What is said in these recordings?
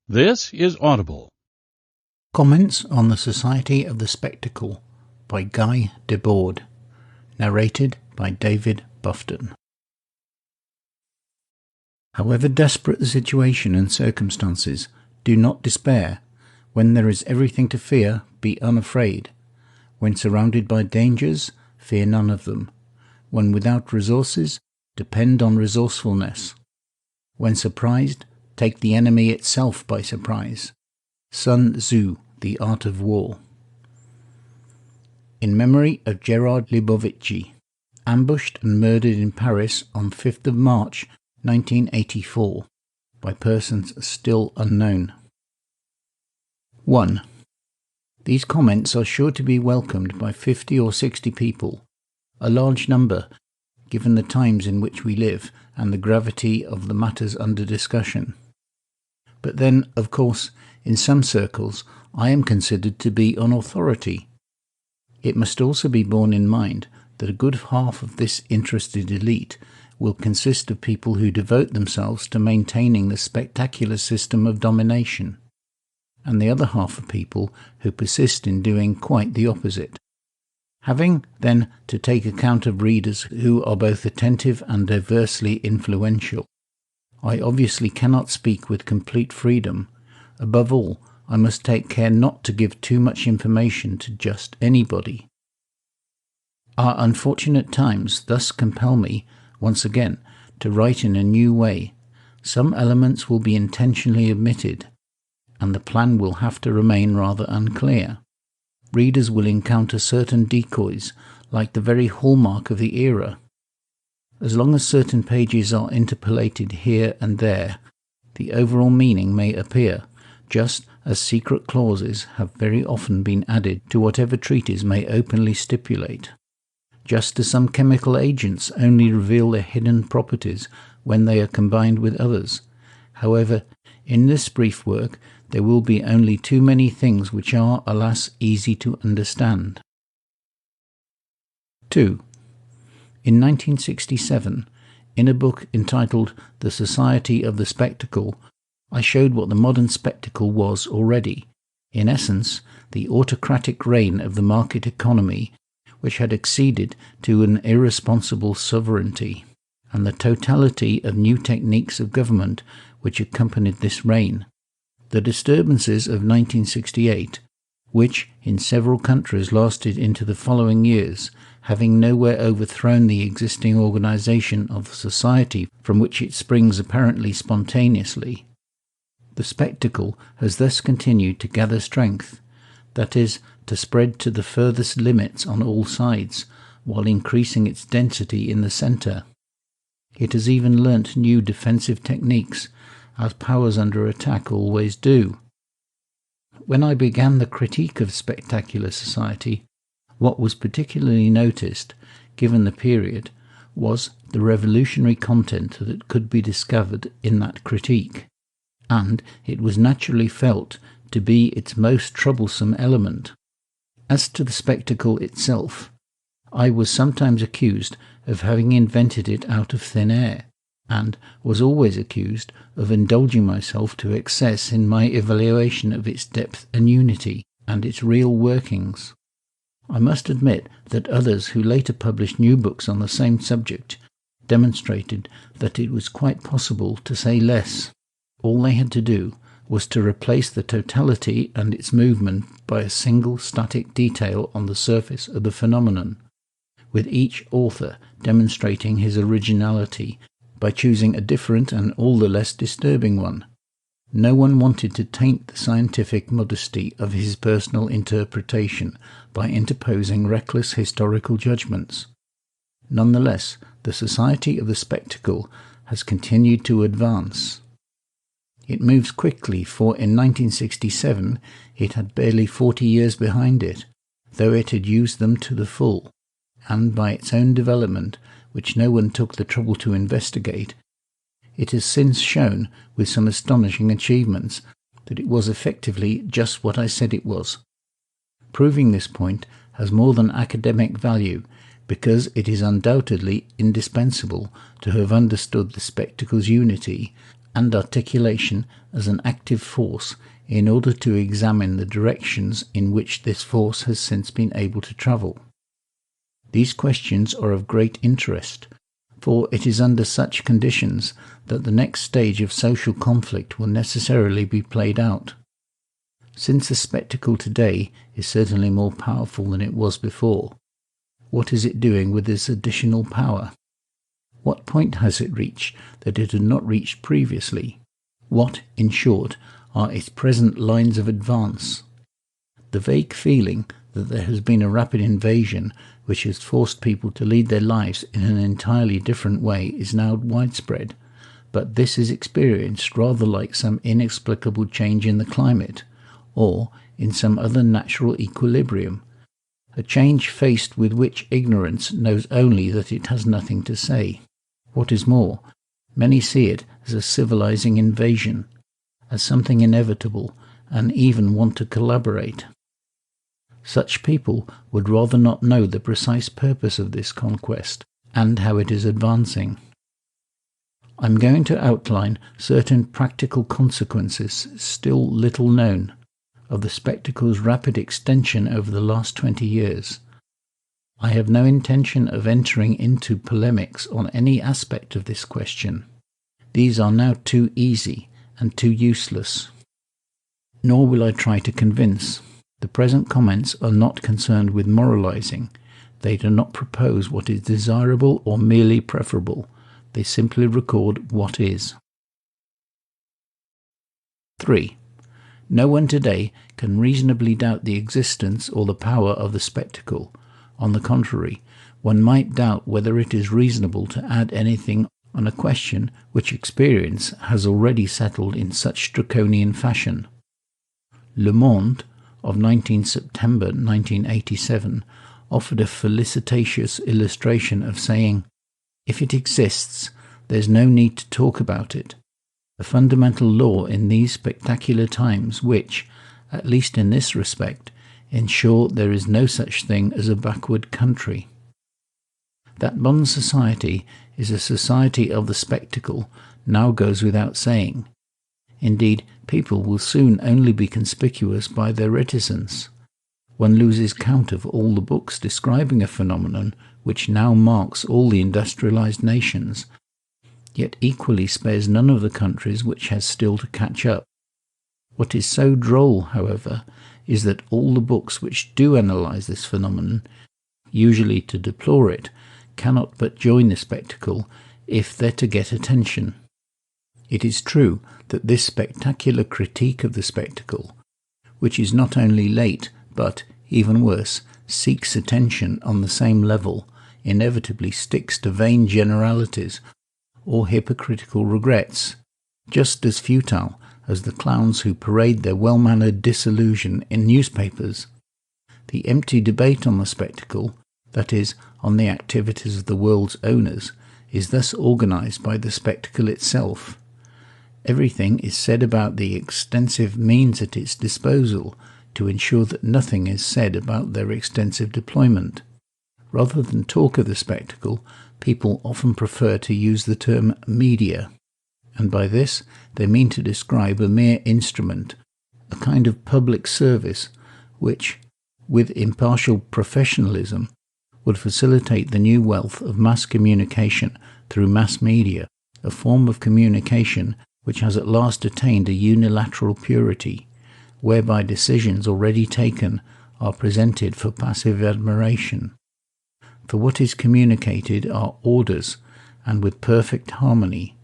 This is Audible. Comments on the Society of the Spectacle by Guy Debord. Narrated by David Bufton. However desperate the situation and circumstances, do not despair. When there is everything to fear, be unafraid. When surrounded by dangers, fear none of them. When without resources, depend on resourcefulness. When surprised, take the enemy itself by surprise. Sun Tzu, The Art of War. In memory of Gerard Libovici, ambushed and murdered in Paris on 5th of March 1984, by persons still unknown. 1. These comments are sure to be welcomed by 50 or 60 people, a large number, given the times in which we live and the gravity of the matters under discussion. But then, of course, in some circles, I am considered to be an authority. It must also be borne in mind that a good half of this interested elite will consist of people who devote themselves to maintaining the spectacular system of domination, and the other half of people who persist in doing quite the opposite. Having, then, to take account of readers who are both attentive and diversely influential, I obviously cannot speak with complete freedom. Above all, I must take care not to give too much information to just anybody. Our unfortunate times thus compel me, once again, to write in a new way. Some elements will be intentionally omitted, and the plan will have to remain rather unclear. Readers will encounter certain decoys, like the very hallmark of the era. As long as certain pages are interpolated here and there, the overall meaning may appear, just as secret clauses have very often been added to whatever treaties may openly stipulate, just as some chemical agents only reveal their hidden properties when they are combined with others. However, in this brief work, there will be only too many things which are, alas, easy to understand. 2. In 1967, in a book entitled The Society of the Spectacle, I showed what the modern spectacle was already, in essence, the autocratic reign of the market economy, which had acceded to an irresponsible sovereignty, and the totality of new techniques of government which accompanied this reign. The disturbances of 1968, which in several countries lasted into the following years, having nowhere overthrown the existing organization of society from which it springs apparently spontaneously. The spectacle has thus continued to gather strength, that is, to spread to the furthest limits on all sides, while increasing its density in the centre. It has even learnt new defensive techniques, as powers under attack always do. When I began the critique of spectacular society, what was particularly noticed, given the period, was the revolutionary content that could be discovered in that critique, and it was naturally felt to be its most troublesome element. As to the spectacle itself, I was sometimes accused of having invented it out of thin air, and was always accused of indulging myself to excess in my evaluation of its depth and unity, and its real workings. I must admit that others who later published new books on the same subject demonstrated that it was quite possible to say less. All they had to do was to replace the totality and its movement by a single static detail on the surface of the phenomenon, with each author demonstrating his originality by choosing a different and all the less disturbing one. No one wanted to taint the scientific modesty of his personal interpretation by interposing reckless historical judgments. Nonetheless, the Society of the Spectacle has continued to advance. It moves quickly, for in 1967 it had barely 40 years behind it, though it had used them to the full, and by its own development, which no one took the trouble to investigate, it has since shown, with some astonishing achievements, that it was effectively just what I said it was. Proving this point has more than academic value, because it is undoubtedly indispensable to have understood the spectacle's unity and articulation as an active force in order to examine the directions in which this force has since been able to travel. These questions are of great interest, for it is under such conditions that the next stage of social conflict will necessarily be played out. Since the spectacle today is certainly more powerful than it was before, what is it doing with this additional power? What point has it reached that it had not reached previously? What, in short, are its present lines of advance? The vague feeling that there has been a rapid invasion which has forced people to lead their lives in an entirely different way is now widespread, but this is experienced rather like some inexplicable change in the climate, or in some other natural equilibrium, a change faced with which ignorance knows only that it has nothing to say. What is more, many see it as a civilizing invasion, as something inevitable, and even want to collaborate. Such people would rather not know the precise purpose of this conquest and how it is advancing. I'm going to outline certain practical consequences, still little known, of the spectacle's rapid extension over the last 20 years. I have no intention of entering into polemics on any aspect of this question. These are now too easy and too useless. Nor will I try to convince. The present comments are not concerned with moralizing. They do not propose what is desirable or merely preferable. They simply record what is. 3. No one today can reasonably doubt the existence or the power of the spectacle. On the contrary, one might doubt whether it is reasonable to add anything on a question which experience has already settled in such draconian fashion. Le Monde, of 19 September 1987, offered a felicitous illustration of saying, "If it exists, there's no need to talk about it. A fundamental law in these spectacular times which, at least in this respect, ensure there is no such thing as a backward country." That modern society is a society of the spectacle now goes without saying. Indeed, people will soon only be conspicuous by their reticence. One loses count of all the books describing a phenomenon which now marks all the industrialized nations, yet equally spares none of the countries which has still to catch up. What is so droll, however, is that all the books which do analyze this phenomenon, usually to deplore it, cannot but join the spectacle if they're to get attention. It is true that this spectacular critique of the spectacle, which is not only late but, even worse, seeks attention on the same level, inevitably sticks to vain generalities or hypocritical regrets, just as futile as the clowns who parade their well-mannered disillusion in newspapers. The empty debate on the spectacle, that is, on the activities of the world's owners, is thus organized by the spectacle itself. Everything is said about the extensive means at its disposal to ensure that nothing is said about their extensive deployment. Rather than talk of the spectacle, people often prefer to use the term media, and by this they mean to describe a mere instrument, a kind of public service which, with impartial professionalism, would facilitate the new wealth of mass communication through mass media, a form of communication which has at last attained a unilateral purity, whereby decisions already taken are presented for passive admiration. For what is communicated are orders, and with perfect harmony.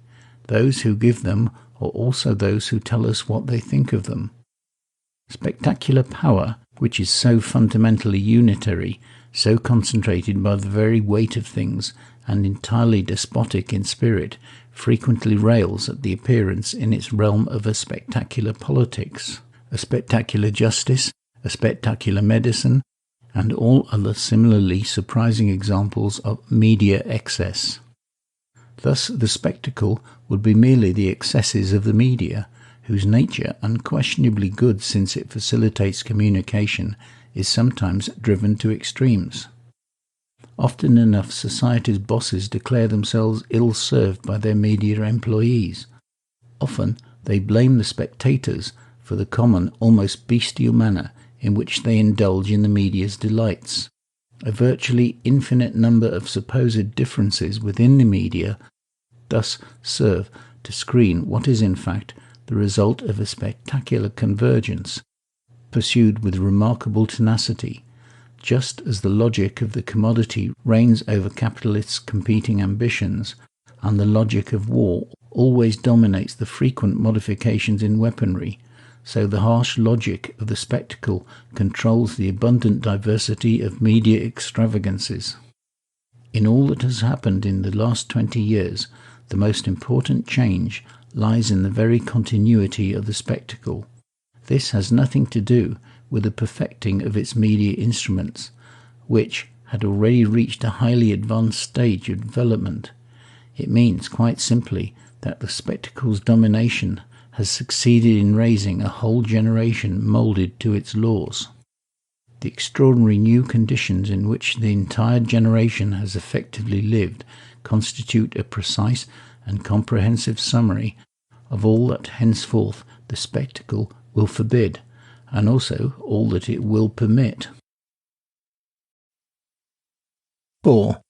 Those who give them are also those who tell us what they think of them. Spectacular power, which is so fundamentally unitary, so concentrated by the very weight of things, and entirely despotic in spirit, frequently rails at the appearance in its realm of a spectacular politics, a spectacular justice, a spectacular medicine, and all other similarly surprising examples of media excess. Thus the spectacle would be merely the excesses of the media, whose nature, unquestionably good since it facilitates communication, is sometimes driven to extremes. Often enough society's bosses declare themselves ill-served by their media employees, Often they blame the spectators for the common, almost bestial manner in which they indulge in the media's delights. A virtually infinite number of supposed differences within the media thus serve to screen what is in fact the result of a spectacular convergence, pursued with remarkable tenacity, just as the logic of the commodity reigns over capitalists' competing ambitions, and the logic of war always dominates the frequent modifications in weaponry, so the harsh logic of the spectacle controls the abundant diversity of media extravagances. In all that has happened in the last 20 years, the most important change lies in the very continuity of the spectacle. This has nothing to do with the perfecting of its media instruments, which had already reached a highly advanced stage of development. It means, quite simply, that the spectacle's domination has succeeded in raising a whole generation moulded to its laws. The extraordinary new conditions in which the entire generation has effectively lived constitute a precise and comprehensive summary of all that henceforth the spectacle will forbid, and also all that it will permit. 4.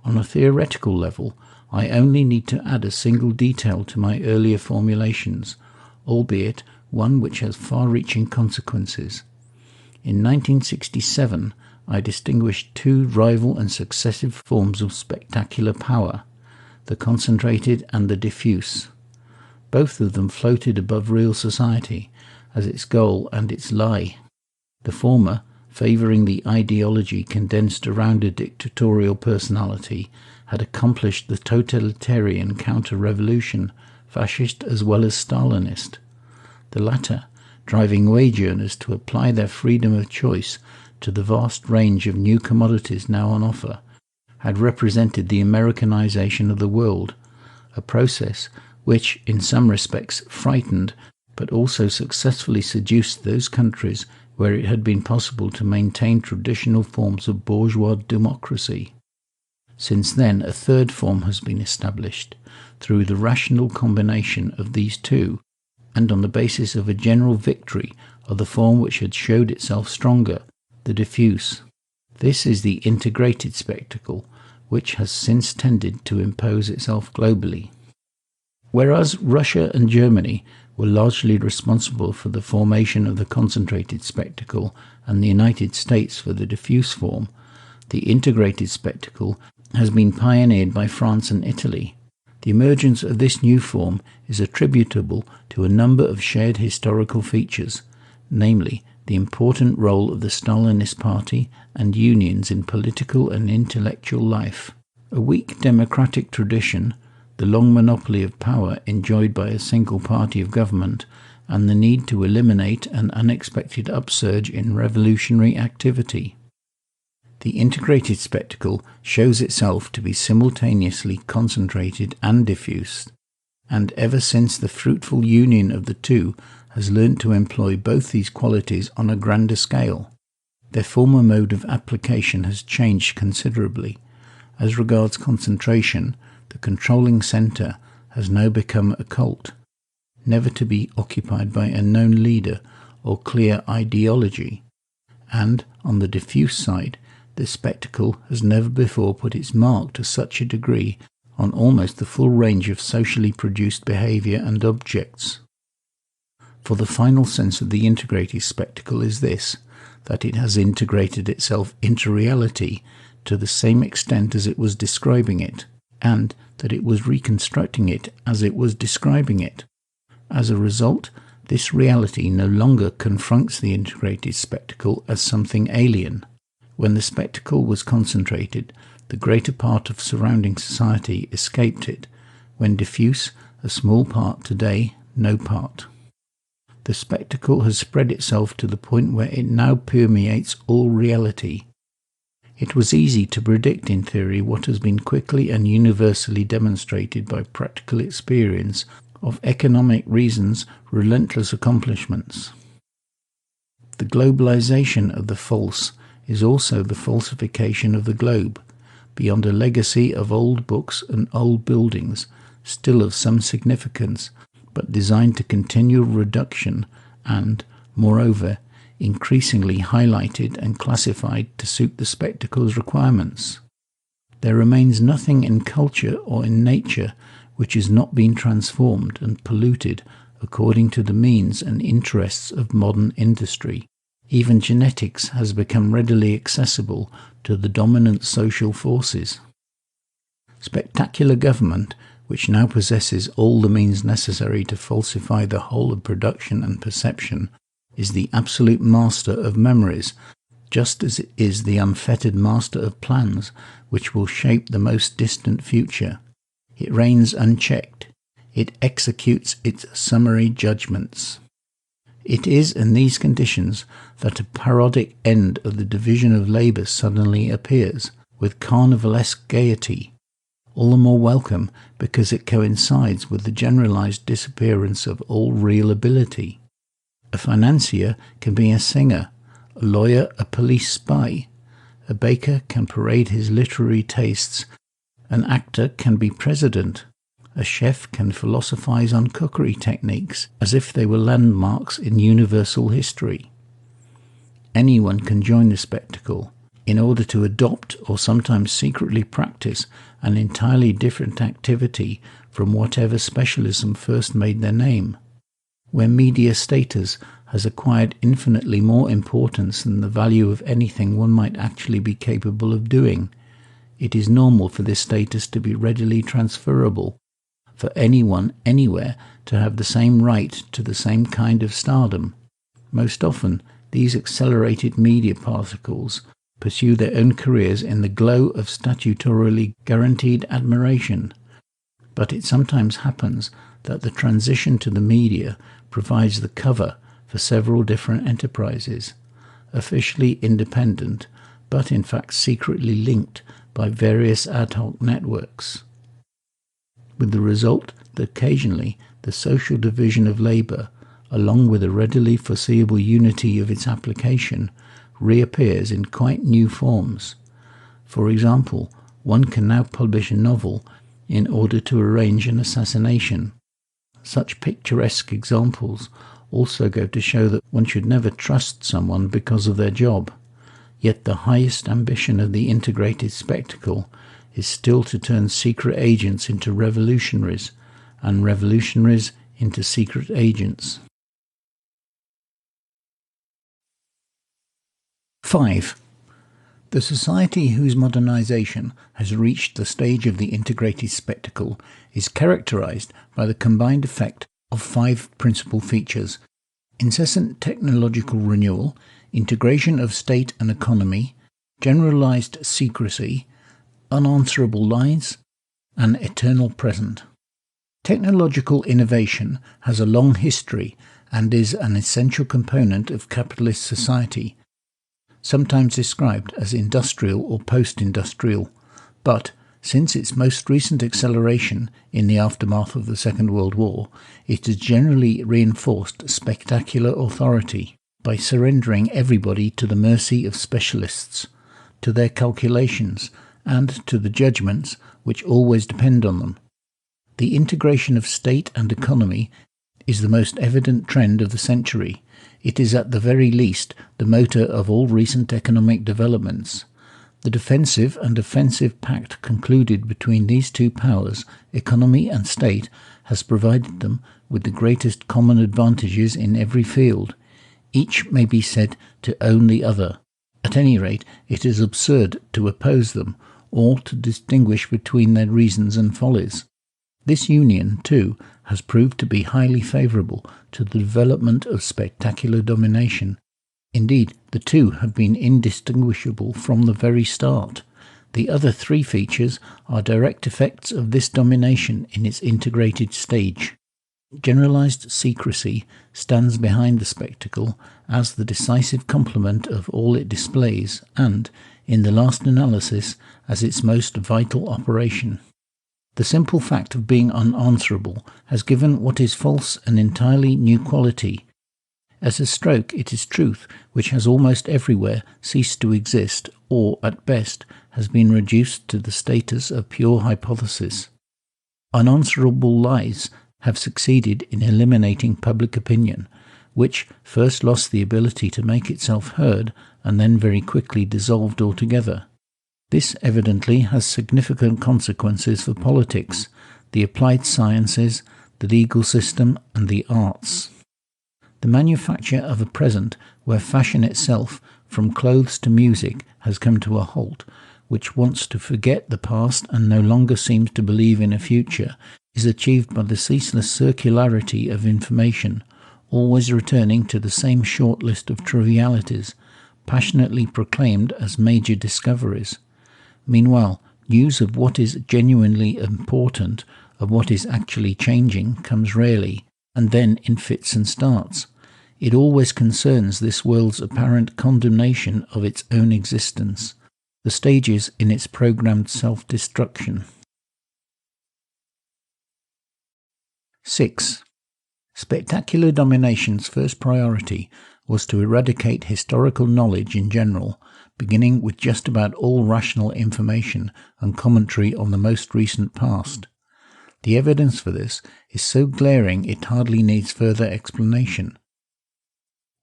On a theoretical level, I only need to add a single detail to my earlier formulations, albeit one which has far-reaching consequences. In 1967, I distinguished two rival and successive forms of spectacular power, the concentrated and the diffuse. Both of them floated above real society as its goal and its lie. The former, favouring the ideology condensed around a dictatorial personality, had accomplished the totalitarian counter-revolution, fascist as well as Stalinist. The latter, driving wage earners to apply their freedom of choice to the vast range of new commodities now on offer, had represented the Americanization of the world, a process which, in some respects, frightened but also successfully seduced those countries where it had been possible to maintain traditional forms of bourgeois democracy. Since then, a third form has been established, through the rational combination of these two, and on the basis of a general victory of the form which had showed itself stronger, the diffuse. This is the integrated spectacle, which has since tended to impose itself globally. Whereas Russia and Germany were largely responsible for the formation of the concentrated spectacle and the United States for the diffuse form, the integrated spectacle has been pioneered by France and Italy. The emergence of this new form is attributable to a number of shared historical features, namely the important role of the Stalinist party and unions in political and intellectual life, a weak democratic tradition, the long monopoly of power enjoyed by a single party of government, and the need to eliminate an unexpected upsurge in revolutionary activity. The integrated spectacle shows itself to be simultaneously concentrated and diffuse, and ever since the fruitful union of the two has learnt to employ both these qualities on a grander scale. Their former mode of application has changed considerably. As regards concentration, the controlling centre has now become a cult, never to be occupied by a known leader or clear ideology, and, on the diffuse side, the spectacle has never before put its mark to such a degree on almost the full range of socially produced behaviour and objects. For the final sense of the integrated spectacle is this, that it has integrated itself into reality to the same extent as it was describing it, and that it was reconstructing it as it was describing it. As a result, this reality no longer confronts the integrated spectacle as something alien. When the spectacle was concentrated, the greater part of surrounding society escaped it. When diffuse, a small part; today, no part. The spectacle has spread itself to the point where it now permeates all reality. It was easy to predict in theory what has been quickly and universally demonstrated by practical experience of economic reason's relentless accomplishments. The globalization of the false is also the falsification of the globe. Beyond a legacy of old books and old buildings still of some significance, but designed to continual reduction and, moreover, increasingly highlighted and classified to suit the spectacle's requirements. There remains nothing in culture or in nature which has not been transformed and polluted according to the means and interests of modern industry. Even genetics has become readily accessible to the dominant social forces. Spectacular government, which now possesses all the means necessary to falsify the whole of production and perception, is the absolute master of memories, just as it is the unfettered master of plans which will shape the most distant future. It reigns unchecked. It executes its summary judgments. It is in these conditions that a parodic end of the division of labour suddenly appears, with carnivalesque gaiety, all the more welcome because it coincides with the generalized disappearance of all real ability. A financier can be a singer, a lawyer a police spy, a baker can parade his literary tastes, an actor can be president, a chef can philosophize on cookery techniques as if they were landmarks in universal history. Anyone can join the spectacle in order to adopt or sometimes secretly practice an entirely different activity from whatever specialism first made their name. Where media status has acquired infinitely more importance than the value of anything one might actually be capable of doing, it is normal for this status to be readily transferable, for anyone anywhere to have the same right to the same kind of stardom. Most often, these accelerated media particles pursue their own careers in the glow of statutorily guaranteed admiration, but it sometimes happens that the transition to the media provides the cover for several different enterprises, officially independent, but in fact secretly linked by various ad hoc networks, with the result that occasionally the social division of labour, along with a readily foreseeable unity of its application, reappears in quite new forms. For example, one can now publish a novel in order to arrange an assassination. Such picturesque examples also go to show that one should never trust someone because of their job. Yet the highest ambition of the integrated spectacle is still to turn secret agents into revolutionaries, and revolutionaries into secret agents. 5. The society whose modernization has reached the stage of the integrated spectacle is characterized by the combined effect of 5 principal features: incessant technological renewal, integration of state and economy, generalized secrecy, unanswerable lies, and eternal present. Technological innovation has a long history and is an essential component of capitalist society, sometimes described as industrial or post-industrial, but since its most recent acceleration in the aftermath of the Second World War, it has generally reinforced spectacular authority by surrendering everybody to the mercy of specialists, to their calculations, and to the judgments which always depend on them. The integration of state and economy is the most evident trend of the century. It is at the very least the motor of all recent economic developments. The defensive and offensive pact concluded between these two powers, economy and state, has provided them with the greatest common advantages in every field. Each may be said to own the other. At any rate, it is absurd to oppose them, or to distinguish between their reasons and follies. This union, too, has proved to be highly favourable to the development of spectacular domination. Indeed, the two have been indistinguishable from the very start. The other 3 features are direct effects of this domination in its integrated stage. Generalized secrecy stands behind the spectacle as the decisive complement of all it displays and, in the last analysis, as its most vital operation. The simple fact of being unanswerable has given what is false an entirely new quality. As a stroke, it is truth, which has almost everywhere ceased to exist, or, at best, has been reduced to the status of pure hypothesis. Unanswerable lies have succeeded in eliminating public opinion, which first lost the ability to make itself heard and then very quickly dissolved altogether. This evidently has significant consequences for politics, the applied sciences, the legal system, and the arts. The manufacture of a present where fashion itself, from clothes to music, has come to a halt, which wants to forget the past and no longer seems to believe in a future, is achieved by the ceaseless circularity of information, always returning to the same short list of trivialities, passionately proclaimed as major discoveries. Meanwhile, news of what is genuinely important, of what is actually changing, comes rarely, and then in fits and starts. It always concerns this world's apparent condemnation of its own existence, the stages in its programmed self-destruction. 6. Spectacular domination's first priority was to eradicate historical knowledge in general, beginning with just about all rational information and commentary on the most recent past. The evidence for this is so glaring it hardly needs further explanation.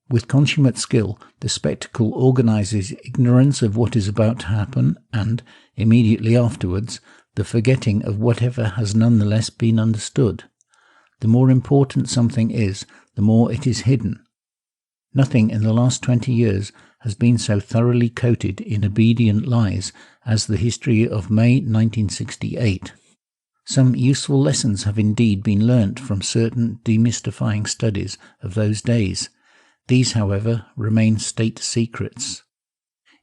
With consummate skill, the spectacle organizes ignorance of what is about to happen and, immediately afterwards, the forgetting of whatever has nonetheless been understood. The more important something is, the more it is hidden. Nothing in the last 20 years has been so thoroughly coated in obedient lies as the history of May 1968. Some useful lessons have indeed been learnt from certain demystifying studies of those days. These, however, remain state secrets.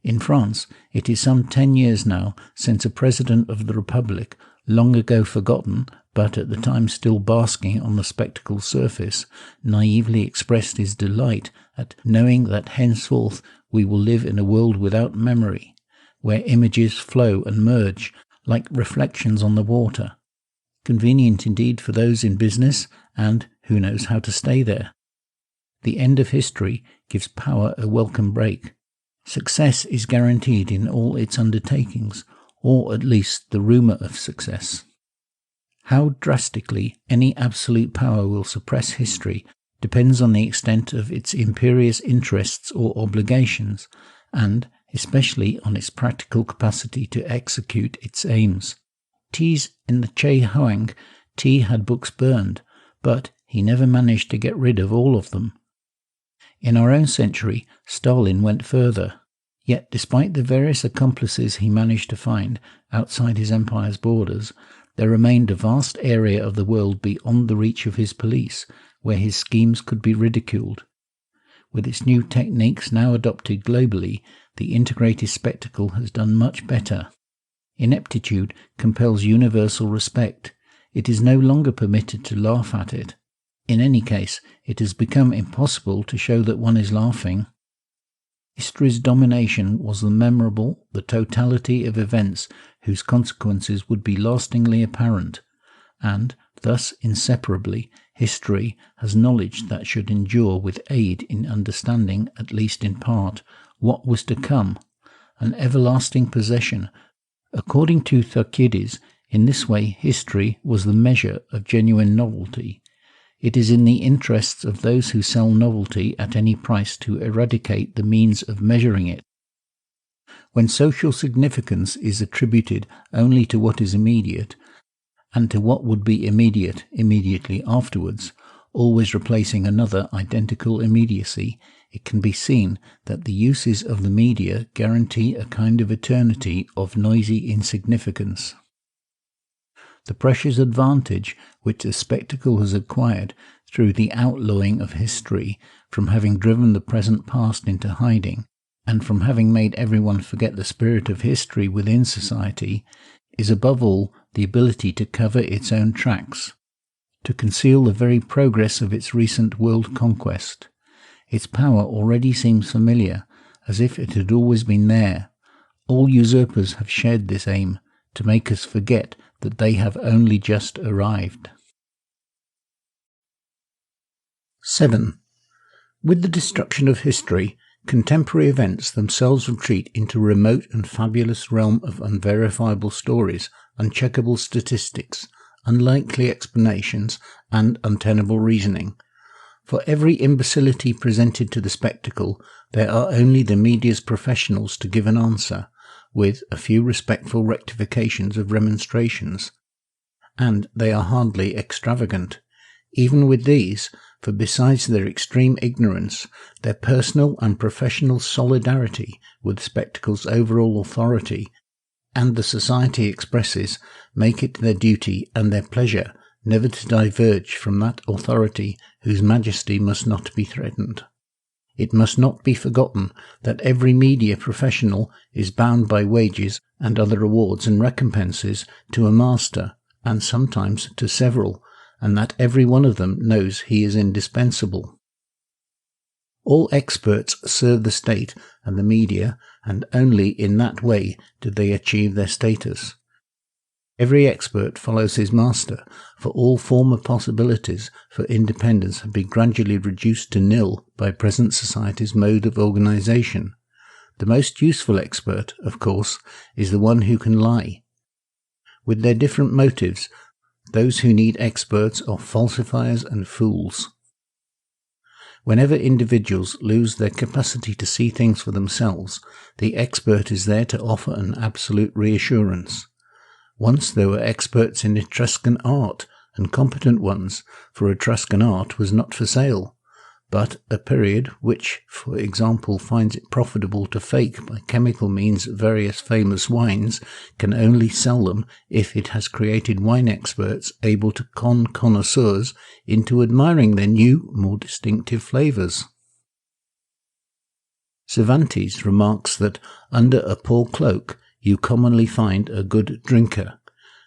In France, it is some 10 years now since a President of the Republic, long ago forgotten, but at the time still basking on the spectacle's surface, naively expressed his delight at knowing that henceforth we will live in a world without memory, where images flow and merge like reflections on the water. Convenient indeed for those in business, and who knows how to stay there. The end of history gives power a welcome break. Success is guaranteed in all its undertakings, or at least the rumour of success. How drastically any absolute power will suppress history depends on the extent of its imperious interests or obligations, and especially on its practical capacity to execute its aims. In the Che Hoang, T had books burned, but he never managed to get rid of all of them. In our own century, Stalin went further. Yet despite the various accomplices he managed to find outside his empire's borders, there remained a vast area of the world beyond the reach of his police, where his schemes could be ridiculed. With its new techniques now adopted globally, the integrated spectacle has done much better. Ineptitude compels universal respect. It is no longer permitted to laugh at it. In any case, it has become impossible to show that one is laughing. History's domination was the totality of events whose consequences would be lastingly apparent, and, thus inseparably, history has knowledge that should endure with aid in understanding, at least in part, what was to come, an everlasting possession. According to Thucydides, in this way history was the measure of genuine novelty. It is in the interests of those who sell novelty at any price to eradicate the means of measuring it. When social significance is attributed only to what is immediate, and to what would be immediate immediately afterwards, always replacing another identical immediacy, it can be seen that the uses of the media guarantee a kind of eternity of noisy insignificance. The precious advantage which the spectacle has acquired through the outlawing of history, from having driven the present past into hiding, and from having made everyone forget the spirit of history within society, is above all the ability to cover its own tracks, to conceal the very progress of its recent world conquest. Its power already seems familiar, as if it had always been there. All usurpers have shared this aim, to make us forget that they have only just arrived. 7. With the destruction of history, contemporary events themselves retreat into a remote and fabulous realm of unverifiable stories, uncheckable statistics, unlikely explanations, and untenable reasoning. For every imbecility presented to the spectacle, there are only the media's professionals to give an answer, with a few respectful rectifications of remonstrations. And they are hardly extravagant. Even with these, for besides their extreme ignorance, their personal and professional solidarity with the spectacle's overall authority and the society expresses make it their duty and their pleasure never to diverge from that authority whose majesty must not be threatened. It must not be forgotten that every media professional is bound by wages and other awards and recompenses to a master, and sometimes to several, and that every one of them knows he is indispensable. All experts serve the state and the media, and only in that way do they achieve their status. Every expert follows his master, for all former possibilities for independence have been gradually reduced to nil by present society's mode of organization. The most useful expert, of course, is the one who can lie. With their different motives, those who need experts are falsifiers and fools. Whenever individuals lose their capacity to see things for themselves, the expert is there to offer an absolute reassurance. Once there were experts in Etruscan art, and competent ones, for Etruscan art was not for sale. But a period which, for example, finds it profitable to fake by chemical means various famous wines, can only sell them if it has created wine experts able to con connoisseurs into admiring their new, more distinctive flavours. Cervantes remarks that under a poor cloak you commonly find a good drinker.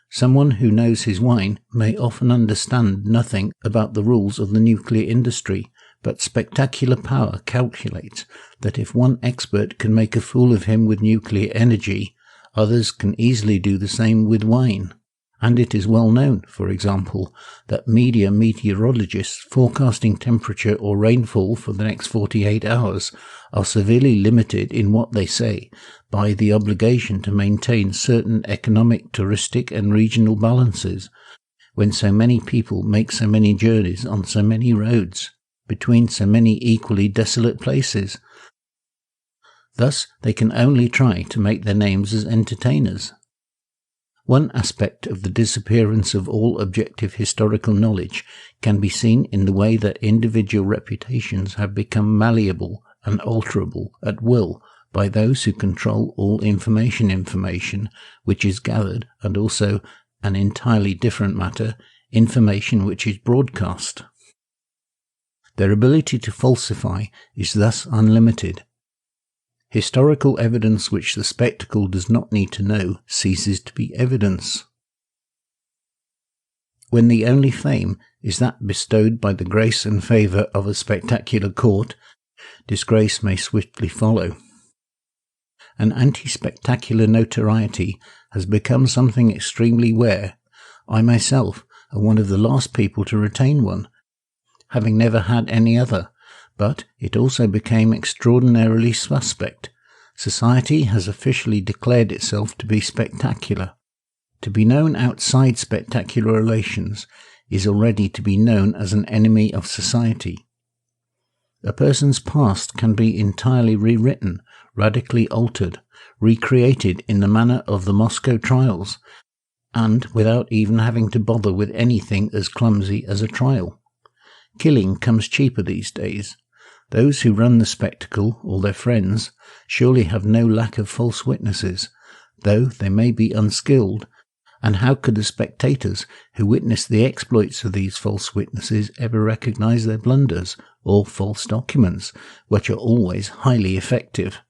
Someone who knows his wine may often understand nothing about the rules of the nuclear industry, but spectacular power calculates that if one expert can make a fool of him with nuclear energy, others can easily do the same with wine. And it is well known, for example, that meteorologists forecasting temperature or rainfall for the next 48 hours are severely limited in what they say by the obligation to maintain certain economic, touristic and regional balances, when so many people make so many journeys on so many roads, between so many equally desolate places. Thus they can only try to make their names as entertainers. One aspect of the disappearance of all objective historical knowledge can be seen in the way that individual reputations have become malleable and alterable at will by those who control all information which is gathered, and also, an entirely different matter, information which is broadcast. Their ability to falsify is thus unlimited. Historical evidence which the spectacle does not need to know ceases to be evidence. When the only fame is that bestowed by the grace and favour of a spectacular court, disgrace may swiftly follow. An anti-spectacular notoriety has become something extremely rare. I myself am one of the last people to retain one, having never had any other. But it also became extraordinarily suspect. Society has officially declared itself to be spectacular. To be known outside spectacular relations is already to be known as an enemy of society. A person's past can be entirely rewritten, radically altered, recreated in the manner of the Moscow trials, and without even having to bother with anything as clumsy as a trial. Killing comes cheaper these days. Those who run the spectacle, or their friends, surely have no lack of false witnesses, though they may be unskilled, and how could the spectators who witness the exploits of these false witnesses ever recognize their blunders, or false documents, which are always highly effective?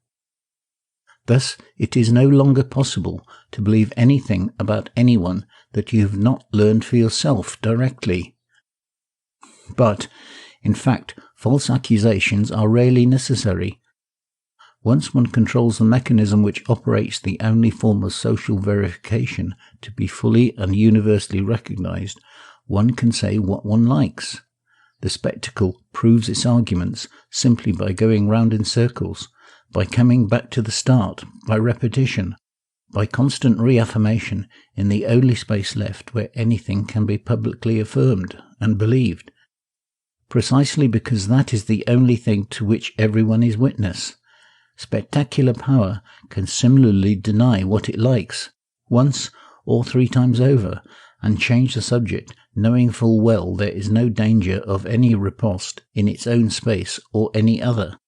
Thus, it is no longer possible to believe anything about anyone that you have not learned for yourself directly. But, in fact, false accusations are rarely necessary. Once one controls the mechanism which operates the only form of social verification to be fully and universally recognized, one can say what one likes. The spectacle proves its arguments simply by going round in circles, by coming back to the start, by repetition, by constant reaffirmation in the only space left where anything can be publicly affirmed and believed, precisely because that is the only thing to which everyone is witness. Spectacular power can similarly deny what it likes, once or 3 times over, and change the subject, knowing full well there is no danger of any riposte in its own space or any other.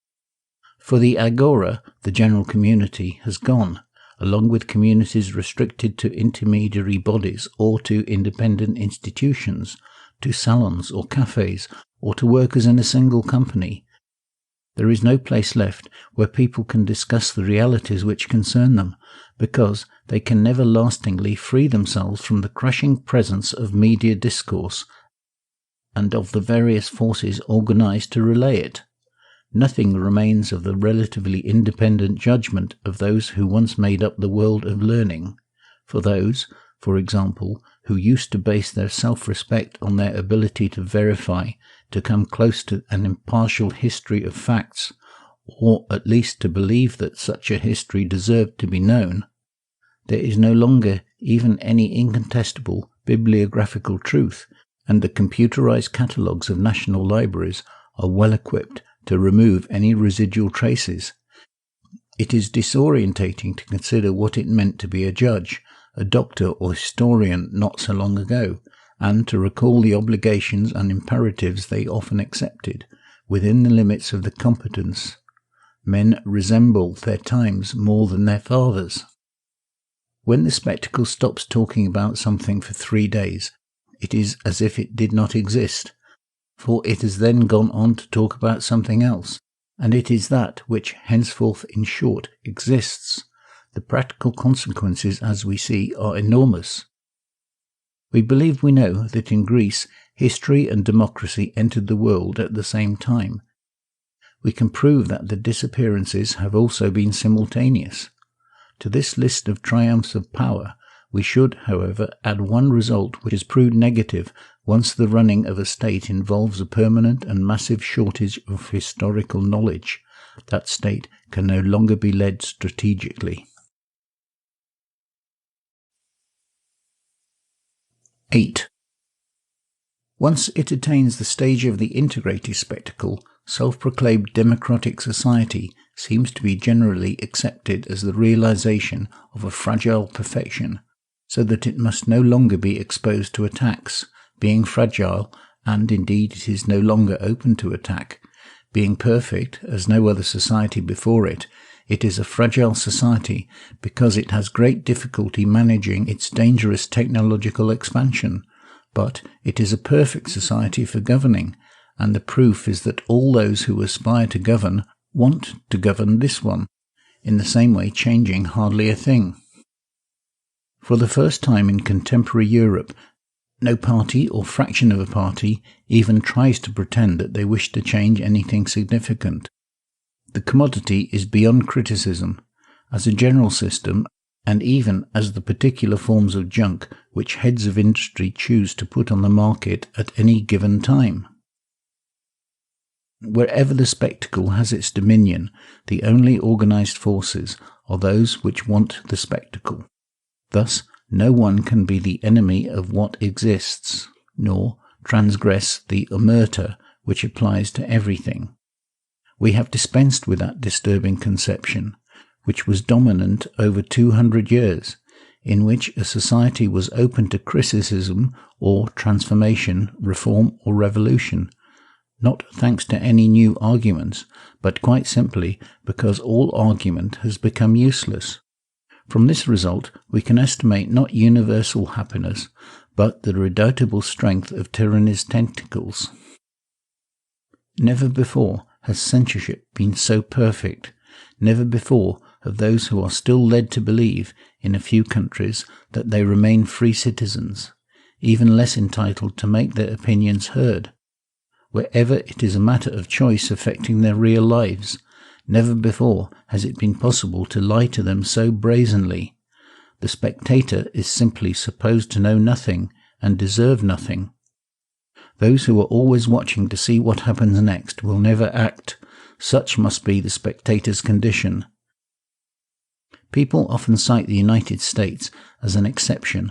For the agora, the general community, has gone, along with communities restricted to intermediary bodies or to independent institutions, to salons or cafes, or to workers in a single company. There is no place left where people can discuss the realities which concern them, because they can never lastingly free themselves from the crushing presence of media discourse and of the various forces organized to relay it. Nothing remains of the relatively independent judgment of those who once made up the world of learning. For those, for example, who used to base their self-respect on their ability to verify, to come close to an impartial history of facts, or at least to believe that such a history deserved to be known, there is no longer even any incontestable bibliographical truth, and the computerized catalogues of national libraries are well equipped to remove any residual traces. It is disorientating to consider what it meant to be a judge, a doctor or historian not so long ago, and to recall the obligations and imperatives they often accepted, within the limits of the competence. Men resemble their times more than their fathers. When the spectacle stops talking about something for 3 days, it is as if it did not exist, for it has then gone on to talk about something else, and it is that which henceforth, in short, exists. The practical consequences, as we see, are enormous. We believe we know that in Greece, history and democracy entered the world at the same time. We can prove that the disappearances have also been simultaneous. To this list of triumphs of power, we should, however, add one result which is proved negative once the running of a state involves a permanent and massive shortage of historical knowledge. That state can no longer be led strategically. 8. Once it attains the stage of the integrated spectacle, self-proclaimed democratic society seems to be generally accepted as the realization of a fragile perfection, so that it must no longer be exposed to attacks, being fragile, and indeed it is no longer open to attack. Being perfect, as no other society before it, it is a fragile society because it has great difficulty managing its dangerous technological expansion. But it is a perfect society for governing, and the proof is that all those who aspire to govern want to govern this one, in the same way changing hardly a thing. For the first time in contemporary Europe, no party or fraction of a party even tries to pretend that they wish to change anything significant. The commodity is beyond criticism, as a general system, and even as the particular forms of junk which heads of industry choose to put on the market at any given time. Wherever the spectacle has its dominion, the only organized forces are those which want the spectacle. Thus, no one can be the enemy of what exists, nor transgress the omerta which applies to everything. We have dispensed with that disturbing conception, which was dominant over 200 years, in which a society was open to criticism or transformation, reform or revolution, not thanks to any new arguments, but quite simply because all argument has become useless. From this result, we can estimate not universal happiness, but the redoubtable strength of tyranny's tentacles. Never before has censorship been so perfect. Never before have those who are still led to believe, in a few countries, that they remain free citizens, even less entitled to make their opinions heard. Wherever it is a matter of choice affecting their real lives, never before has it been possible to lie to them so brazenly. The spectator is simply supposed to know nothing and deserve nothing. Those who are always watching to see what happens next will never act. Such must be the spectator's condition. People often cite the United States as an exception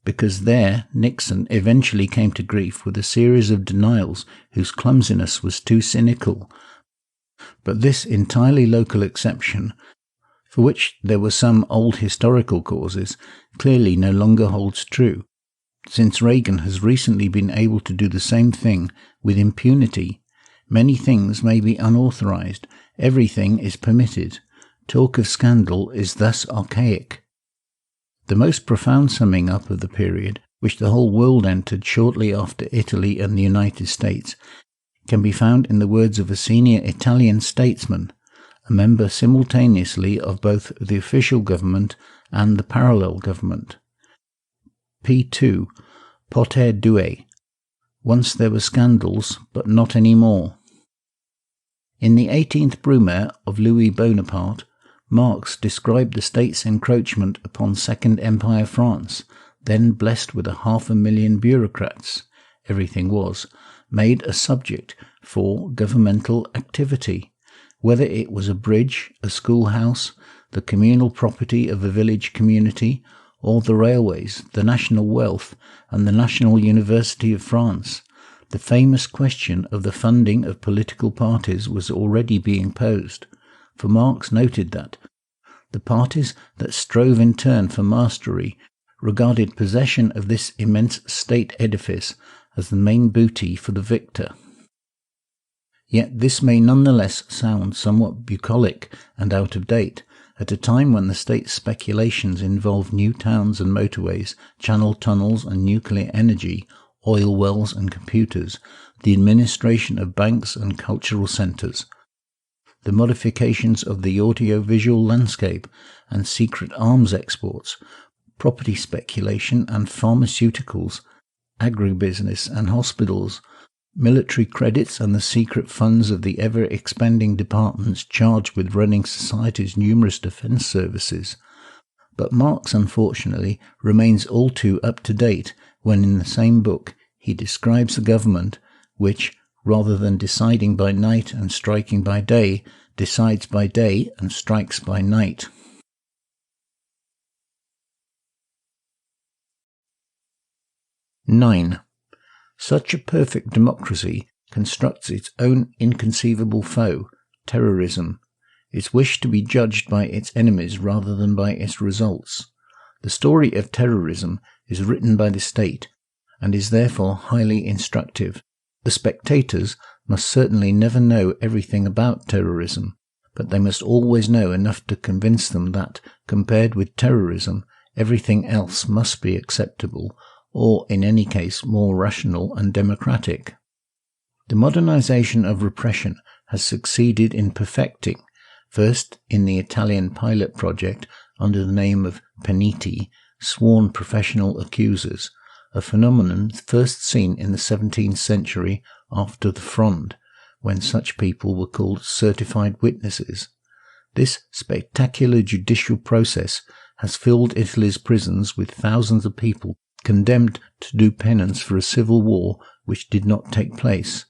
because there Nixon eventually came to grief with a series of denials whose clumsiness was too cynical. But this entirely local exception, for which there were some old historical causes, clearly no longer holds true, since Reagan has recently been able to do the same thing with impunity. Many things may be unauthorized, everything is permitted. Talk of scandal is thus archaic. The most profound summing up of the period, which the whole world entered shortly after Italy and the United States, can be found in the words of a senior Italian statesman, a member simultaneously of both the official government and the parallel government. P2, Poter due. Once there were scandals, but not any more. In the 18th Brumaire of Louis Bonaparte, Marx described the state's encroachment upon Second Empire France, then blessed with 500,000 bureaucrats, everything was, made a subject for governmental activity, whether it was a bridge, a schoolhouse, the communal property of a village community, or the railways, the national wealth, and the National University of France. The famous question of the funding of political parties was already being posed, for Marx noted that the parties that strove in turn for mastery regarded possession of this immense state edifice as the main booty for the victor. Yet this may nonetheless sound somewhat bucolic and out of date, at a time when the state's speculations involve new towns and motorways, channel tunnels and nuclear energy, oil wells and computers, the administration of banks and cultural centres, the modifications of the audio-visual landscape and secret arms exports, property speculation and pharmaceuticals, agribusiness and hospitals, military credits and the secret funds of the ever-expanding departments charged with running society's numerous defence services. But Marx, unfortunately, remains all too up-to-date when in the same book he describes a government which, rather than deciding by night and striking by day, decides by day and strikes by night. (9) Such a perfect democracy constructs its own inconceivable foe, terrorism, its wish to be judged by its enemies rather than by its results. The story of terrorism is written by the state, and is therefore highly instructive. The spectators must certainly never know everything about terrorism, but they must always know enough to convince them that, compared with terrorism, everything else must be acceptable, or in any case more rational and democratic. The modernization of repression has succeeded in perfecting, first in the Italian pilot project under the name of peniti, sworn professional accusers, a phenomenon first seen in the 17th century after the Fronde, when such people were called certified witnesses. This spectacular judicial process has filled Italy's prisons with thousands of people condemned to do penance for a civil war which did not take place,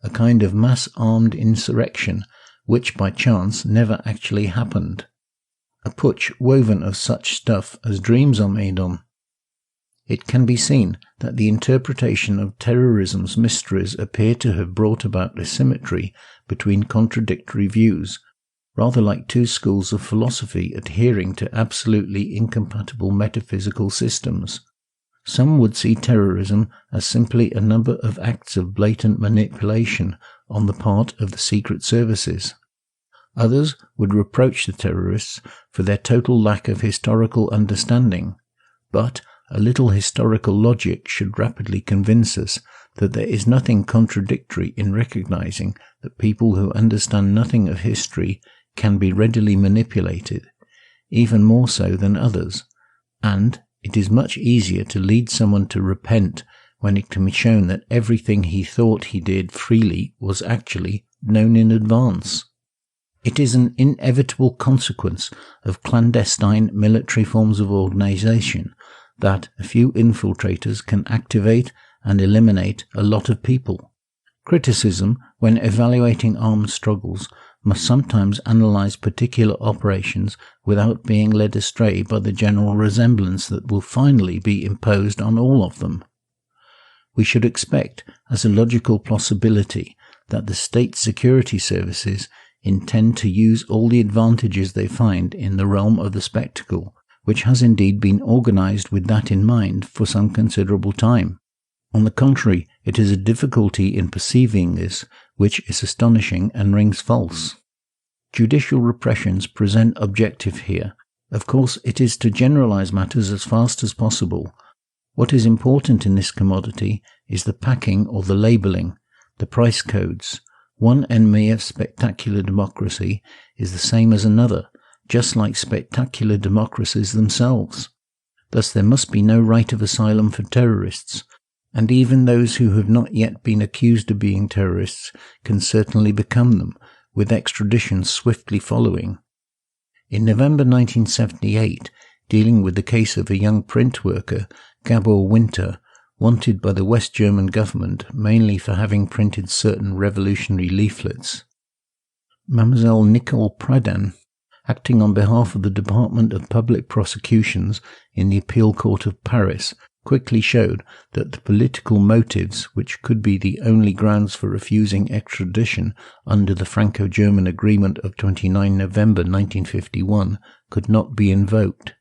a kind of mass-armed insurrection which by chance never actually happened, a putsch woven of such stuff as dreams are made on. It can be seen that the interpretation of terrorism's mysteries appear to have brought about a symmetry between contradictory views, rather like two schools of philosophy adhering to absolutely incompatible metaphysical systems. Some would see terrorism as simply a number of acts of blatant manipulation on the part of the secret services. Others would reproach the terrorists for their total lack of historical understanding. But a little historical logic should rapidly convince us that there is nothing contradictory in recognizing that people who understand nothing of history can be readily manipulated, even more so than others, and it is much easier to lead someone to repent when it can be shown that everything he thought he did freely was actually known in advance. It is an inevitable consequence of clandestine military forms of organization that a few infiltrators can activate and eliminate a lot of people. Criticism, when evaluating armed struggles, must sometimes analyze particular operations without being led astray by the general resemblance that will finally be imposed on all of them. We should expect, as a logical possibility, that the state security services intend to use all the advantages they find in the realm of the spectacle, which has indeed been organized with that in mind for some considerable time. On the contrary, it is a difficulty in perceiving this which is astonishing and rings false. Judicial repressions present objective here. Of course, it is to generalize matters as fast as possible. What is important in this commodity is the packing or the labeling, the price codes. One enemy of spectacular democracy is the same as another, just like spectacular democracies themselves. Thus there must be no right of asylum for terrorists, and even those who have not yet been accused of being terrorists can certainly become them, with extradition swiftly following. In November 1978, dealing with the case of a young print worker, Gabor Winter, wanted by the West German government mainly for having printed certain revolutionary leaflets, Mademoiselle Nicole Pradhan, acting on behalf of the Department of Public Prosecutions in the Appeal Court of Paris, quickly showed that the political motives which could be the only grounds for refusing extradition under the Franco-German Agreement of 29 November 1951 could not be invoked.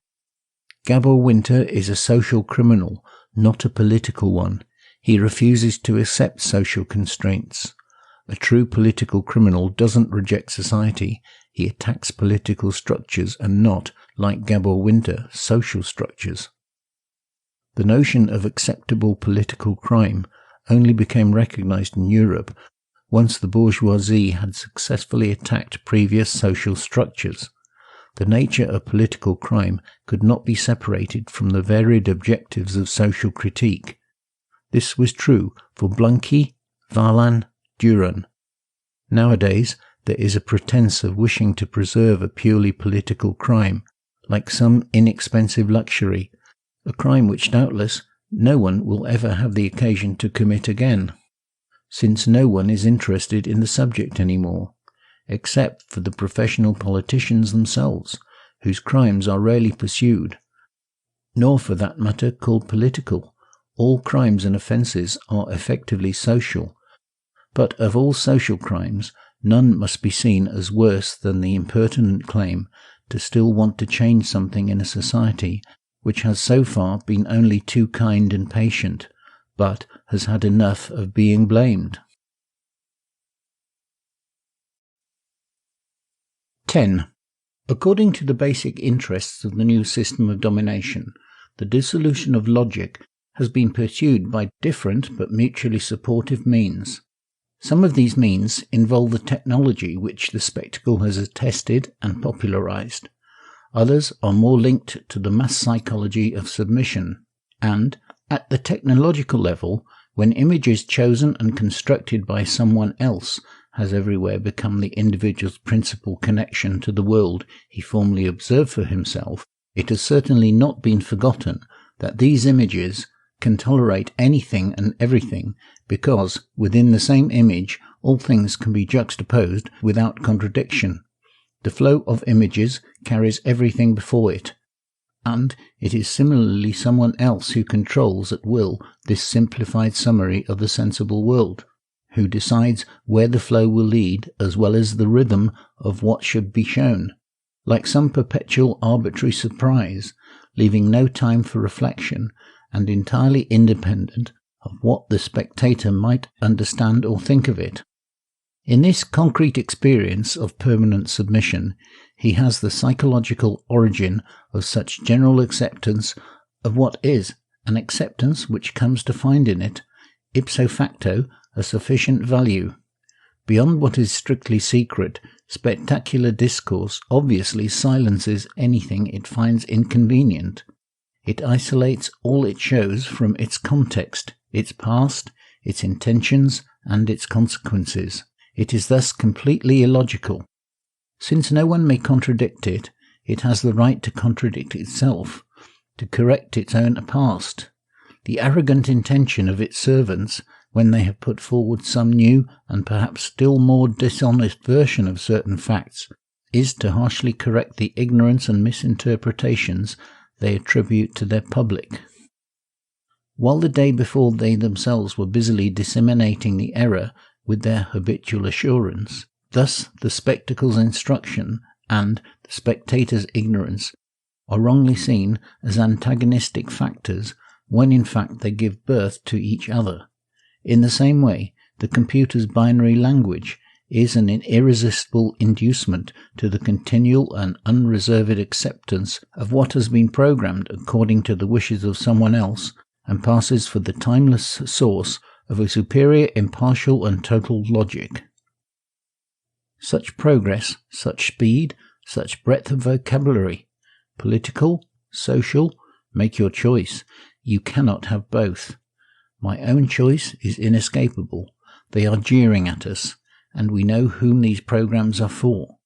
Gabor Winter is a social criminal, not a political one. He refuses to accept social constraints. A true political criminal doesn't reject society, he attacks political structures and not, like Gabor Winter, social structures. The notion of acceptable political crime only became recognized in Europe once the bourgeoisie had successfully attacked previous social structures. The nature of political crime could not be separated from the varied objectives of social critique. This was true for Blanqui, Varlan, Duran. Nowadays, there is a pretense of wishing to preserve a purely political crime, like some inexpensive luxury, a crime which doubtless no one will ever have the occasion to commit again, since no one is interested in the subject anymore, except for the professional politicians themselves, whose crimes are rarely pursued, nor for that matter called political. All crimes and offences are effectively social, but of all social crimes, none must be seen as worse than the impertinent claim to still want to change something in a society which has so far been only too kind and patient, but has had enough of being blamed. 10. According to the basic interests of the new system of domination, the dissolution of logic has been pursued by different but mutually supportive means. Some of these means involve the technology which the spectacle has attested and popularized. Others are more linked to the mass psychology of submission, and, at the technological level, when images chosen and constructed by someone else has everywhere become the individual's principal connection to the world he formerly observed for himself, it has certainly not been forgotten that these images can tolerate anything and everything, because within the same image all things can be juxtaposed without contradiction. The flow of images carries everything before it, and it is similarly someone else who controls at will this simplified summary of the sensible world, who decides where the flow will lead as well as the rhythm of what should be shown, like some perpetual arbitrary surprise, leaving no time for reflection and entirely independent of what the spectator might understand or think of it. In this concrete experience of permanent submission, he has the psychological origin of such general acceptance of what is, an acceptance which comes to find in it, ipso facto, a sufficient value. Beyond what is strictly secret, spectacular discourse obviously silences anything it finds inconvenient. It isolates all it shows from its context, its past, its intentions, and its consequences. It is thus completely illogical. Since no one may contradict it, it has the right to contradict itself, to correct its own past. The arrogant intention of its servants, when they have put forward some new and perhaps still more dishonest version of certain facts, is to harshly correct the ignorance and misinterpretations they attribute to their public. While the day before they themselves were busily disseminating the error with their habitual assurance, thus the spectacle's instruction and the spectator's ignorance are wrongly seen as antagonistic factors when in fact they give birth to each other. In the same way, the computer's binary language is an irresistible inducement to the continual and unreserved acceptance of what has been programmed according to the wishes of someone else, and passes for the timeless source of a superior, impartial and total logic. Such progress, such speed, such breadth of vocabulary, political, social, make your choice. You cannot have both. My own choice is inescapable. They are jeering at us, and we know whom these programs are for.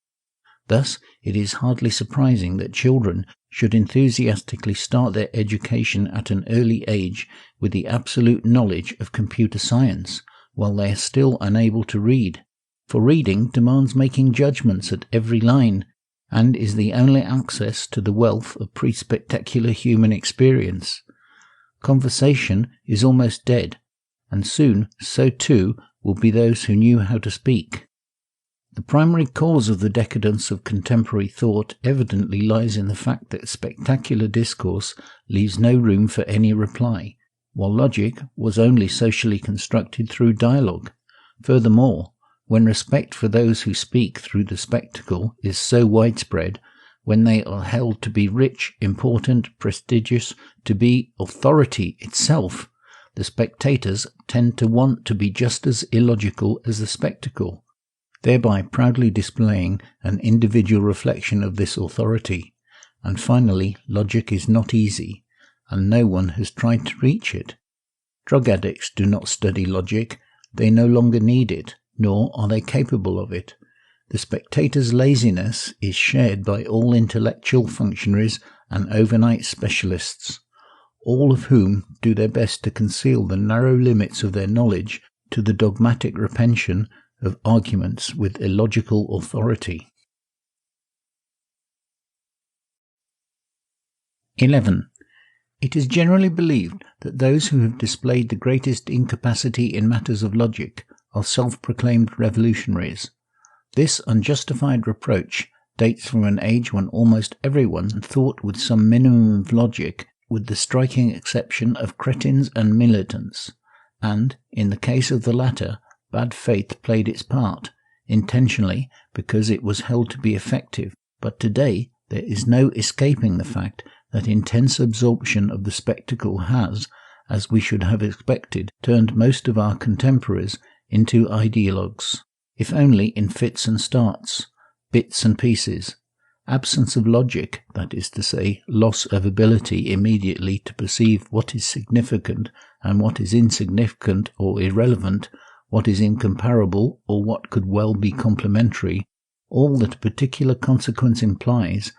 Thus, it is hardly surprising that children should enthusiastically start their education at an early age with the absolute knowledge of computer science, while they are still unable to read. For reading demands making judgments at every line, and is the only access to the wealth of pre-spectacular human experience. Conversation is almost dead, and soon so too will be those who knew how to speak. The primary cause of the decadence of contemporary thought evidently lies in the fact that spectacular discourse leaves no room for any reply, while logic was only socially constructed through dialogue. Furthermore, when respect for those who speak through the spectacle is so widespread, when they are held to be rich, important, prestigious, to be authority itself, the spectators tend to want to be just as illogical as the spectacle, thereby proudly displaying an individual reflection of this authority. And finally, logic is not easy, and no one has tried to reach it. Drug addicts do not study logic, they no longer need it, nor are they capable of it. The spectator's laziness is shared by all intellectual functionaries and overnight specialists, all of whom do their best to conceal the narrow limits of their knowledge to the dogmatic retention of arguments with illogical authority. 11. It is generally believed that those who have displayed the greatest incapacity in matters of logic are self-proclaimed revolutionaries. This unjustified reproach dates from an age when almost everyone thought with some minimum of logic, with the striking exception of cretins and militants, and, in the case of the latter, bad faith played its part, intentionally because it was held to be effective. But today there is no escaping the fact that intense absorption of the spectacle has, as we should have expected, turned most of our contemporaries into ideologues, if only in fits and starts, bits and pieces. Absence of logic, that is to say, loss of ability immediately to perceive what is significant and what is insignificant or irrelevant, what is incomparable or what could well be complementary, all that a particular consequence implies,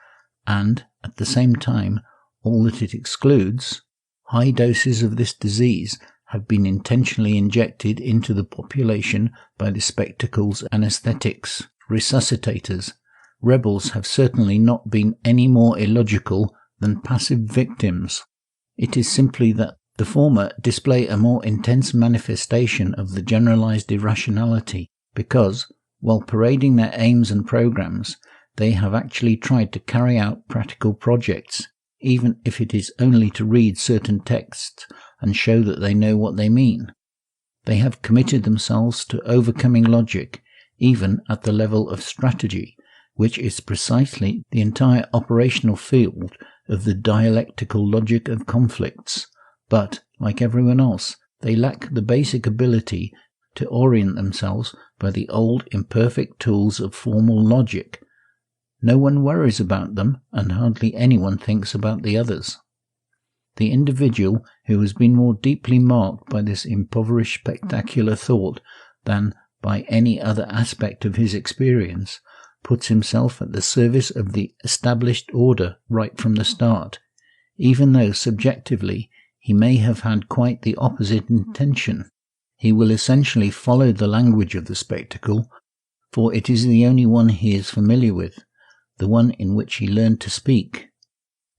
and, at the same time, all that it excludes. High doses of this disease have been intentionally injected into the population by the spectacles and aesthetics, resuscitators. Rebels have certainly not been any more illogical than passive victims. It is simply that the former display a more intense manifestation of the generalized irrationality, because, while parading their aims and programs, they have actually tried to carry out practical projects, even if it is only to read certain texts and show that they know what they mean. They have committed themselves to overcoming logic, even at the level of strategy, which is precisely the entire operational field of the dialectical logic of conflicts. But, like everyone else, they lack the basic ability to orient themselves by the old imperfect tools of formal logic. No one worries about them, and hardly anyone thinks about the others. The individual who has been more deeply marked by this impoverished spectacular thought than by any other aspect of his experience puts himself at the service of the established order right from the start, even though subjectively he may have had quite the opposite intention. He will essentially follow the language of the spectacle, for it is the only one he is familiar with, the one in which he learned to speak.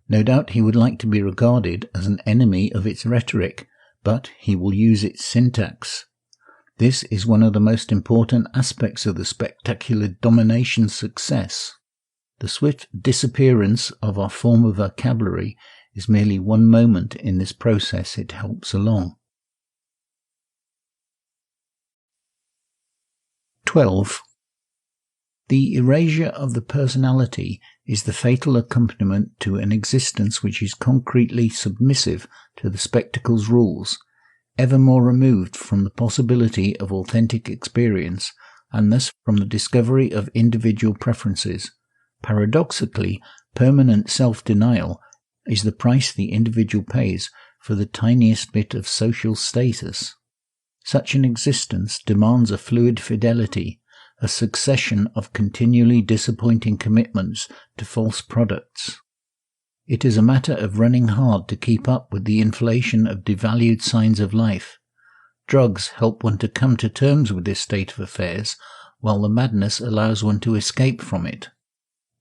No doubt he would like to be regarded as an enemy of its rhetoric, but he will use its syntax. This is one of the most important aspects of the spectacular domination success. The swift disappearance of our former vocabulary is merely one moment in this process it helps along. 12. The erasure of the personality is the fatal accompaniment to an existence which is concretely submissive to the spectacle's rules, ever more removed from the possibility of authentic experience, and thus from the discovery of individual preferences. Paradoxically, permanent self-denial is the price the individual pays for the tiniest bit of social status. Such an existence demands a fluid fidelity, a succession of continually disappointing commitments to false products. It is a matter of running hard to keep up with the inflation of devalued signs of life. Drugs help one to come to terms with this state of affairs, while the madness allows one to escape from it.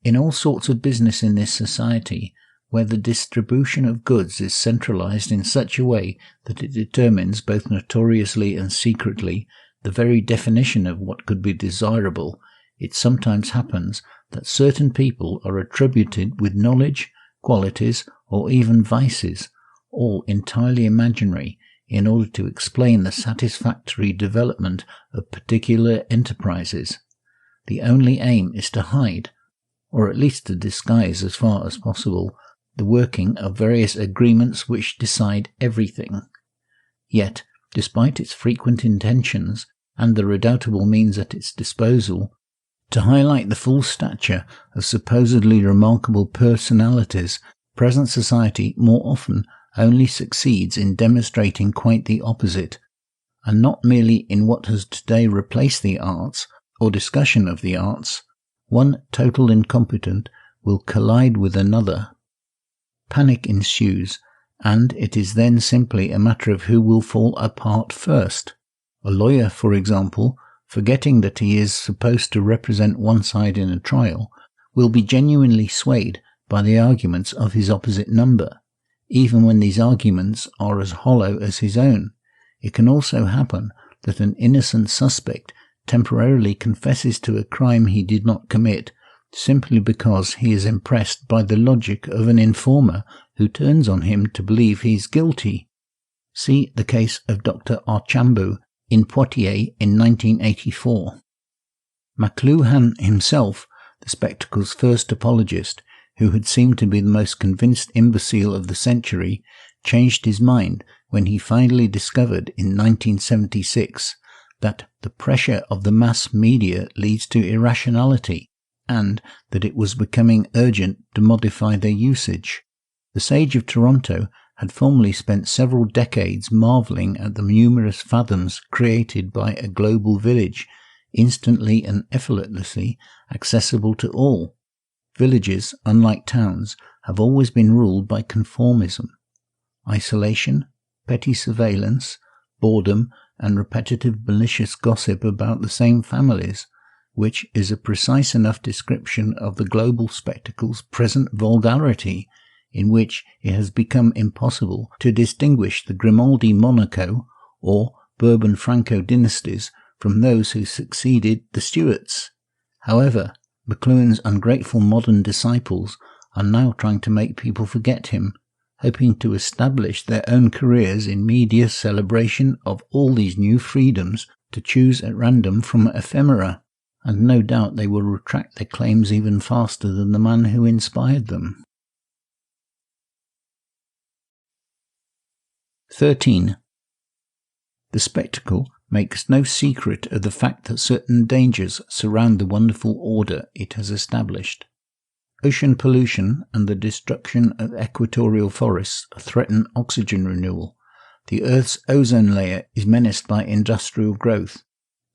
In all sorts of business in this society, where the distribution of goods is centralized in such a way that it determines both notoriously and secretly the very definition of what could be desirable, it sometimes happens that certain people are attributed with knowledge, qualities, or even vices, all entirely imaginary, in order to explain the satisfactory development of particular enterprises. The only aim is to hide, or at least to disguise as far as possible, the working of various agreements which decide everything. Yet, despite its frequent intentions and the redoubtable means at its disposal, to highlight the full stature of supposedly remarkable personalities, present society more often only succeeds in demonstrating quite the opposite, and not merely in what has today replaced the arts or discussion of the arts. One total incompetent will collide with another. Panic ensues, and it is then simply a matter of who will fall apart first. A lawyer, for example, forgetting that he is supposed to represent one side in a trial, will be genuinely swayed by the arguments of his opposite number, even when these arguments are as hollow as his own. It can also happen that an innocent suspect temporarily confesses to a crime he did not commit, simply because he is impressed by the logic of an informer who turns on him to believe he is guilty. See the case of Dr. Archambault in Poitiers in 1984. McLuhan himself, the spectacle's first apologist, who had seemed to be the most convinced imbecile of the century, changed his mind when he finally discovered in 1976 that the pressure of the mass media leads to irrationality, and that it was becoming urgent to modify their usage. The sage of Toronto had formerly spent several decades marvelling at the numerous fathoms created by a global village, instantly and effortlessly accessible to all. Villages, unlike towns, have always been ruled by conformism. Isolation, petty surveillance, boredom, and repetitive malicious gossip about the same families, which is a precise enough description of the global spectacle's present vulgarity, in which it has become impossible to distinguish the Grimaldi Monaco or Bourbon-Franco dynasties from those who succeeded the Stuarts. However, McLuhan's ungrateful modern disciples are now trying to make people forget him, hoping to establish their own careers in media celebration of all these new freedoms to choose at random from ephemera, and no doubt they will retract their claims even faster than the man who inspired them. 13. The spectacle makes no secret of the fact that certain dangers surround the wonderful order it has established. Ocean pollution and the destruction of equatorial forests threaten oxygen renewal. The Earth's ozone layer is menaced by industrial growth.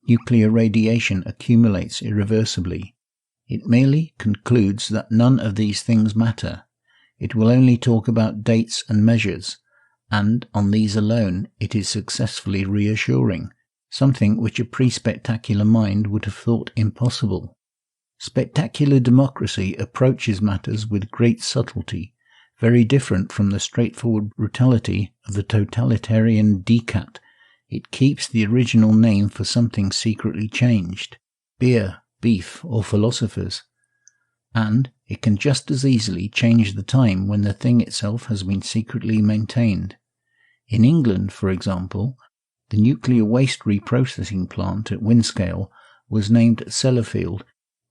Nuclear radiation accumulates irreversibly. It merely concludes that none of these things matter. It will only talk about dates and measures, and on these alone it is successfully reassuring, something which a pre-spectacular mind would have thought impossible. Spectacular democracy approaches matters with great subtlety, very different from the straightforward brutality of the totalitarian decat. It keeps the original name for something secretly changed, beer, beef, or philosophers, and it can just as easily change the time when the thing itself has been secretly maintained. In England, for example, the nuclear waste reprocessing plant at Windscale was named Sellafield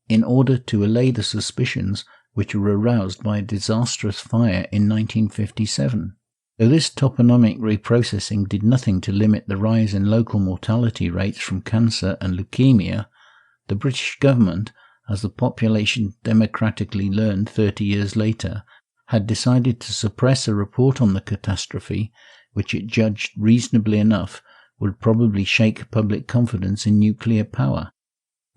in order to allay the suspicions which were aroused by a disastrous fire in 1957. Though this toponomic reprocessing did nothing to limit the rise in local mortality rates from cancer and leukemia, the British government, as the population democratically learned 30 years later, had decided to suppress a report on the catastrophe which it judged reasonably enough would probably shake public confidence in nuclear power.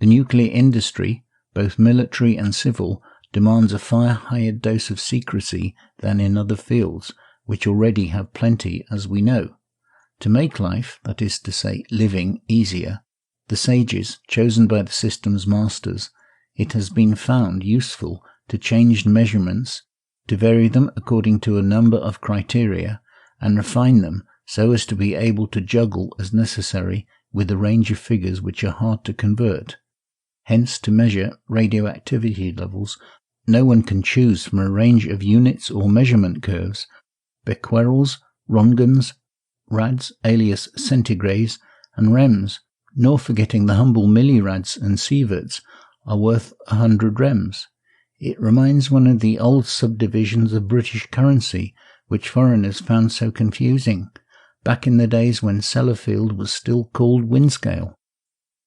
The nuclear industry, both military and civil, demands a far higher dose of secrecy than in other fields, which already have plenty, as we know. To make life, that is to say, living, easier, the sages, chosen by the system's masters, it has been found useful to change measurements, to vary them according to a number of criteria, and refine them so as to be able to juggle as necessary with a range of figures which are hard to convert. Hence, to measure radioactivity levels, no one can choose from a range of units or measurement curves. Becquerels, Röntgens, rads alias centigrades, and rems, nor forgetting the humble millirads and sieverts, are worth 100 rems. It reminds one of the old subdivisions of British currency, which foreigners found so confusing, back in the days when Sellafield was still called Windscale.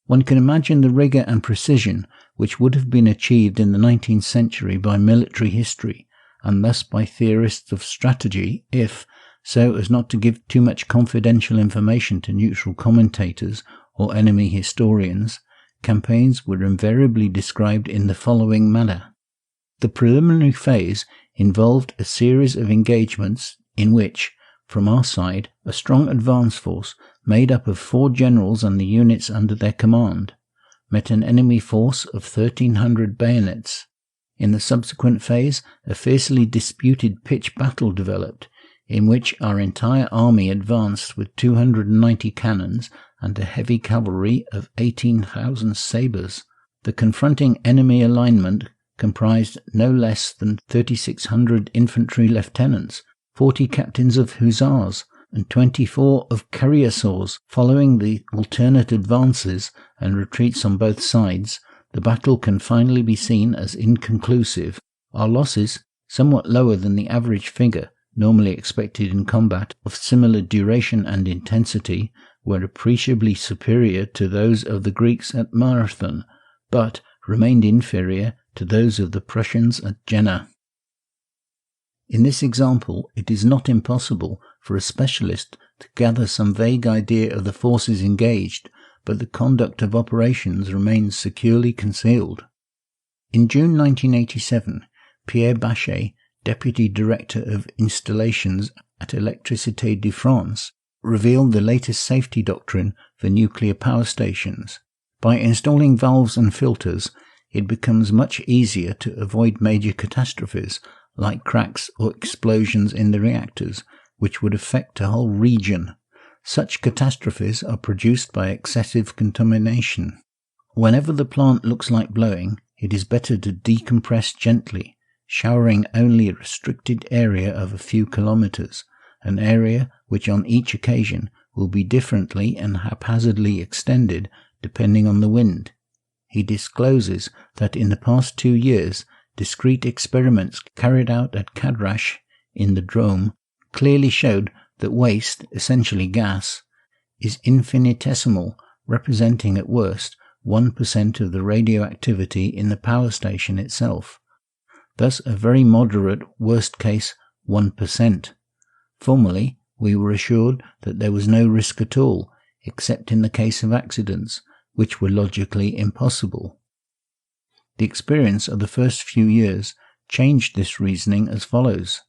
One can imagine the rigour and precision which would have been achieved in the 19th century by military history, and thus by theorists of strategy, if, so as not to give too much confidential information to neutral commentators or enemy historians, campaigns were invariably described in the following manner. The preliminary phase involved a series of engagements in which, from our side, a strong advance force, made up of 4 generals and the units under their command, met an enemy force of 1,300 bayonets. In the subsequent phase, a fiercely disputed pitched battle developed, in which our entire army advanced with 290 cannons and a heavy cavalry of 18,000 sabres. The confronting enemy alignment comprised no less than 3,600 infantry lieutenants, 40 captains of hussars, and 24 of cuirassiers. Following the alternate advances and retreats on both sides, the battle can finally be seen as inconclusive. Our losses, somewhat lower than the average figure normally expected in combat of similar duration and intensity, were appreciably superior to those of the Greeks at Marathon, but remained inferior to those of the Prussians at Jena. In this example, it is not impossible for a specialist to gather some vague idea of the forces engaged, but the conduct of operations remains securely concealed. In June 1987, Pierre Bachet, Deputy Director of Installations at Électricité de France, revealed the latest safety doctrine for nuclear power stations. By installing valves and filters, it becomes much easier to avoid major catastrophes like cracks or explosions in the reactors, which would affect a whole region. Such catastrophes are produced by excessive contamination. Whenever the plant looks like blowing, it is better to decompress gently, showering only a restricted area of a few kilometers, an area which on each occasion will be differently and haphazardly extended depending on the wind. He discloses that in the past 2 years, discrete experiments carried out at Kadrash in the Drôme clearly showed that waste, essentially gas, is infinitesimal, representing at worst 1% of the radioactivity in the power station itself. Thus a very moderate worst case 1%. Formerly, we were assured that there was no risk at all, except in the case of accidents, which were logically impossible. The experience of the first few years changed this reasoning as follows.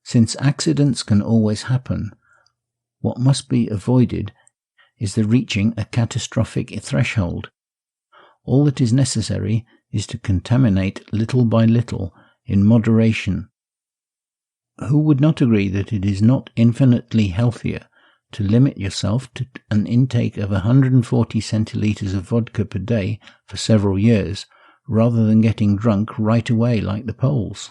Since accidents can always happen, What must be avoided is the reaching a catastrophic threshold. All that is necessary is to contaminate little by little in moderation. Who would not agree that it is not infinitely healthier to limit yourself to an intake of 140 centilitres of vodka per day for several years, rather than getting drunk right away like the Poles?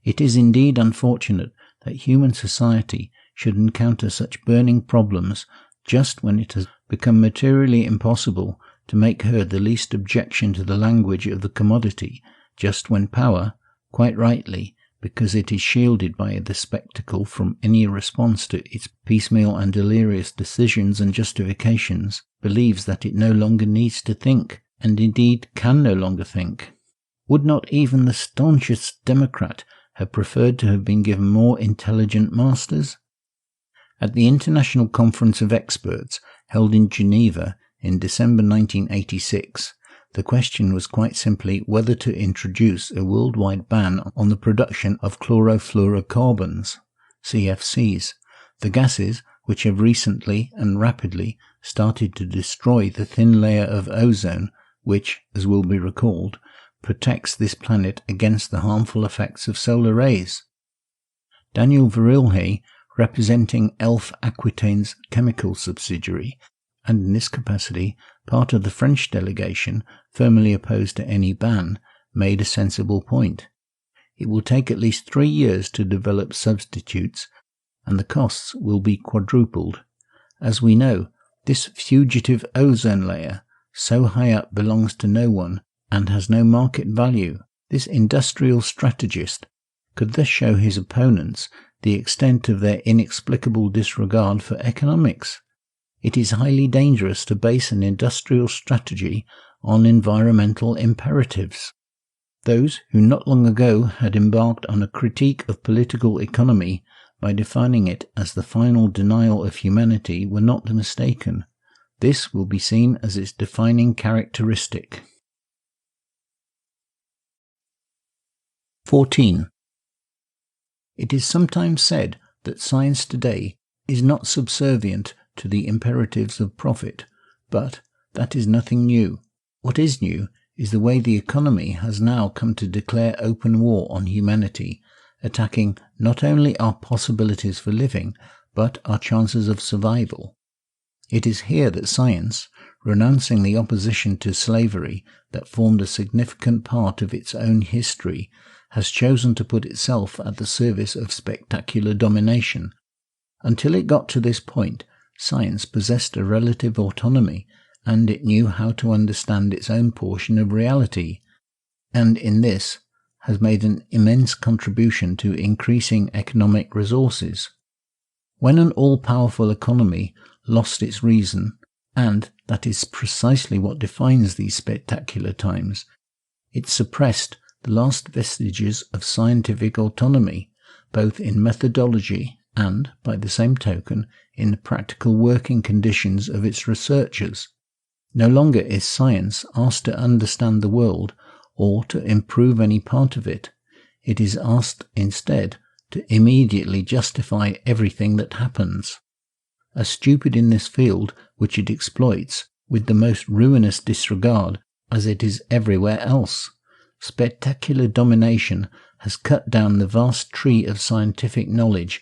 It is indeed unfortunate that human society should encounter such burning problems just when it has become materially impossible to make heard the least objection to the language of the commodity, just when power, quite rightly, because it is shielded by the spectacle from any response to its piecemeal and delirious decisions and justifications, believes that it no longer needs to think, and indeed can no longer think. Would not even the staunchest Democrat have preferred to have been given more intelligent masters? At the International Conference of Experts held in Geneva in December 1986, the question was quite simply whether to introduce a worldwide ban on the production of chlorofluorocarbons, CFCs, the gases which have recently and rapidly started to destroy the thin layer of ozone which, as will be recalled, protects this planet against the harmful effects of solar rays. Daniel Verhulst, representing Elf Aquitane's chemical subsidiary, and in this capacity part of the French delegation firmly opposed to any ban, made a sensible point. It will take at least 3 years to develop substitutes, and the costs will be quadrupled. As we know, this fugitive ozone layer, so high up, belongs to no one and has no market value. This industrial strategist could thus show his opponents the extent of their inexplicable disregard for economics. It is highly dangerous to base an industrial strategy on environmental imperatives. Those who not long ago had embarked on a critique of political economy by defining it as the final denial of humanity were not mistaken. This will be seen as its defining characteristic. 14. It is sometimes said that science today is not subservient to the imperatives of profit, but that is nothing new. What is new is the way the economy has now come to declare open war on humanity, attacking not only our possibilities for living, but our chances of survival. It is here that science, renouncing the opposition to slavery that formed a significant part of its own history, has chosen to put itself at the service of spectacular domination. Until it got to this point, science possessed a relative autonomy, and it knew how to understand its own portion of reality, and in this has made an immense contribution to increasing economic resources. When an all-powerful economy lost its reason, and that is precisely what defines these spectacular times, it suppressed the last vestiges of scientific autonomy, both in methodology and, by the same token, in the practical working conditions of its researchers. No longer is science asked to understand the world or to improve any part of it. It is asked instead to immediately justify everything that happens. As stupid in this field, which it exploits with the most ruinous disregard, as it is everywhere else. Spectacular domination has cut down the vast tree of scientific knowledge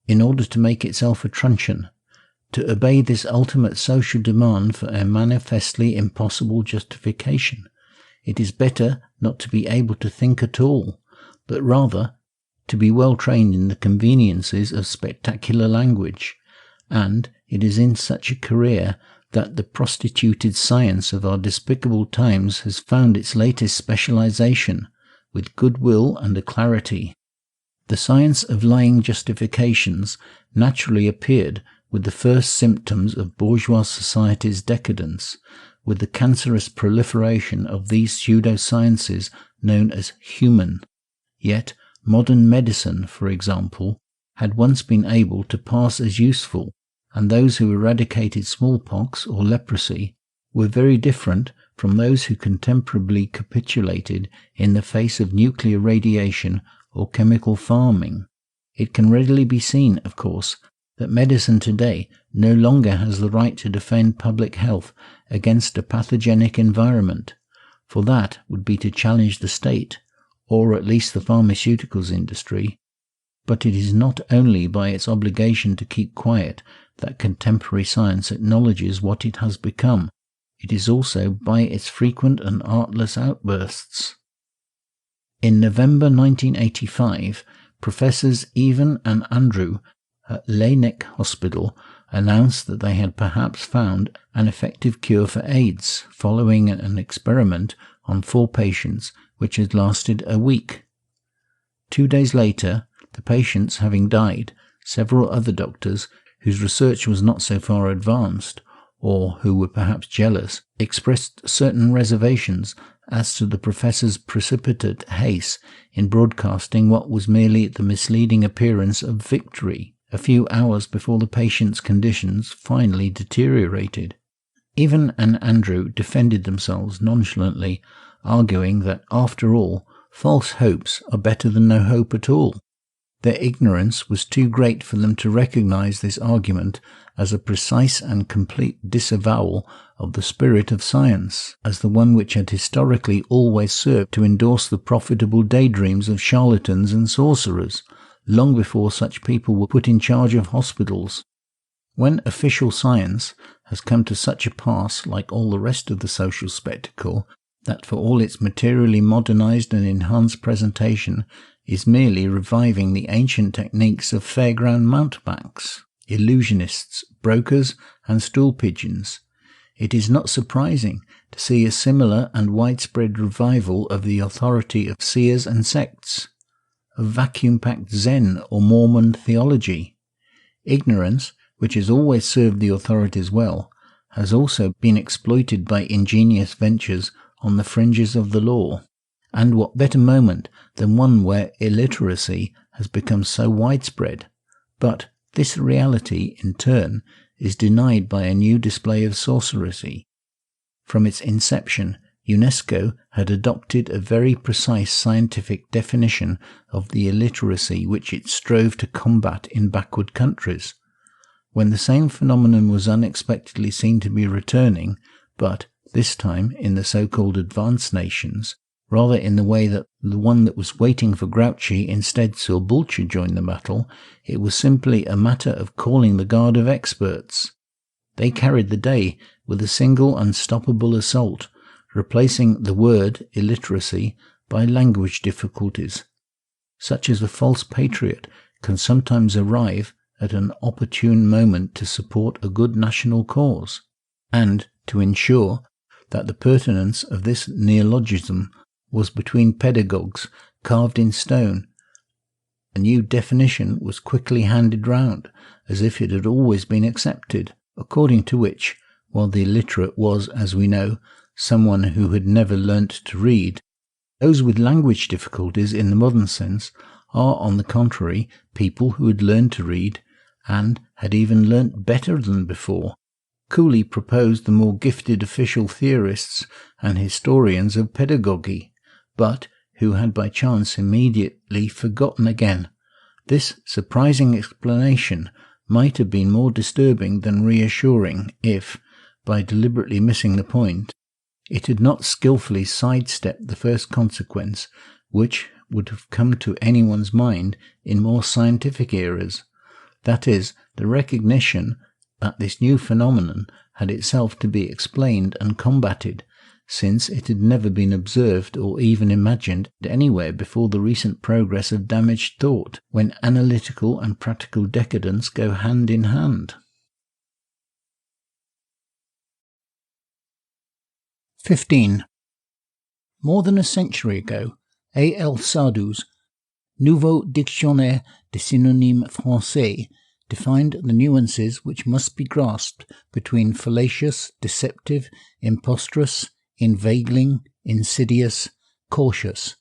in order to make itself a truncheon. To obey this ultimate social demand for a manifestly impossible justification, it is better not to be able to think at all, but rather to be well trained in the conveniences of spectacular language, and it is in such a career that the prostituted science of our despicable times has found its latest specialization, with goodwill and a clarity. The science of lying justifications naturally appeared with the first symptoms of bourgeois society's decadence, with the cancerous proliferation of these pseudosciences known as human. Yet modern medicine, for example, had once been able to pass as useful, and those who eradicated smallpox or leprosy were very different from those who contemporarily capitulated in the face of nuclear radiation or chemical farming. It can readily be seen, of course, that medicine today no longer has the right to defend public health against a pathogenic environment, for that would be to challenge the state, or at least the pharmaceuticals industry. But it is not only by its obligation to keep quiet that contemporary science acknowledges what it has become. It is also by its frequent and artless outbursts. In November 1985, Professors Evan and Andrew at Laennec Hospital announced that they had perhaps found an effective cure for AIDS following an experiment on 4 patients which had lasted a week. 2 days later, the patients having died, several other doctors, whose research was not so far advanced, or who were perhaps jealous, expressed certain reservations as to the professor's precipitate haste in broadcasting what was merely the misleading appearance of victory, a few hours before the patient's conditions finally deteriorated. Evan and Andrew defended themselves nonchalantly, arguing that, after all, false hopes are better than no hope at all. Their ignorance was too great for them to recognize this argument as a precise and complete disavowal of the spirit of science, as the one which had historically always served to endorse the profitable daydreams of charlatans and sorcerers, long before such people were put in charge of hospitals. When official science has come to such a pass, like all the rest of the social spectacle, that for all its materially modernized and enhanced presentation is merely reviving the ancient techniques of fairground mountebanks, illusionists, brokers, and stool pigeons, it is not surprising to see a similar and widespread revival of the authority of seers and sects, of vacuum-packed Zen or Mormon theology. Ignorance, which has always served the authorities well, has also been exploited by ingenious ventures on the fringes of the law. And what better moment than one where illiteracy has become so widespread? But this reality, in turn, is denied by a new display of sorcery. From its inception, UNESCO had adopted a very precise scientific definition of the illiteracy which it strove to combat in backward countries. When the same phenomenon was unexpectedly seen to be returning, but this time in the so-called advanced nations, rather in the way that the one that was waiting for Grouchy instead saw Bulcher join the battle, it was simply a matter of calling the guard of experts. They carried the day with a single unstoppable assault, replacing the word illiteracy by language difficulties, such as a false patriot can sometimes arrive at an opportune moment to support a good national cause, and to ensure that the pertinence of this neologism was between pedagogues carved in stone. A new definition was quickly handed round, as if it had always been accepted, according to which, while the illiterate was, as we know, someone who had never learnt to read, those with language difficulties in the modern sense are, on the contrary, people who had learned to read, and had even learnt better than before. Cooley proposed the more gifted official theorists and historians of pedagogy, but who had by chance immediately forgotten again. This surprising explanation might have been more disturbing than reassuring if, by deliberately missing the point, it had not skillfully sidestepped the first consequence, which would have come to anyone's mind in more scientific eras, that is, the recognition that this new phenomenon had itself to be explained and combated, since it had never been observed or even imagined anywhere before the recent progress of damaged thought, when analytical and practical decadence go hand in hand. 15. More than a century ago, A. L. Sadu's Nouveau Dictionnaire des Synonymes Français defined the nuances which must be grasped between fallacious, deceptive, impostrous, inveigling, insidious, cautious,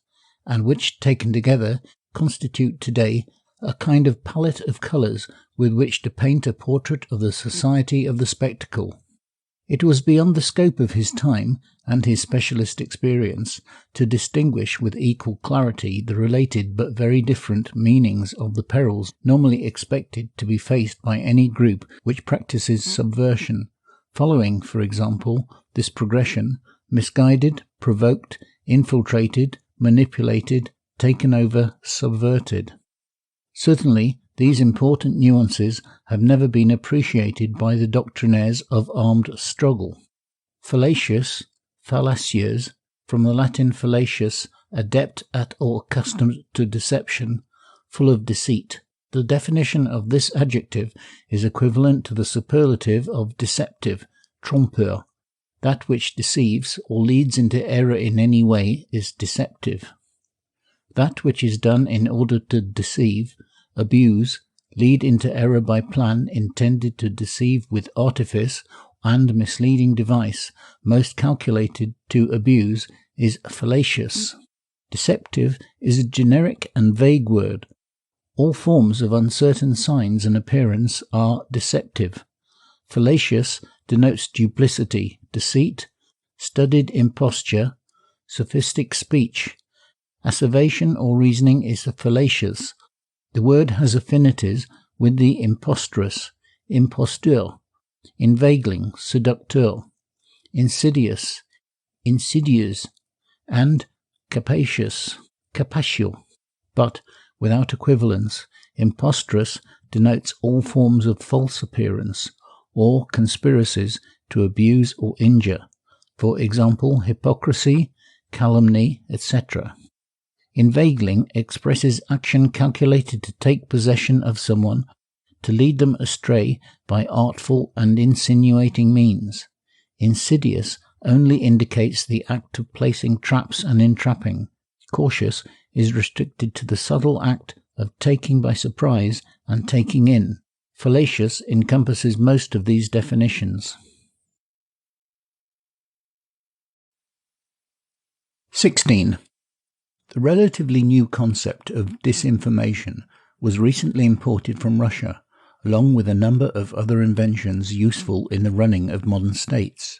and which, taken together, constitute today a kind of palette of colours with which to paint a portrait of the society of the spectacle. It was beyond the scope of his time and his specialist experience to distinguish with equal clarity the related but very different meanings of the perils normally expected to be faced by any group which practices subversion, following, for example, this progression: misguided, provoked, infiltrated, manipulated, taken over, subverted. Certainly, these important nuances have never been appreciated by the doctrinaires of armed struggle. Fallacious, fallacious, from the Latin fallacious, adept at or accustomed to deception, full of deceit. The definition of this adjective is equivalent to the superlative of deceptive, trompeur. That which deceives or leads into error in any way is deceptive. That which is done in order to deceive, abuse, lead into error by plan intended to deceive with artifice and misleading device, most calculated to abuse, is fallacious. Deceptive is a generic and vague word. All forms of uncertain signs and appearance are deceptive. Fallacious denotes duplicity, deceit, studied imposture, sophistic speech. Asseveration or reasoning is fallacious. The word has affinities with the impostrous, imposteur, inveigling, seducteur, insidious, insidious, and capacious, capatial. But without equivalence, impostrous denotes all forms of false appearance, or conspiracies to abuse or injure, for example, hypocrisy, calumny, etc. Inveigling expresses action calculated to take possession of someone, to lead them astray by artful and insinuating means. Insidious only indicates the act of placing traps and entrapping. Cautious is restricted to the subtle act of taking by surprise and taking in. Fallacious encompasses most of these definitions. 16. The relatively new concept of disinformation was recently imported from Russia, along with a number of other inventions useful in the running of modern states.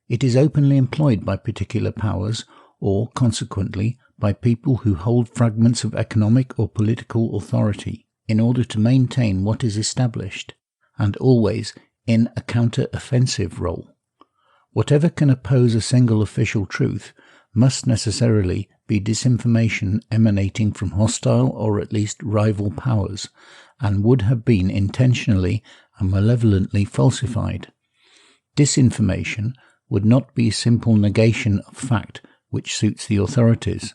It is openly employed by particular powers, or, consequently, by people who hold fragments of economic or political authority, in order to maintain what is established, and always in a counter-offensive role. Whatever can oppose a single official truth must necessarily be disinformation emanating from hostile or at least rival powers, and would have been intentionally and malevolently falsified. Disinformation would not be simple negation of fact which suits the authorities,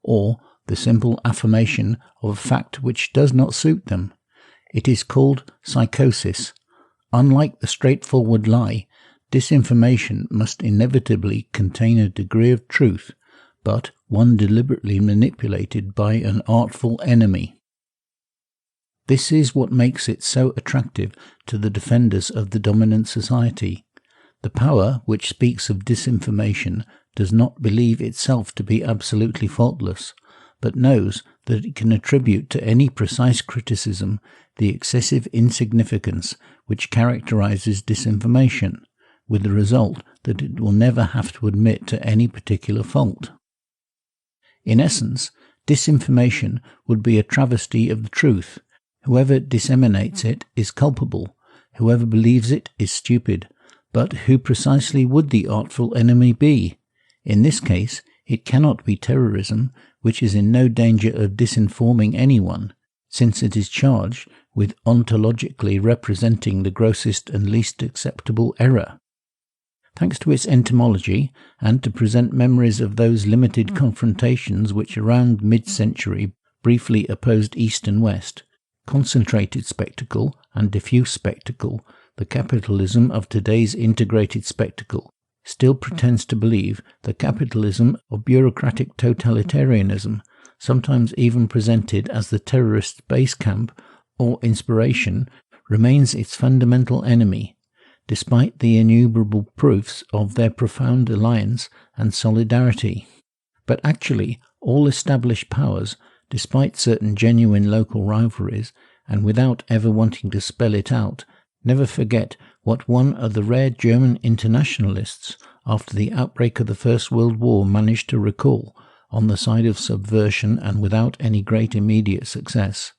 or the simple affirmation of a fact which does not suit them. It is called psychosis. Unlike the straightforward lie, disinformation must inevitably contain a degree of truth, but one deliberately manipulated by an artful enemy. This is what makes it so attractive to the defenders of the dominant society. The power which speaks of disinformation does not believe itself to be absolutely faultless, but knows that it can attribute to any precise criticism the excessive insignificance which characterizes disinformation, with the result that it will never have to admit to any particular fault. In essence, disinformation would be a travesty of the truth. Whoever disseminates it is culpable, whoever believes it is stupid. But who precisely would the artful enemy be? In this case, it cannot be terrorism, which is in no danger of disinforming anyone, since it is charged with ontologically representing the grossest and least acceptable error. Thanks to its etymology, and to present memories of those limited confrontations which around mid-century briefly opposed East and West, concentrated spectacle and diffuse spectacle, the capitalism of today's integrated spectacle still pretends to believe the capitalism of bureaucratic totalitarianism, sometimes even presented as the terrorist's base camp or inspiration, remains its fundamental enemy, despite the innumerable proofs of their profound alliance and solidarity. But actually, all established powers, despite certain genuine local rivalries, and without ever wanting to spell it out, Never forget what one of the rare German internationalists after the outbreak of the First World War managed to recall, on the side of subversion and without any great immediate success.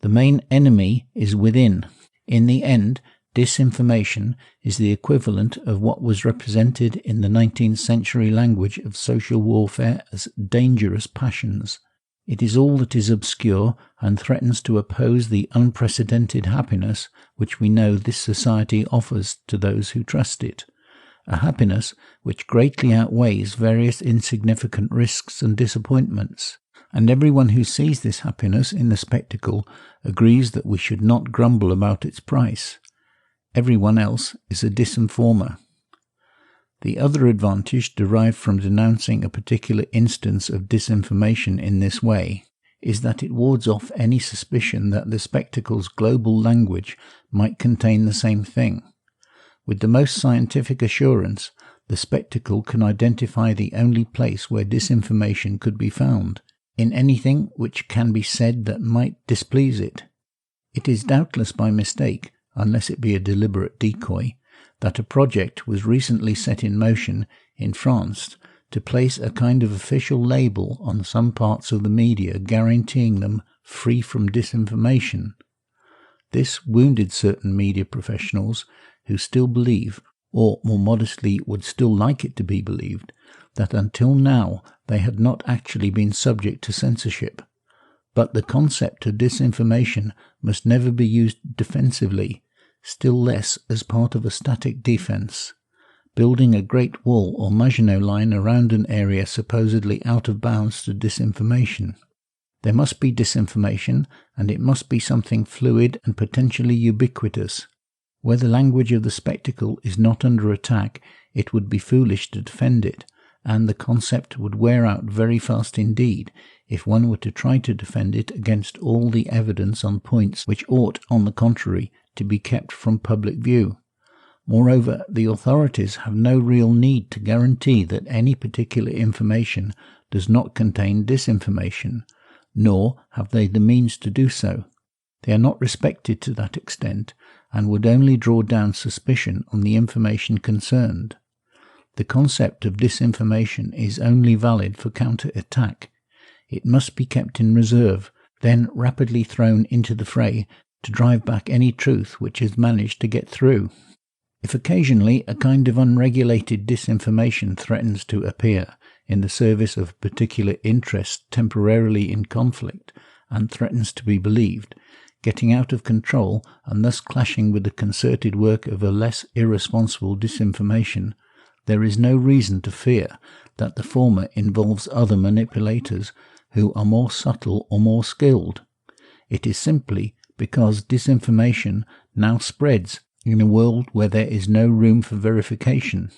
The main enemy is within. In the end, disinformation is the equivalent of what was represented in the 19th century language of social warfare as dangerous passions. It is all that is obscure and threatens to oppose the unprecedented happiness which we know this society offers to those who trust it, a happiness which greatly outweighs various insignificant risks and disappointments, and everyone who sees this happiness in the spectacle agrees that we should not grumble about its price. Everyone else is a disinformer. The other advantage derived from denouncing a particular instance of disinformation in this way is that it wards off any suspicion that the spectacle's global language might contain the same thing. With the most scientific assurance, the spectacle can identify the only place where disinformation could be found, in anything which can be said that might displease it. It is doubtless by mistake, unless it be a deliberate decoy, that a project was recently set in motion in France to place a kind of official label on some parts of the media guaranteeing them free from disinformation. This wounded certain media professionals who still believe, or more modestly would still like it to be believed, that until now they had not actually been subject to censorship. But the concept of disinformation must never be used defensively, still less as part of a static defense. Building a great wall or Maginot Line around an area supposedly out of bounds to disinformation. There must be disinformation, and it must be something fluid and potentially ubiquitous. Where the language of the spectacle is not under attack, it would be foolish to defend it, and the concept would wear out very fast indeed if one were to try to defend it against all the evidence on points which ought, on the contrary, to be kept from public view. Moreover, the authorities have no real need to guarantee that any particular information does not contain disinformation, nor have they the means to do so. They are not respected to that extent, and would only draw down suspicion on the information concerned. The concept of disinformation is only valid for counter-attack. It must be kept in reserve, then rapidly thrown into the fray to drive back any truth which has managed to get through. If occasionally a kind of unregulated disinformation threatens to appear in the service of a particular interest temporarily in conflict and threatens to be believed, getting out of control and thus clashing with the concerted work of a less irresponsible disinformation, there is no reason to fear that the former involves other manipulators who are more subtle or more skilled. It is simply because disinformation now spreads in a world where there is no room for verification.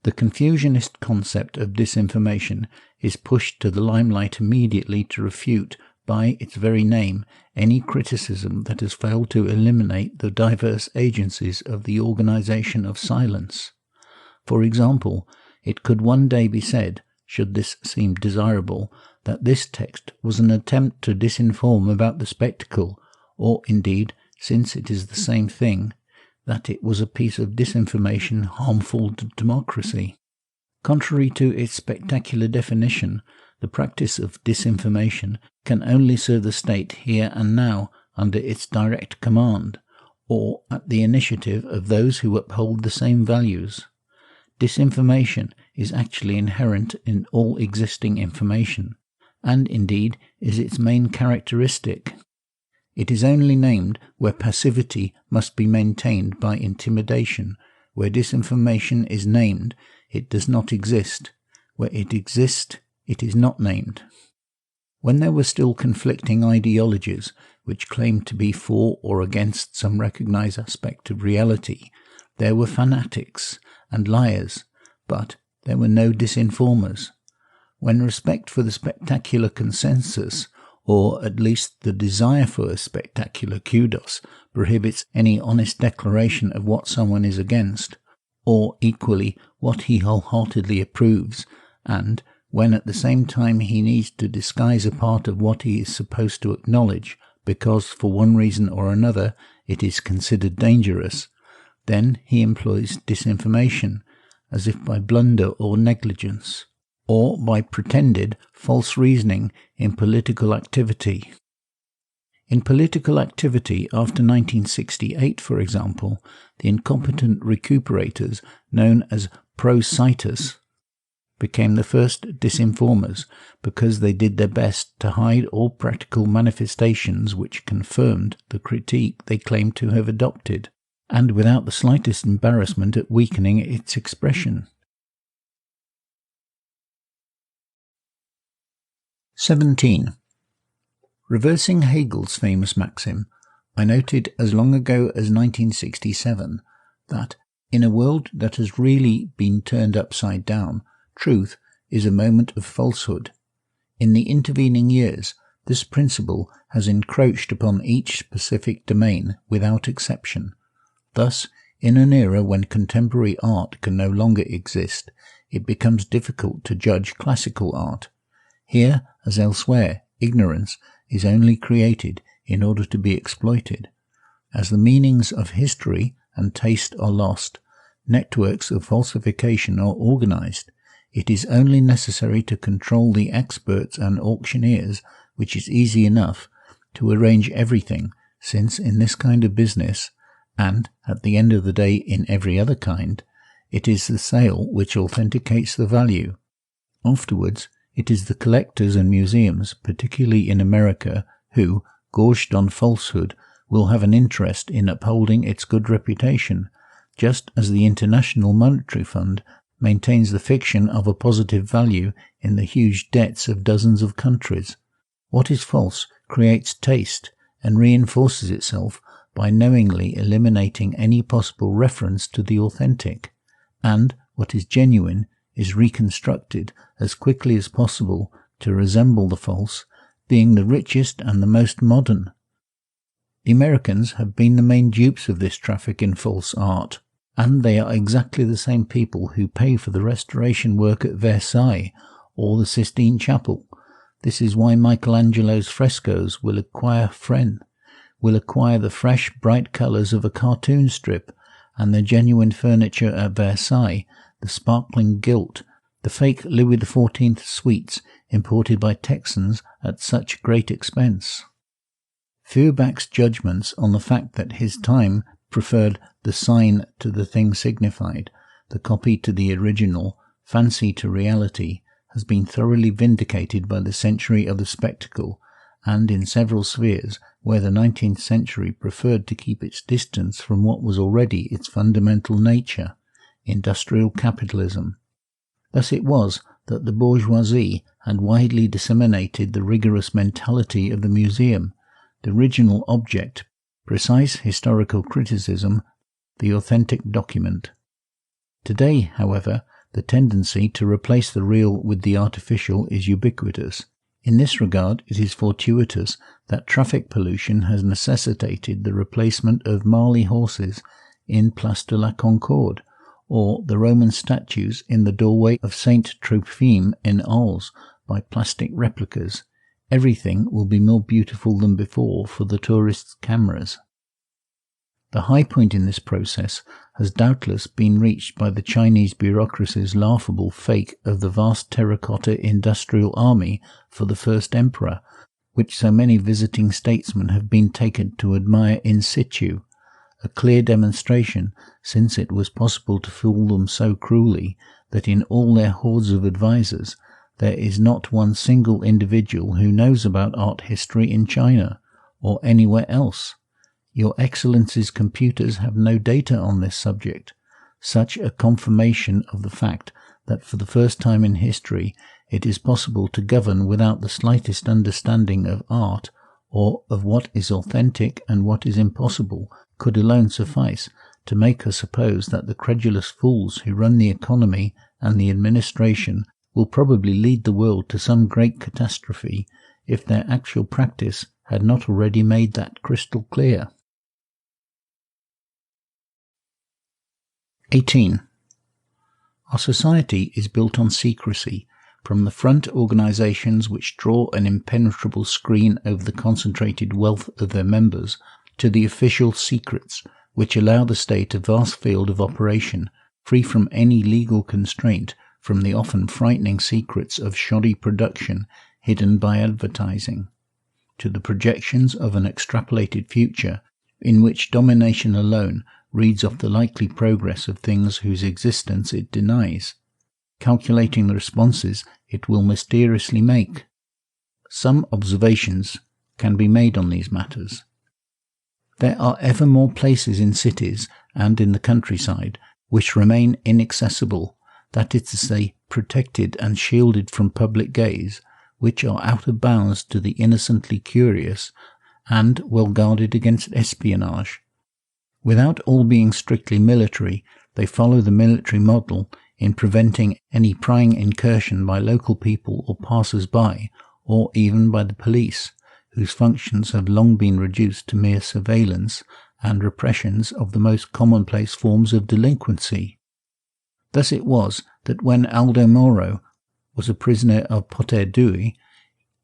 The confusionist concept of disinformation is pushed to the limelight immediately to refute, by its very name, any criticism that has failed to eliminate the diverse agencies of the organization of silence. For example, it could one day be said, should this seem desirable, that this text was an attempt to disinform about the spectacle, or indeed, since it is the same thing, that it was a piece of disinformation harmful to democracy. Contrary to its spectacular definition, the practice of disinformation can only serve the state here and now under its direct command, or at the initiative of those who uphold the same values. Disinformation is actually inherent in all existing information, and indeed is its main characteristic. It is only named where passivity must be maintained by intimidation. Where disinformation is named, it does not exist. Where it exists, it is not named. When there were still conflicting ideologies which claimed to be for or against some recognized aspect of reality, there were fanatics and liars, but there were no disinformers. When respect for the spectacular consensus, or at least the desire for a spectacular kudos, prohibits any honest declaration of what someone is against, or equally what he wholeheartedly approves, and when at the same time he needs to disguise a part of what he is supposed to acknowledge, because for one reason or another it is considered dangerous, Then he employs disinformation, as if by blunder or negligence, or by pretended false reasoning in political activity. In political activity after 1968, for example, the incompetent recuperators known as pro-citers became the first disinformers because they did their best to hide all practical manifestations which confirmed the critique they claimed to have adopted, and without the slightest embarrassment at weakening its expression. 17. Reversing Hegel's famous maxim, I noted as long ago as 1967 that, in a world that has really been turned upside down, truth is a moment of falsehood. In the intervening years, this principle has encroached upon each specific domain without exception. Thus, in an era when contemporary art can no longer exist, it becomes difficult to judge classical art. Here, as elsewhere, ignorance is only created in order to be exploited. As the meanings of history and taste are lost, networks of falsification are organized. It is only necessary to control the experts and auctioneers, which is easy enough, to arrange everything, since in this kind of business, and at the end of the day in every other kind, it is the sale which authenticates the value. Afterwards, it is the collectors and museums, particularly in America, who, gorged on falsehood, will have an interest in upholding its good reputation, just as the International Monetary Fund maintains the fiction of a positive value in the huge debts of dozens of countries. What is false creates taste and reinforces itself by knowingly eliminating any possible reference to the authentic, and what is genuine is reconstructed as quickly as possible to resemble the false, being the richest and the most modern. The Americans have been the main dupes of this traffic in false art, and they are exactly the same people who pay for the restoration work at Versailles or the Sistine Chapel. This is why Michelangelo's frescoes will acquire the fresh, bright colours of a cartoon strip, and the genuine furniture at Versailles, the sparkling gilt, the fake Louis XIV suites imported by Texans at such great expense. Feuerbach's judgments on the fact that his time preferred the sign to the thing signified, the copy to the original, fancy to reality, has been thoroughly vindicated by the century of the spectacle, and in several spheres where the 19th century preferred to keep its distance from what was already its fundamental nature, industrial capitalism. Thus it was that the bourgeoisie had widely disseminated the rigorous mentality of the museum, the original object, precise historical criticism, the authentic document. Today, however, the tendency to replace the real with the artificial is ubiquitous. In this regard, it is fortuitous that traffic pollution has necessitated the replacement of Marley horses in Place de la Concorde, or the Roman statues in the doorway of Saint Trophime in Arles by plastic replicas. Everything will be more beautiful than before for the tourists' cameras. The high point in this process has doubtless been reached by the Chinese bureaucracy's laughable fake of the vast terracotta industrial army for the first emperor, which so many visiting statesmen have been taken to admire in situ, a clear demonstration, since it was possible to fool them so cruelly, that in all their hordes of advisers there is not one single individual who knows about art history in China, or anywhere else. Your Excellency's computers have no data on this subject, such a confirmation of the fact that for the first time in history it is possible to govern without the slightest understanding of art, or of what is authentic and what is impossible, could alone suffice to make us suppose that the credulous fools who run the economy and the administration will probably lead the world to some great catastrophe if their actual practice had not already made that crystal clear. 18. Our society is built on secrecy, from the front organizations which draw an impenetrable screen over the concentrated wealth of their members, to the official secrets, which allow the state a vast field of operation, free from any legal constraint from the often frightening secrets of shoddy production hidden by advertising, to the projections of an extrapolated future in which domination alone reads off the likely progress of things whose existence it denies, calculating the responses it will mysteriously make. Some observations can be made on these matters. There are ever more places in cities and in the countryside which remain inaccessible, that is to say, protected and shielded from public gaze, which are out of bounds to the innocently curious and well guarded against espionage. Without all being strictly military, they follow the military model in preventing any prying incursion by local people or passers-by, or even by the police, whose functions have long been reduced to mere surveillance and repressions of the most commonplace forms of delinquency. Thus it was that when Aldo Moro was a prisoner of Poter Dui,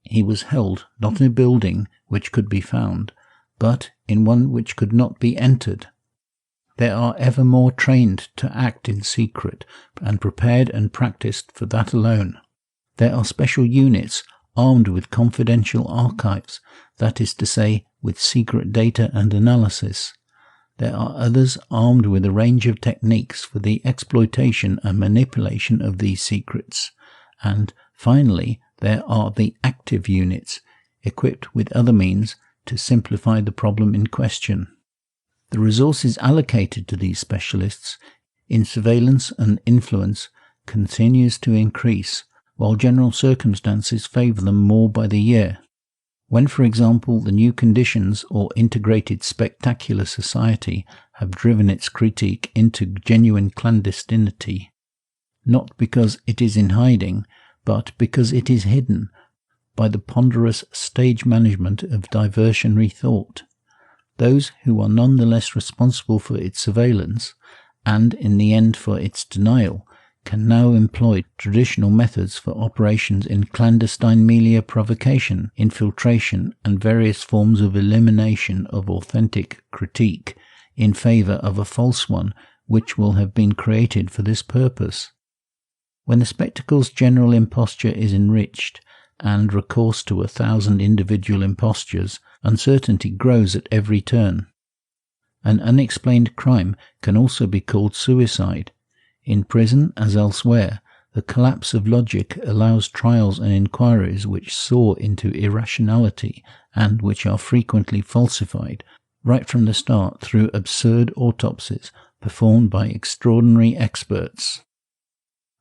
he was held not in a building which could be found, but in one which could not be entered. There are ever more trained to act in secret and prepared and practiced for that alone. There are special units armed with confidential archives, that is to say, with secret data and analysis. There are others armed with a range of techniques for the exploitation and manipulation of these secrets. And finally, there are the active units, equipped with other means to simplify the problem in question. The resources allocated to these specialists in surveillance and influence continues to increase, while general circumstances favour them more by the year. When, for example, the new conditions or integrated spectacular society have driven its critique into genuine clandestinity, not because it is in hiding, but because it is hidden by the ponderous stage management of diversionary thought, those who are none the less responsible for its surveillance, and in the end for its denial, can now employ traditional methods for operations in clandestine media provocation, infiltration, and various forms of elimination of authentic critique in favour of a false one which will have been created for this purpose. When the spectacle's general imposture is enriched, and recourse to 1,000 individual impostures, uncertainty grows at every turn. An unexplained crime can also be called suicide. In prison, as elsewhere, the collapse of logic allows trials and inquiries which soar into irrationality and which are frequently falsified, right from the start through absurd autopsies performed by extraordinary experts.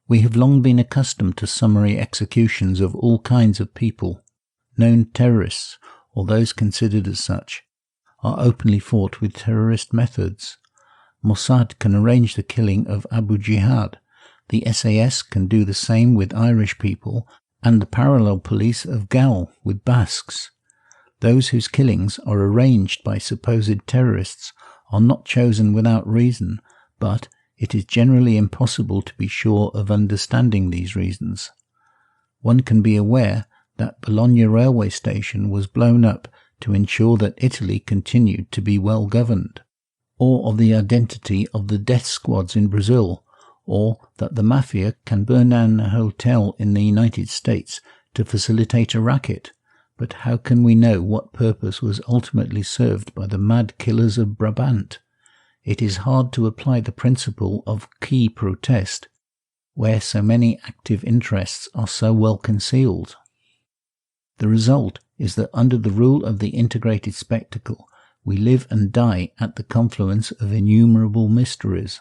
We have long been accustomed to summary executions of all kinds of people. Known terrorists, or those considered as such, are openly fought with terrorist methods. Mossad can arrange the killing of Abu Jihad, the SAS can do the same with Irish people, and the parallel police of Gaul with Basques. Those whose killings are arranged by supposed terrorists are not chosen without reason, but it is generally impossible to be sure of understanding these reasons. One can be aware that Bologna railway station was blown up to ensure that Italy continued to be well governed, or of the identity of the death squads in Brazil, or that the mafia can burn down a hotel in the United States to facilitate a racket. But how can we know what purpose was ultimately served by the mad killers of Brabant? It is hard to apply the principle of qui protest, where so many active interests are so well concealed. The result is that under the rule of the integrated spectacle, we live and die at the confluence of innumerable mysteries.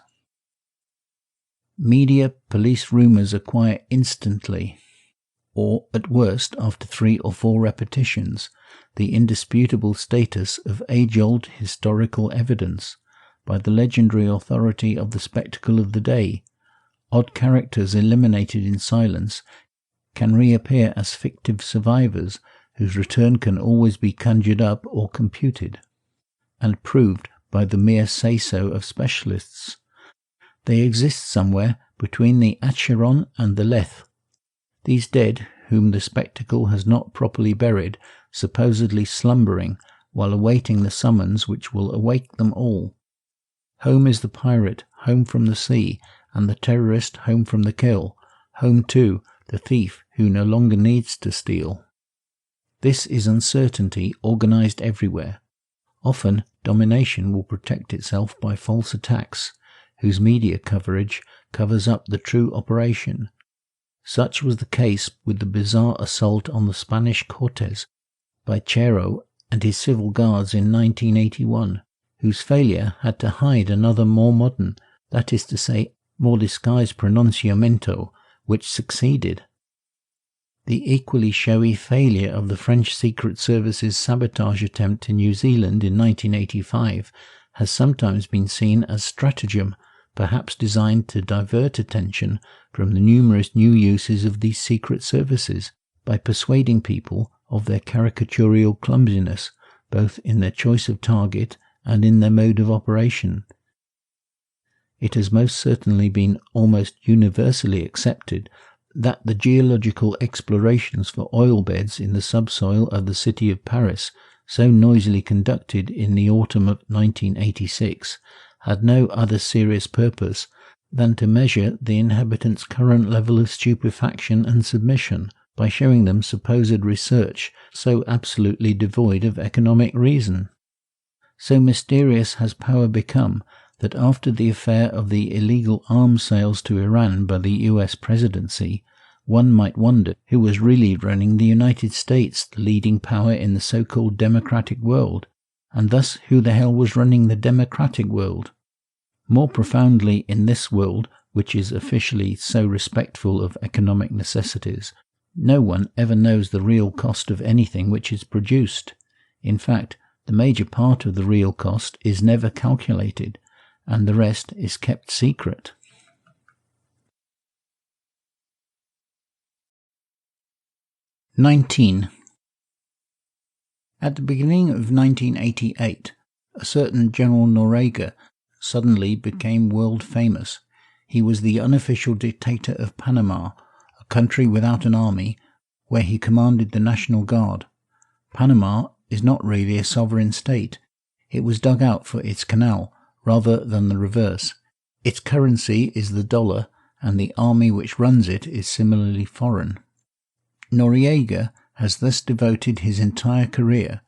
Media police rumours acquire instantly, or at worst after 3 or 4 repetitions, the indisputable status of age-old historical evidence, by the legendary authority of the spectacle of the day. Odd characters eliminated in silence can reappear as fictive survivors whose return can always be conjured up or computed, and proved by the mere say-so of specialists. They exist somewhere between the Acheron and the Leth. These dead, whom the spectacle has not properly buried, supposedly slumbering, while awaiting the summons which will awake them all. Home is the pirate, home from the sea, and the terrorist home from the kill. Home, too, the thief who no longer needs to steal. This is uncertainty organized everywhere. Often, domination will protect itself by false attacks, whose media coverage covers up the true operation. Such was the case with the bizarre assault on the Spanish Cortes by Chero and his civil guards in 1981, whose failure had to hide another more modern, that is to say, more disguised pronunciamento, which succeeded. The equally showy failure of the French Secret Service's sabotage attempt in New Zealand in 1985 has sometimes been seen as stratagem, perhaps designed to divert attention from the numerous new uses of these secret services, by persuading people of their caricaturial clumsiness, both in their choice of target and in their mode of operation. It has most certainly been almost universally accepted that the geological explorations for oil beds in the subsoil of the city of Paris, so noisily conducted in the autumn of 1986, had no other serious purpose than to measure the inhabitants' current level of stupefaction and submission by showing them supposed research so absolutely devoid of economic reason. So mysterious has power become that after the affair of the illegal arms sales to Iran by the US presidency, one might wonder who was really running the United States, the leading power in the so-called democratic world, and thus who the hell was running the democratic world. More profoundly, in this world, which is officially so respectful of economic necessities, no one ever knows the real cost of anything which is produced. In fact, the major part of the real cost is never calculated, and the rest is kept secret. (19) At the beginning of 1988, a certain General Noriega suddenly became world famous. He was the unofficial dictator of Panama, a country without an army, where he commanded the National Guard. Panama is not really a sovereign state. It was dug out for its canal, rather than the reverse. Its currency is the dollar, and the army which runs it is similarly foreign. Noriega has thus devoted his entire career,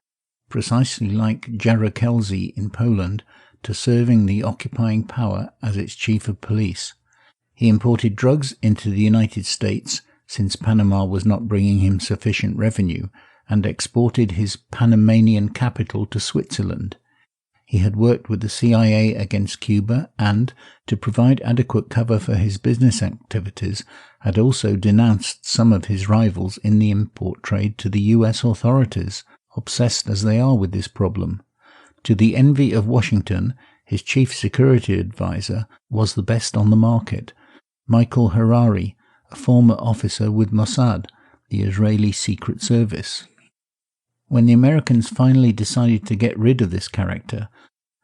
precisely like Jaruzelski in Poland, to serving the occupying power as its chief of police. He imported drugs into the United States, since Panama was not bringing him sufficient revenue, and exported his Panamanian capital to Switzerland. He had worked with the CIA against Cuba and, to provide adequate cover for his business activities, had also denounced some of his rivals in the import trade to the US authorities, obsessed as they are with this problem. To the envy of Washington, his chief security advisor was the best on the market, Michael Harari, a former officer with Mossad, the Israeli Secret Service. When the Americans finally decided to get rid of this character,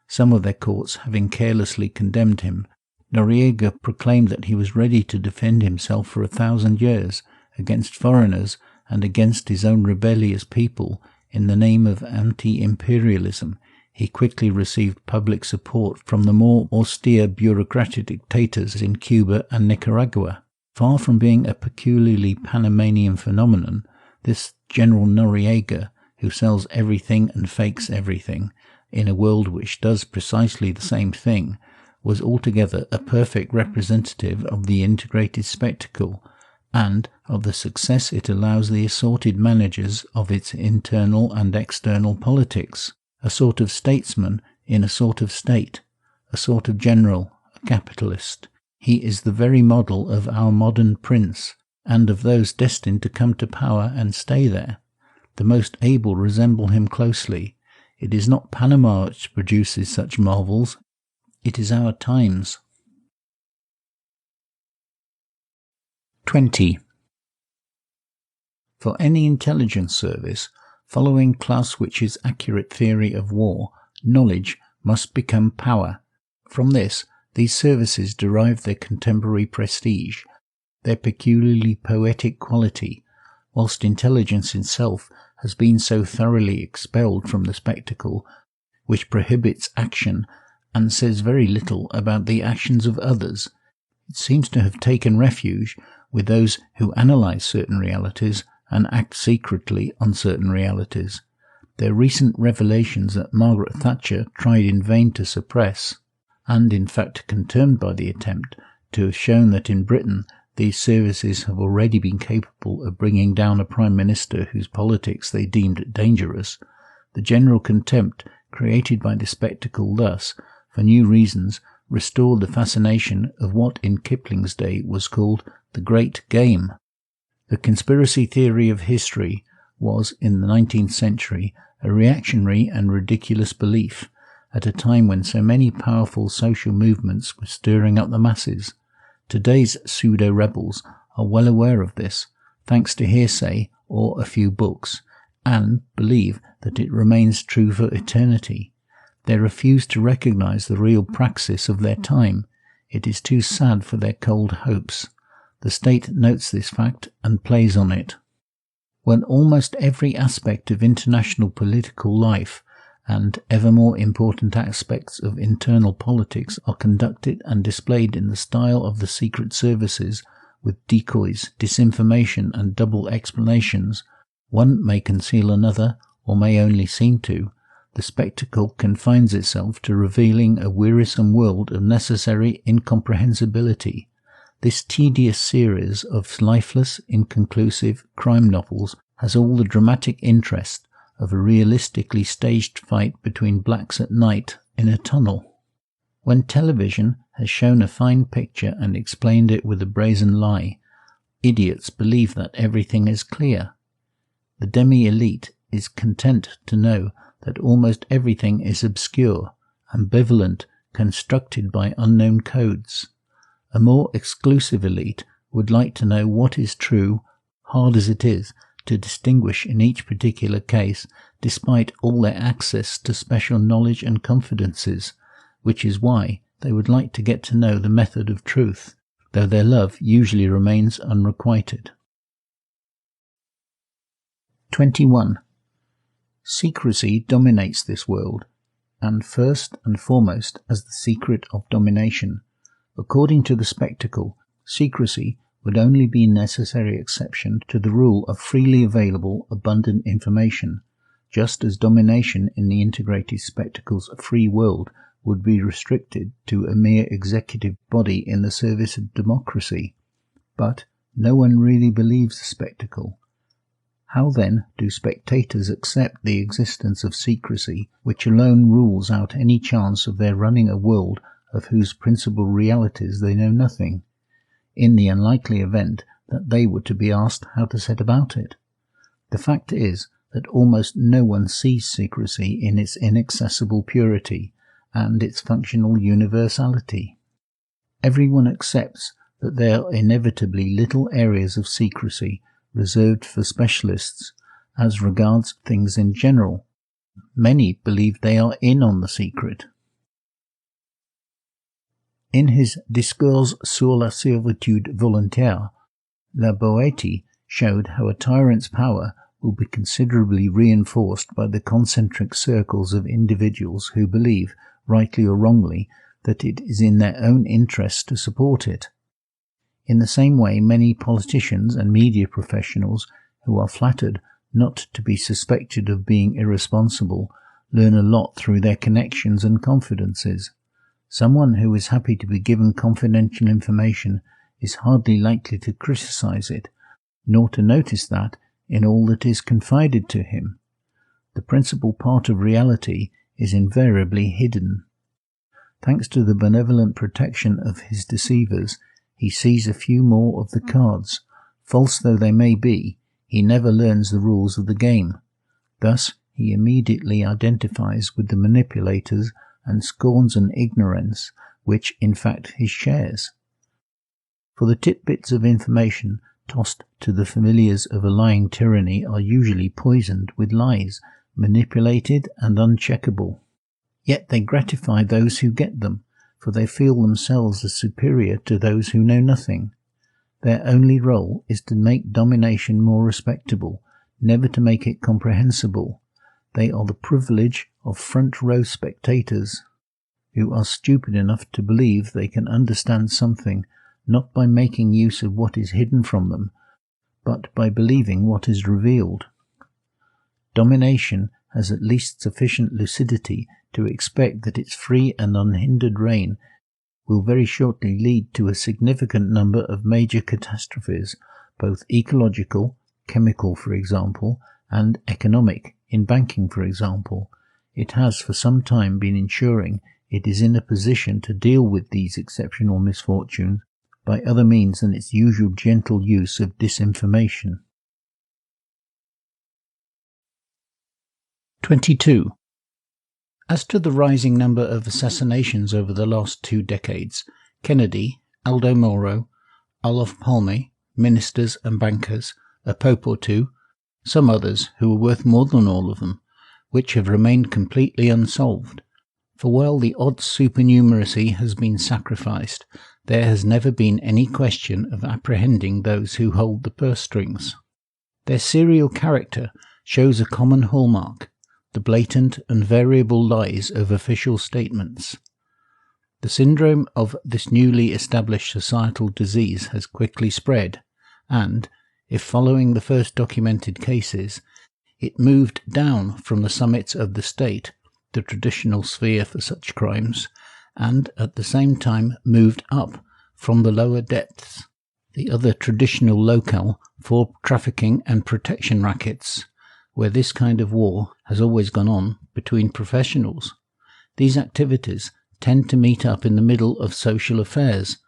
some of their courts having carelessly condemned him, Noriega proclaimed that he was ready to defend himself for 1,000 years against foreigners and against his own rebellious people in the name of anti-imperialism. He quickly received public support from the more austere bureaucratic dictators in Cuba and Nicaragua. Far from being a peculiarly Panamanian phenomenon, this General Noriega, who sells everything and fakes everything, in a world which does precisely the same thing, was altogether a perfect representative of the integrated spectacle, and of the success it allows the assorted managers of its internal and external politics. A sort of statesman in a sort of state, a sort of general, a capitalist. He is the very model of our modern prince, and of those destined to come to power and stay there. The most able resemble him closely. It is not Panama which produces such marvels, it is our times. 20. For any intelligence service, following Clausewitz's accurate theory of war, knowledge must become power. From this, these services derive their contemporary prestige, their peculiarly poetic quality, whilst intelligence itself has been so thoroughly expelled from the spectacle, which prohibits action and says very little about the actions of others. It seems to have taken refuge with those who analyse certain realities and act secretly on certain realities. Their recent revelations that Margaret Thatcher tried in vain to suppress, and in fact confirmed by the attempt, to have shown that in Britain these services have already been capable of bringing down a Prime Minister whose politics they deemed dangerous, the general contempt created by the spectacle thus, for new reasons, restored the fascination of what in Kipling's day was called the Great Game. The conspiracy theory of history was, in the 19th century, a reactionary and ridiculous belief, at a time when so many powerful social movements were stirring up the masses. Today's pseudo-rebels are well aware of this, thanks to hearsay or a few books, and believe that it remains true for eternity. They refuse to recognize the real praxis of their time. It is too sad for their cold hopes. The state notes this fact and plays on it. When almost every aspect of international political life and ever more important aspects of internal politics are conducted and displayed in the style of the secret services, with decoys, disinformation and double explanations, one may conceal another, or may only seem to. The spectacle confines itself to revealing a wearisome world of necessary incomprehensibility. This tedious series of lifeless, inconclusive crime novels has all the dramatic interest of a realistically staged fight between blacks at night in a tunnel. When television has shown a fine picture and explained it with a brazen lie, idiots believe that everything is clear. The demi-elite is content to know that almost everything is obscure, ambivalent, constructed by unknown codes. A more exclusive elite would like to know what is true, hard as it is to distinguish in each particular case, despite all their access to special knowledge and confidences, which is why they would like to get to know the method of truth, though their love usually remains unrequited. 21. Secrecy dominates this world, and first and foremost as the secret of domination. According to the spectacle, secrecy would only be a necessary exception to the rule of freely available, abundant information, just as domination in the integrated spectacle's free world would be restricted to a mere executive body in the service of democracy. But no one really believes the spectacle. How then do spectators accept the existence of secrecy, which alone rules out any chance of their running a world of whose principal realities they know nothing, in the unlikely event that they were to be asked how to set about it? The fact is that almost no one sees secrecy in its inaccessible purity and its functional universality. Everyone accepts that there are inevitably little areas of secrecy reserved for specialists as regards things in general. Many believe they are in on the secret. In his Discours sur la servitude volontaire, La Boétie showed how a tyrant's power will be considerably reinforced by the concentric circles of individuals who believe, rightly or wrongly, that it is in their own interest to support it. In the same way, many politicians and media professionals who are flattered not to be suspected of being irresponsible learn a lot through their connections and confidences. Someone who is happy to be given confidential information is hardly likely to criticize it, nor to notice that in all that is confided to him. The principal part of reality is invariably hidden. Thanks to the benevolent protection of his deceivers, he sees a few more of the cards. False though they may be, he never learns the rules of the game. Thus he immediately identifies with the manipulators and scorns an ignorance which in fact he shares. For the titbits of information tossed to the familiars of a lying tyranny are usually poisoned with lies, manipulated and uncheckable. Yet they gratify those who get them, for they feel themselves as superior to those who know nothing. Their only role is to make domination more respectable, never to make it comprehensible. They are the privilege of front-row spectators. who are stupid enough to believe they can understand something not by making use of what is hidden from them, but by believing what is revealed. Domination has at least sufficient lucidity to expect that its free and unhindered reign will very shortly lead to a significant number of major catastrophes, both ecological, chemical for example, and economic, in banking for example. It has for some time been ensuring it is in a position to deal with these exceptional misfortunes by other means than its usual gentle use of disinformation. 22. As to the rising number of assassinations over the last 2 decades, Kennedy, Aldo Moro, Olof Palme, ministers and bankers, a pope or two, some others who were worth more than all of them, which have remained completely unsolved. For while the odd supernumeracy has been sacrificed, there has never been any question of apprehending those who hold the purse strings. Their serial character shows a common hallmark: the blatant and variable lies of official statements. The syndrome of this newly established societal disease has quickly spread, and, if following the first documented cases, it moved down from the summits of the state, the traditional sphere for such crimes, and at the same time moved up from the lower depths, the other traditional locale for trafficking and protection rackets, where this kind of war has always gone on between professionals. These activities tend to meet up in the middle of social affairs,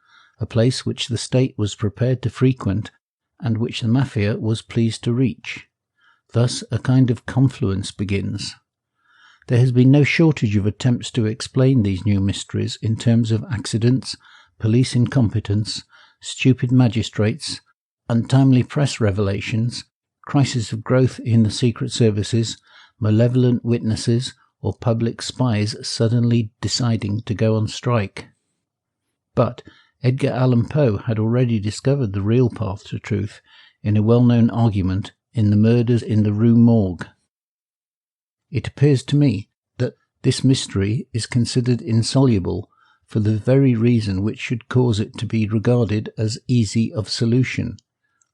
a place which the state was prepared to frequent and which the mafia was pleased to reach. Thus a kind of confluence begins. There has been no shortage of attempts to explain these new mysteries in terms of accidents, police incompetence, stupid magistrates, untimely press revelations, crisis of growth in the secret services, malevolent witnesses, or public spies suddenly deciding to go on strike. But Edgar Allan Poe had already discovered the real path to truth in a well-known argument in The Murders in the Rue Morgue. It appears to me that this mystery is considered insoluble for the very reason which should cause it to be regarded as easy of solution.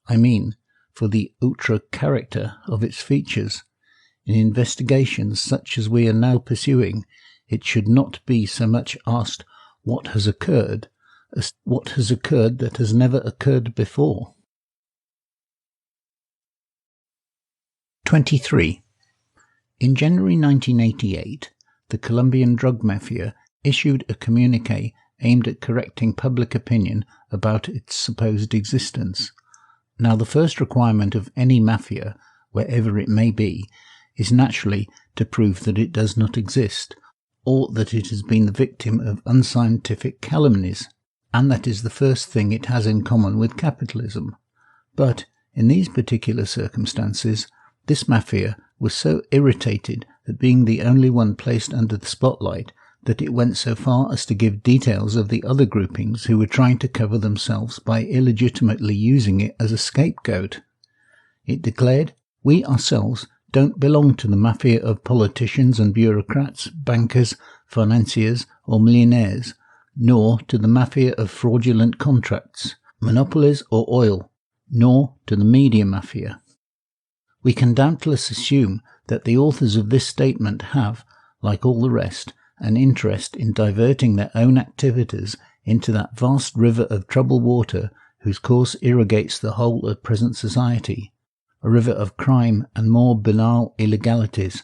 I mean, for the outre character of its features. In investigations such as we are now pursuing, it should not be so much asked what has occurred as what has occurred that has never occurred before. 23. In January 1988, the Colombian drug mafia issued a communiqué aimed at correcting public opinion about its supposed existence. Now, the first requirement of any mafia, wherever it may be, is naturally to prove that it does not exist, or that it has been the victim of unscientific calumnies, and that is the first thing it has in common with capitalism. But, in these particular circumstances, this mafia was so irritated at being the only one placed under the spotlight that it went so far as to give details of the other groupings who were trying to cover themselves by illegitimately using it as a scapegoat. It declared, "We ourselves don't belong to the mafia of politicians and bureaucrats, bankers, financiers, or millionaires, nor to the mafia of fraudulent contracts, monopolies, or oil, nor to the media mafia." We can doubtless assume that the authors of this statement have, like all the rest, an interest in diverting their own activities into that vast river of troubled water whose course irrigates the whole of present society, a river of crime and more banal illegalities.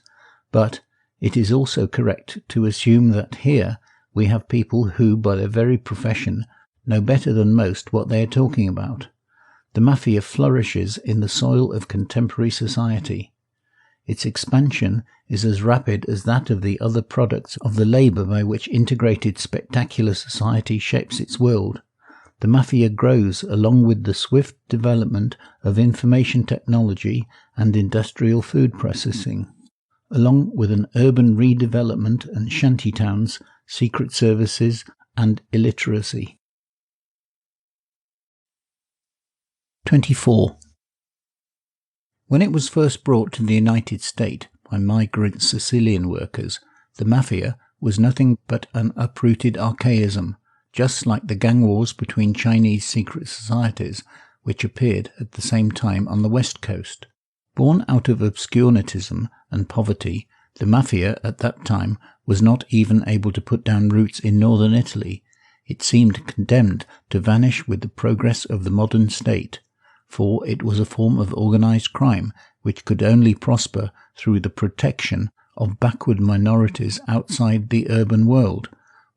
But it is also correct to assume that here we have people who, by their very profession, know better than most what they are talking about. The mafia flourishes in the soil of contemporary society. Its expansion is as rapid as that of the other products of the labour by which integrated spectacular society shapes its world. The mafia grows along with the swift development of information technology and industrial food processing, along with an urban redevelopment and shanty towns, secret services, and illiteracy. 24. When it was first brought to the United States by migrant Sicilian workers, the mafia was nothing but an uprooted archaism, just like the gang wars between Chinese secret societies, which appeared at the same time on the West Coast. Born out of obscurantism and poverty, the mafia at that time was not even able to put down roots in northern Italy. It seemed condemned to vanish with the progress of the modern state, for it was a form of organized crime which could only prosper through the protection of backward minorities outside the urban world,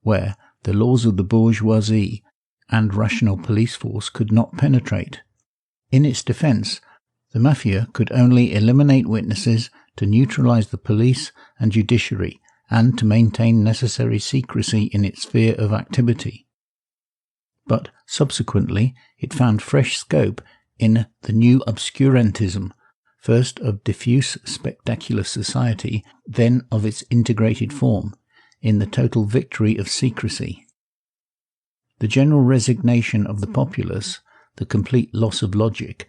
where the laws of the bourgeoisie and rational police force could not penetrate. In its defense, the mafia could only eliminate witnesses to neutralize the police and judiciary and to maintain necessary secrecy in its sphere of activity. But subsequently it found fresh scope in the new obscurantism, first of diffuse spectacular society, then of its integrated form, in the total victory of secrecy. The general resignation of the populace, the complete loss of logic,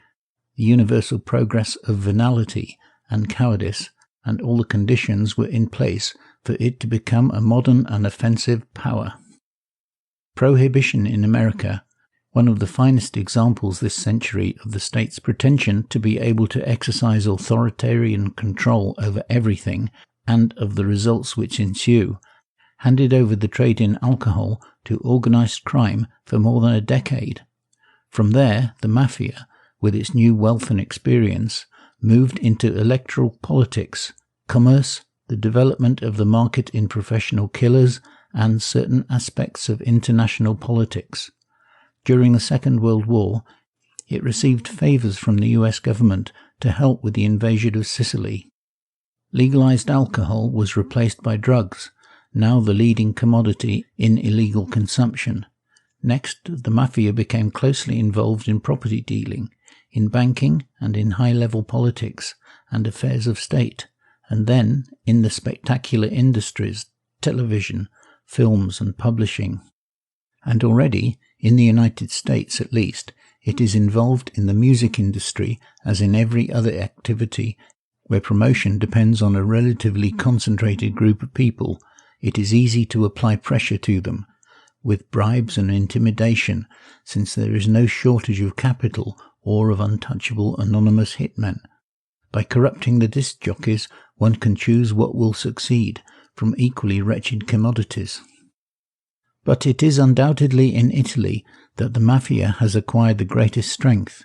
the universal progress of venality and cowardice, and all the conditions were in place for it to become a modern and offensive power. Prohibition in America, one of the finest examples this century of the state's pretension to be able to exercise authoritarian control over everything and of the results which ensue, handed over the trade in alcohol to organized crime for more than a decade. From there, the mafia, with its new wealth and experience, moved into electoral politics, commerce, the development of the market in professional killers, and certain aspects of international politics. During the Second World War, it received favors from the US government to help with the invasion of Sicily. Legalized alcohol was replaced by drugs, now the leading commodity in illegal consumption. Next, the mafia became closely involved in property dealing, in banking and in high-level politics and affairs of state, and then in the spectacular industries, television, films and publishing. And already, in the United States at least, it is involved in the music industry as in every other activity where promotion depends on a relatively concentrated group of people. It is easy to apply pressure to them, with bribes and intimidation, since there is no shortage of capital or of untouchable anonymous hitmen. By corrupting the disc jockeys, one can choose what will succeed from equally wretched commodities. But it is undoubtedly in Italy that the mafia has acquired the greatest strength.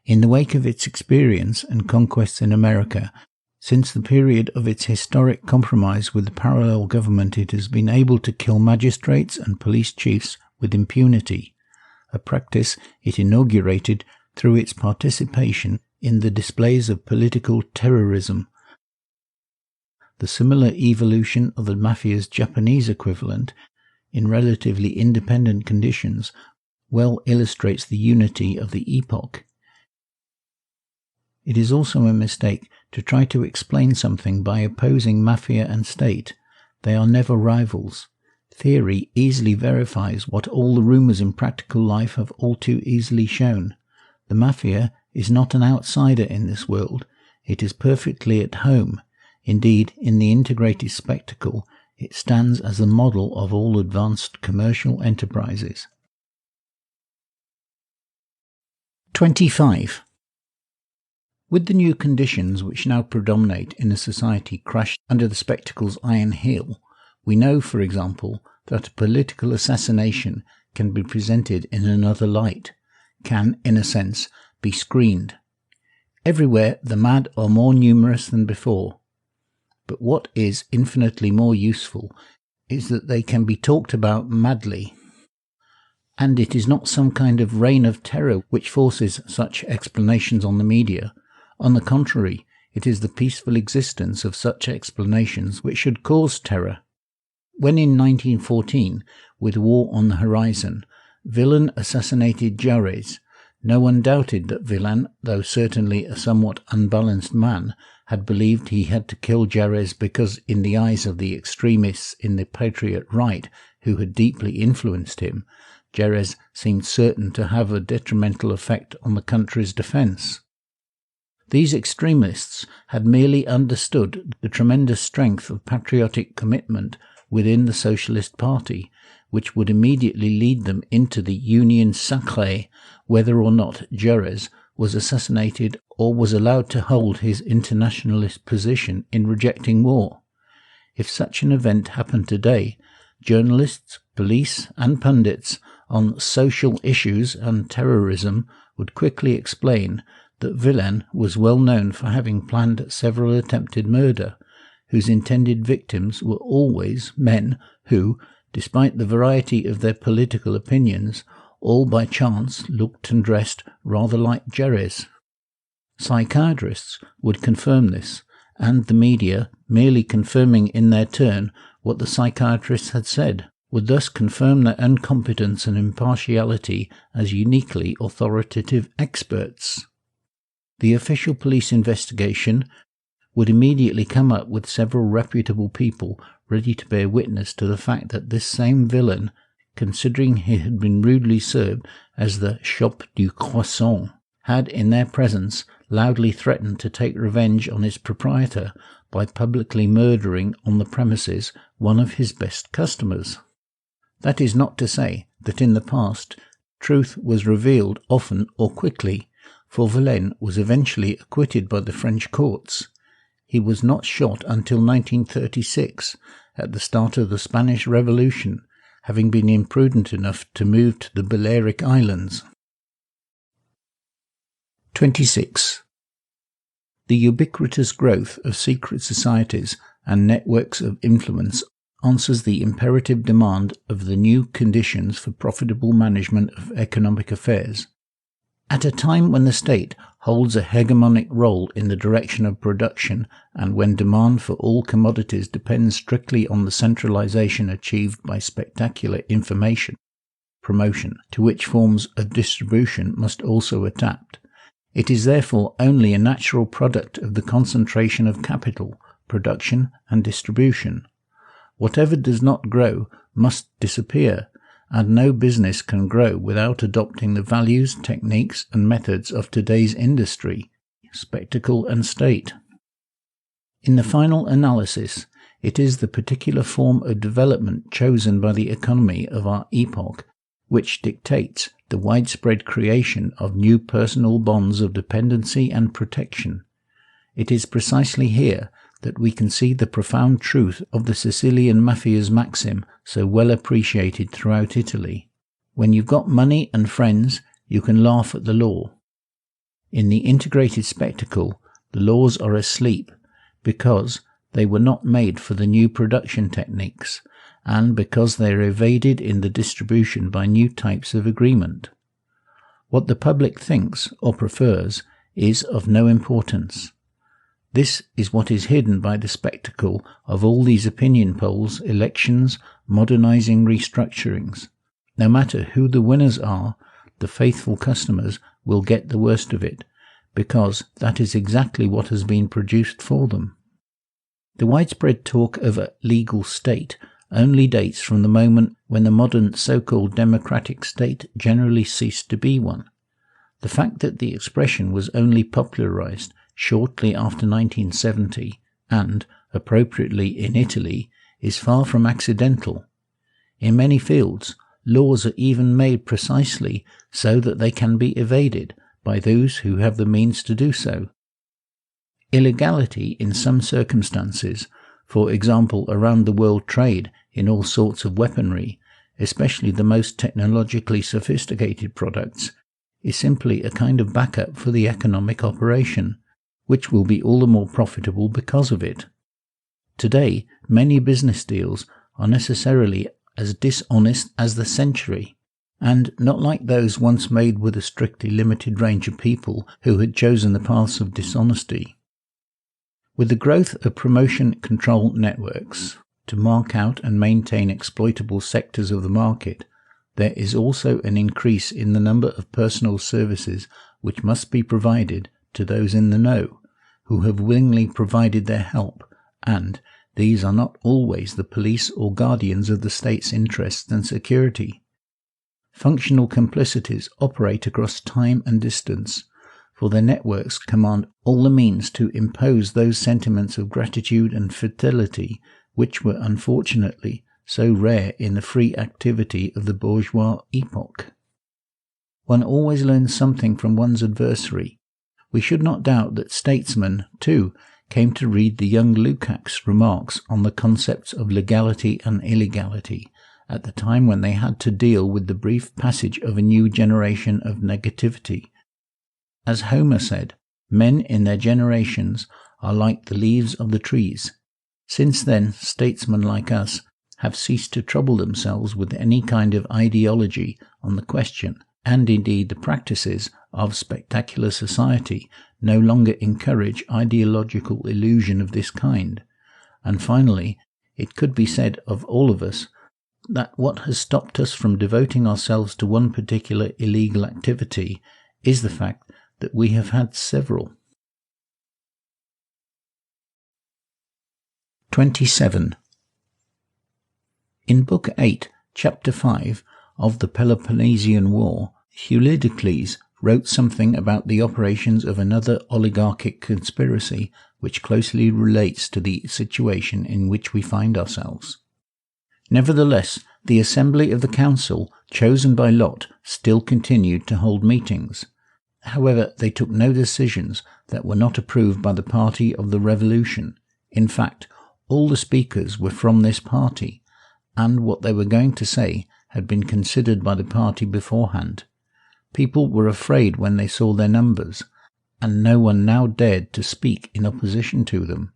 In the wake of its experience and conquests in America, since the period of its historic compromise with the parallel government, it has been able to kill magistrates and police chiefs with impunity, a practice it inaugurated through its participation in the displays of political terrorism. The similar evolution of the mafia's Japanese equivalent, in relatively independent conditions, well illustrates the unity of the epoch. It is also a mistake to try to explain something by opposing mafia and state. They are never rivals. Theory easily verifies what all the rumours in practical life have all too easily shown. The mafia is not an outsider in this world. It is perfectly at home. Indeed, in the integrated spectacle, it stands as the model of all advanced commercial enterprises. 25. With the new conditions which now predominate in a society crushed under the spectacle's iron heel, we know, for example, that a political assassination can be presented in another light, can, in a sense, be screened. Everywhere the mad are more numerous than before. But what is infinitely more useful is that they can be talked about madly. And it is not some kind of reign of terror which forces such explanations on the media. On the contrary, it is the peaceful existence of such explanations which should cause terror. When in 1914, with war on the horizon, Villain assassinated Jarez, no one doubted that Villain, though certainly a somewhat unbalanced man, had believed he had to kill Jarez because, in the eyes of the extremists in the Patriot right who had deeply influenced him, Jarez seemed certain to have a detrimental effect on the country's defence. These extremists had merely understood the tremendous strength of patriotic commitment within the Socialist Party, which would immediately lead them into the Union Sacrée, whether or not Jaurès was assassinated or was allowed to hold his internationalist position in rejecting war. If such an event happened today, journalists, police and pundits on social issues and terrorism would quickly explain that Villain was well known for having planned several attempted murder, whose intended victims were always men who, despite the variety of their political opinions, all by chance looked and dressed rather like Jaurès. Psychiatrists would confirm this, and the media, merely confirming in their turn what the psychiatrists had said, would thus confirm their incompetence and impartiality as uniquely authoritative experts. The official police investigation would immediately come up with several reputable people ready to bear witness to the fact that this same villain, considering he had been rudely served as the Shop du Croissant, had in their presence loudly threatened to take revenge on its proprietor by publicly murdering on the premises one of his best customers. That is not to say that in the past truth was revealed often or quickly, for Villain was eventually acquitted by the French courts. He was not shot until 1936, at the start of the Spanish Revolution, having been imprudent enough to move to the Balearic Islands. 26. The ubiquitous growth of secret societies and networks of influence answers the imperative demand of the new conditions for profitable management of economic affairs. At a time when the state holds a hegemonic role in the direction of production and when demand for all commodities depends strictly on the centralization achieved by spectacular information promotion, to which forms of distribution must also adapt, it is therefore only a natural product of the concentration of capital, production and distribution. Whatever does not grow must disappear, and no business can grow without adopting the values, techniques and methods of today's industry, spectacle and state. In the final analysis, it is the particular form of development chosen by the economy of our epoch which dictates the widespread creation of new personal bonds of dependency and protection. It is precisely here that we can see the profound truth of the Sicilian mafia's maxim so well appreciated throughout Italy. When you've got money and friends, you can laugh at the law. In the integrated spectacle, the laws are asleep because they were not made for the new production techniques, and because they are evaded in the distribution by new types of agreement. What the public thinks or prefers is of no importance. This is what is hidden by the spectacle of all these opinion polls, elections, modernizing restructurings. No matter who the winners are, the faithful customers will get the worst of it, because that is exactly what has been produced for them. The widespread talk of a legal state only dates from the moment when the modern so-called democratic state generally ceased to be one. The fact that the expression was only popularized shortly after 1970, and, appropriately in Italy, is far from accidental. In many fields, laws are even made precisely so that they can be evaded by those who have the means to do so. Illegality in some circumstances, for example around the world trade in all sorts of weaponry, especially the most technologically sophisticated products, is simply a kind of backup for the economic operation, which will be all the more profitable because of it. Today, many business deals are necessarily as dishonest as the century, and not like those once made with a strictly limited range of people who had chosen the paths of dishonesty. With the growth of promotion control networks to mark out and maintain exploitable sectors of the market, there is also an increase in the number of personal services which must be provided to those in the know, who have willingly provided their help, and these are not always the police or guardians of the state's interests and security. Functional complicities operate across time and distance, for their networks command all the means to impose those sentiments of gratitude and fidelity which were unfortunately so rare in the free activity of the bourgeois epoch. One always learns something from one's adversary. We should not doubt that statesmen, too, came to read the young Lukács' remarks on the concepts of legality and illegality at the time when they had to deal with the brief passage of a new generation of negativity. As Homer said, men in their generations are like the leaves of the trees. Since then, statesmen like us have ceased to trouble themselves with any kind of ideology on the question, and indeed the practices of spectacular society no longer encourage ideological illusion of this kind. And finally, it could be said of all of us that what has stopped us from devoting ourselves to one particular illegal activity is the fact that we have had several. 27. In Book 8, Chapter 5 of the Peloponnesian War, Thucydides wrote something about the operations of another oligarchic conspiracy which closely relates to the situation in which we find ourselves. Nevertheless, the assembly of the council, chosen by lot, still continued to hold meetings. However, they took no decisions that were not approved by the party of the revolution. In fact, all the speakers were from this party, and what they were going to say had been considered by the party beforehand. People were afraid when they saw their numbers, and no one now dared to speak in opposition to them.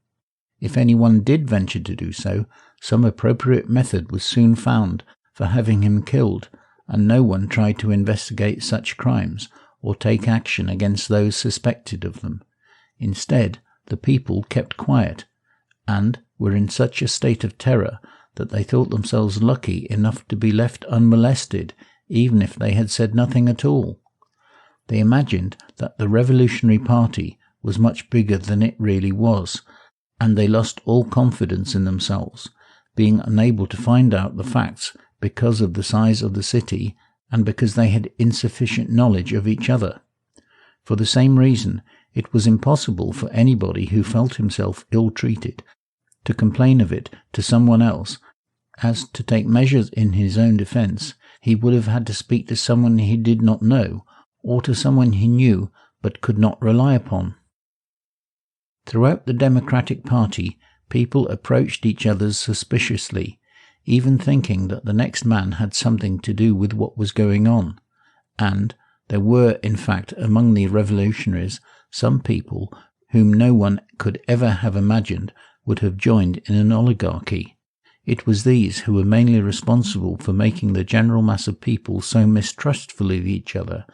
If anyone did venture to do so, some appropriate method was soon found for having him killed, and no one tried to investigate such crimes or take action against those suspected of them. Instead, the people kept quiet, and were in such a state of terror that they thought themselves lucky enough to be left unmolested, even if they had said nothing at all. They imagined that the revolutionary party was much bigger than it really was, and they lost all confidence in themselves, being unable to find out the facts because of the size of the city and because they had insufficient knowledge of each other. For the same reason, it was impossible for anybody who felt himself ill-treated to complain of it to someone else, as to take measures in his own defence he would have had to speak to someone he did not know, or to someone he knew but could not rely upon. Throughout the Democratic Party, people approached each other suspiciously, even thinking that the next man had something to do with what was going on, and there were, in fact, among the revolutionaries some people whom no one could ever have imagined would have joined in an oligarchy. It was these who were mainly responsible for making the general mass of people so mistrustful of each other,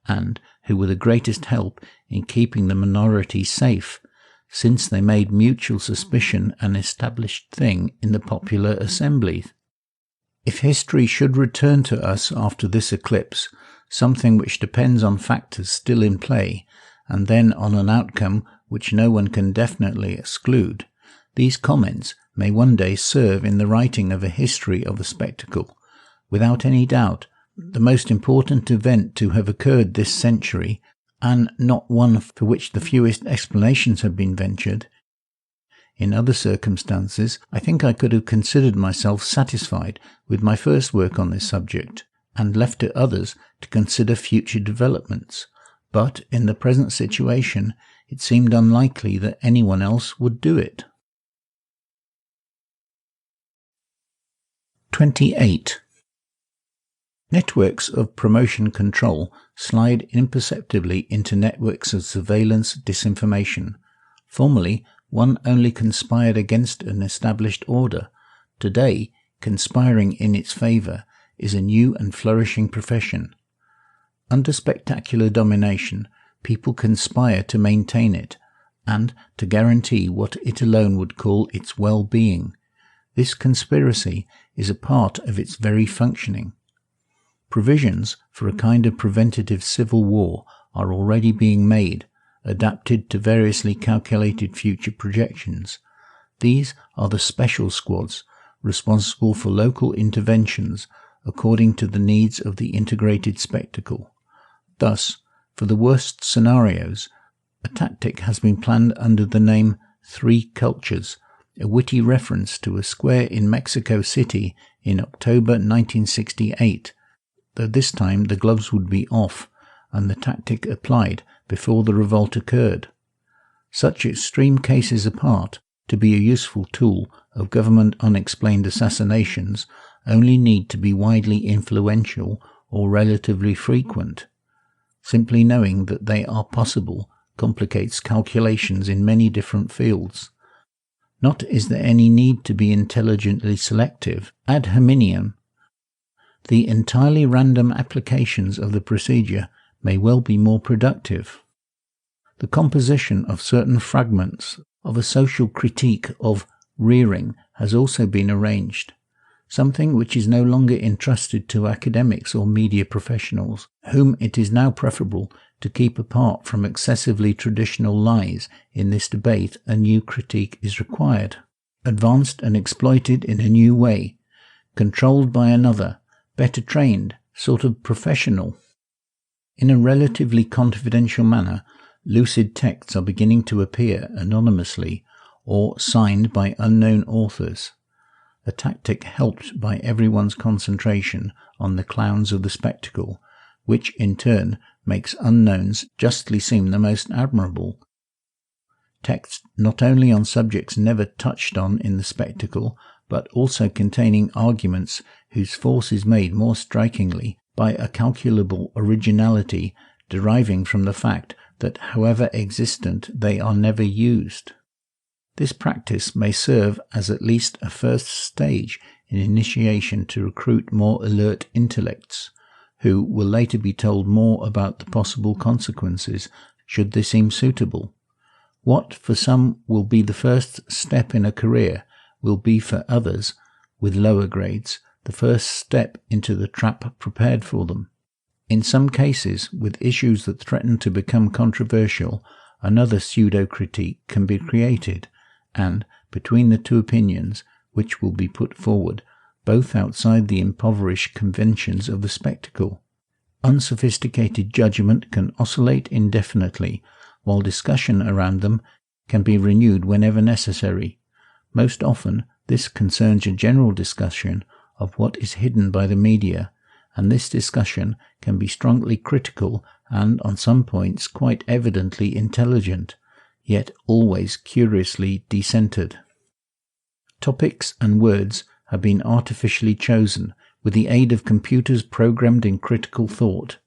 and who were the greatest help in keeping the minority safe, since they made mutual suspicion an established thing in the popular assembly. If history should return to us after this eclipse, something which depends on factors still in play, and then on an outcome which no one can definitely exclude, these comments may one day serve in the writing of a history of the spectacle. Without any doubt, the most important event to have occurred this century, and not one for which the fewest explanations have been ventured. In other circumstances, I think I could have considered myself satisfied with my first work on this subject, and left to others to consider future developments. But in the present situation, it seemed unlikely that anyone else would do it. 28. Networks of promotion control slide imperceptibly into networks of surveillance disinformation. Formerly, one only conspired against an established order. Today, conspiring in its favour is a new and flourishing profession. Under spectacular domination, people conspire to maintain it, and to guarantee what it alone would call its well-being. This conspiracy is a part of its very functioning. Provisions for a kind of preventative civil war are already being made, adapted to variously calculated future projections. These are the special squads, responsible for local interventions according to the needs of the integrated spectacle. Thus, for the worst scenarios, a tactic has been planned under the name 3 cultures, a witty reference to a square in Mexico City in October 1968, though this time the gloves would be off and the tactic applied before the revolt occurred. Such extreme cases apart, to be a useful tool of government unexplained assassinations only need to be widely influential or relatively frequent. Simply knowing that they are possible complicates calculations in many different fields. Not is there any need to be intelligently selective ad hominem. The entirely random applications of the procedure may well be more productive. The composition of certain fragments of a social critique of rearing has also been arranged, something which is no longer entrusted to academics or media professionals, whom it is now preferable to keep apart from excessively traditional lies. In this debate, a new critique is required, advanced and exploited in a new way, controlled by another, better trained, sort of professional. In a relatively confidential manner, lucid texts are beginning to appear anonymously or signed by unknown authors, a tactic helped by everyone's concentration on the clowns of the spectacle, which in turn makes unknowns justly seem the most admirable. Texts not only on subjects never touched on in the spectacle, but also containing arguments whose force is made more strikingly by a calculable originality deriving from the fact that however existent they are never used. This practice may serve as at least a first stage in initiation to recruit more alert intellects, who will later be told more about the possible consequences should they seem suitable. What for some will be the first step in a career will be for others, with lower grades, the first step into the trap prepared for them. In some cases, with issues that threaten to become controversial, another pseudo-critique can be created, and, between the two opinions which will be put forward, both outside the impoverished conventions of the spectacle, unsophisticated judgment can oscillate indefinitely, while discussion around them can be renewed whenever necessary. Most often, this concerns a general discussion of what is hidden by the media, and this discussion can be strongly critical and, on some points, quite evidently intelligent, yet always curiously decentered. Topics and words have been artificially chosen with the aid of computers programmed in critical thought.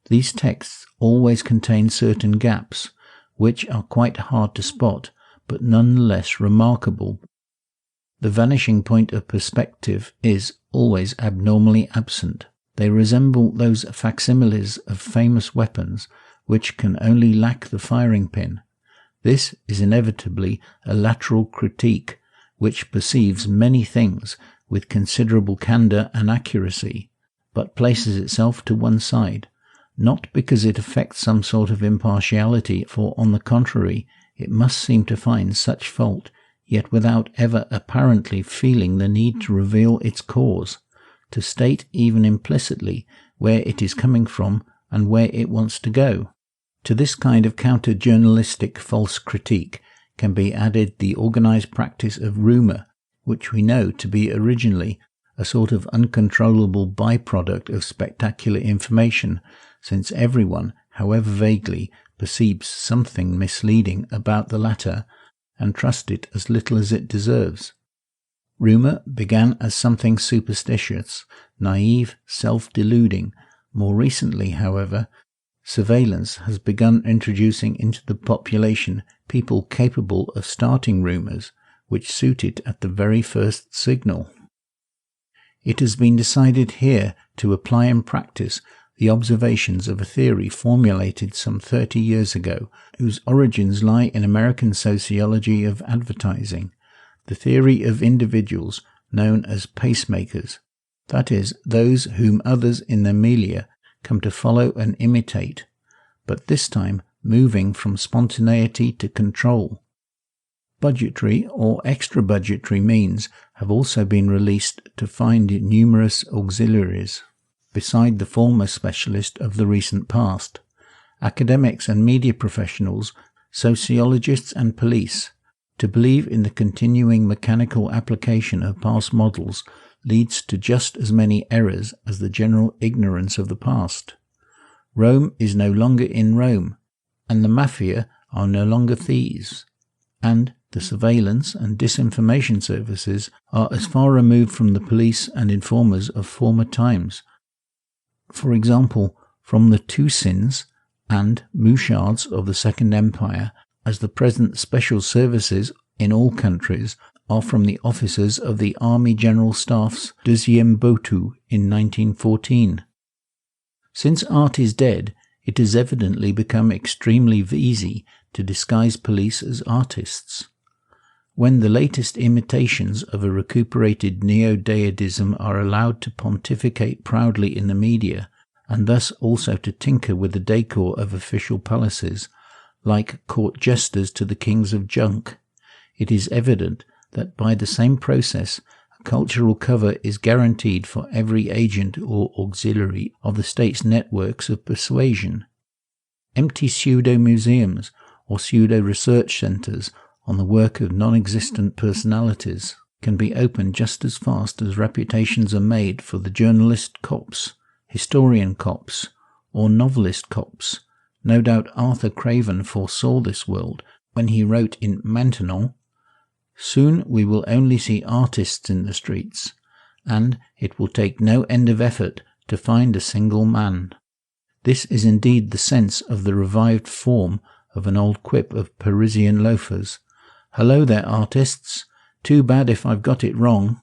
These texts always contain certain gaps, which are quite hard to spot, but nonetheless remarkable. The vanishing point of perspective is always abnormally absent. They resemble those facsimiles of famous weapons which can only lack the firing pin. This is inevitably a lateral critique which perceives many things with considerable candour and accuracy, but places itself to one side, not because it affects some sort of impartiality, for on the contrary, it must seem to find such fault, yet without ever apparently feeling the need to reveal its cause, to state even implicitly where it is coming from and where it wants to go. To this kind of counter-journalistic false critique can be added the organized practice of rumour, which we know to be originally a sort of uncontrollable byproduct of spectacular information, since everyone, however vaguely, perceives something misleading about the latter and trusts it as little as it deserves. Rumour began as something superstitious, naive, self-deluding. More recently, however, surveillance has begun introducing into the population people capable of starting rumours, which suit it at the very first signal. It has been decided here to apply in practice the observations of a theory formulated some 30 years ago, whose origins lie in American sociology of advertising, the theory of individuals known as pacemakers, that is, those whom others in their milieu come to follow and imitate, but this time moving from spontaneity to control. Budgetary or extra-budgetary means have also been released to find numerous auxiliaries, beside the former specialist of the recent past. Academics and media professionals, sociologists and police, To believe in the continuing mechanical application of past models leads to just as many errors as the general ignorance of the past. Rome is no longer in Rome, and the mafia are no longer thieves, and the surveillance and disinformation services are as far removed from the police and informers of former times. For example, from the Tusins and Mouchards of the Second Empire, as the present special services in all countries are from the officers of the Army General Staff's Deuxième Botu in 1914. Since art is dead, it has evidently become extremely easy to disguise police as artists. When the latest imitations of a recuperated neo-deism are allowed to pontificate proudly in the media, and thus also to tinker with the decor of official palaces, like court jesters to the kings of junk, it is evident that by the same process a cultural cover is guaranteed for every agent or auxiliary of the state's networks of persuasion. Empty pseudo-museums or pseudo-research centres on the work of non-existent personalities can be opened just as fast as reputations are made for the journalist cops, historian cops, or novelist cops. No doubt Arthur Craven foresaw this world when he wrote in Maintenon, "Soon we will only see artists in the streets, and it will take no end of effort to find a single man." This is indeed the sense of the revived form of an old quip of Parisian loafers. "Hello there, artists. Too bad if I've got it wrong."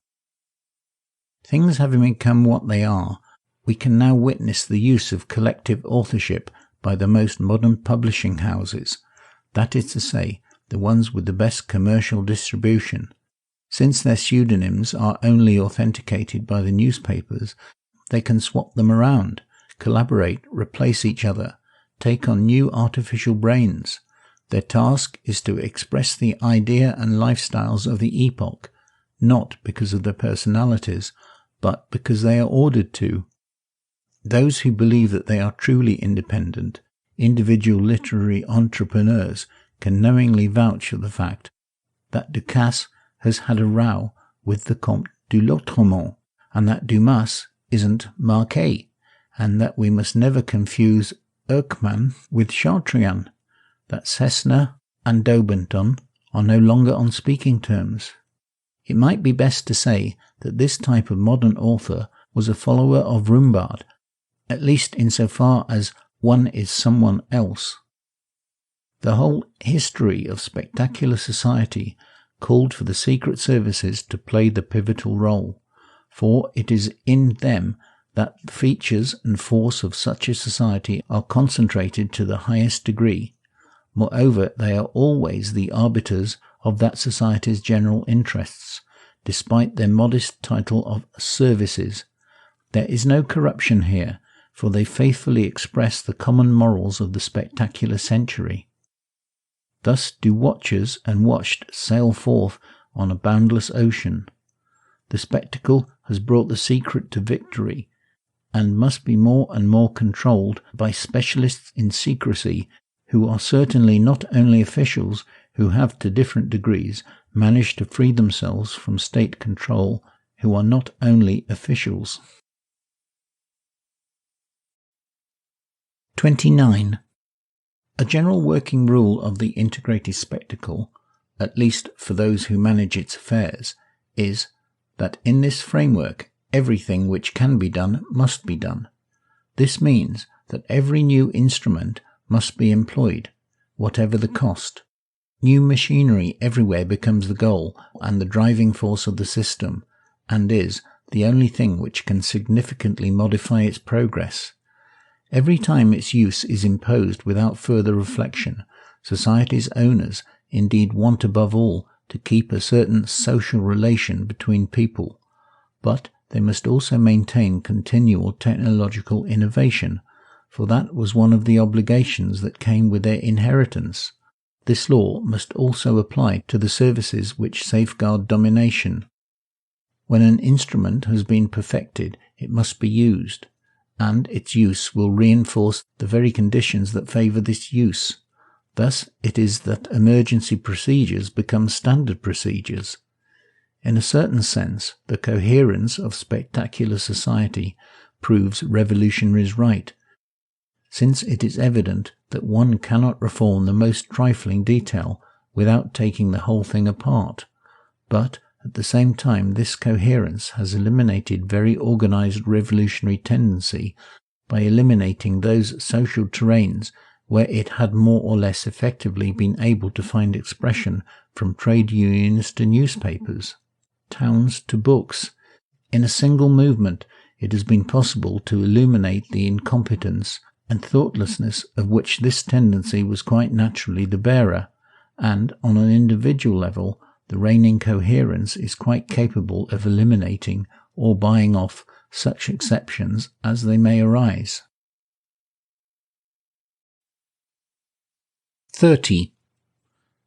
Things having become what they are, we can now witness the use of collective authorship by the most modern publishing houses, that is to say, the ones with the best commercial distribution. Since their pseudonyms are only authenticated by the newspapers, they can swap them around, collaborate, replace each other, take on new artificial brains. Their task is to express the idea and lifestyles of the epoch, not because of their personalities, but because they are ordered to. Those who believe that they are truly independent, individual literary entrepreneurs can knowingly vouch for the fact that Ducasse has had a row with the Comte de Lautréamont, and that Dumas isn't Marquet, and that we must never confuse Erckmann with Chatrian, that Cessna and Daubenton are no longer on speaking terms. It might be best to say that this type of modern author was a follower of Rumbard, at least insofar as one is someone else. The whole history of spectacular society called for the secret services to play the pivotal role, for it is in them that the features and force of such a society are concentrated to the highest degree. Moreover, they are always the arbiters of that society's general interests, despite their modest title of services. There is no corruption here, for they faithfully express the common morals of the spectacular century. Thus do watchers and watched sail forth on a boundless ocean. The spectacle has brought the secret to victory, and must be more and more controlled by specialists in secrecy, who are certainly not only officials who have to different degrees managed to free themselves from state control, who are not only officials. 29. A general working rule of the integrated spectacle, at least for those who manage its affairs, is that in this framework everything which can be done must be done. This means that every new instrument must be employed, whatever the cost. New machinery everywhere becomes the goal and the driving force of the system, and is the only thing which can significantly modify its progress. Every time its use is imposed without further reflection, society's owners indeed want above all to keep a certain social relation between people, but they must also maintain continual technological innovation, for that was one of the obligations that came with their inheritance. This law must also apply to the services which safeguard domination. When an instrument has been perfected, it must be used, and its use will reinforce the very conditions that favour this use. Thus it is that emergency procedures become standard procedures. In a certain sense, the coherence of spectacular society proves revolutionaries right, since it is evident that one cannot reform the most trifling detail without taking the whole thing apart. But at the same time, this coherence has eliminated very organized revolutionary tendency by eliminating those social terrains where it had more or less effectively been able to find expression, from trade unions to newspapers, towns to books. In a single movement, it has been possible to illuminate the incompetence and thoughtlessness of which this tendency was quite naturally the bearer, and on an individual level, the reigning coherence is quite capable of eliminating or buying off such exceptions as they may arise. 30.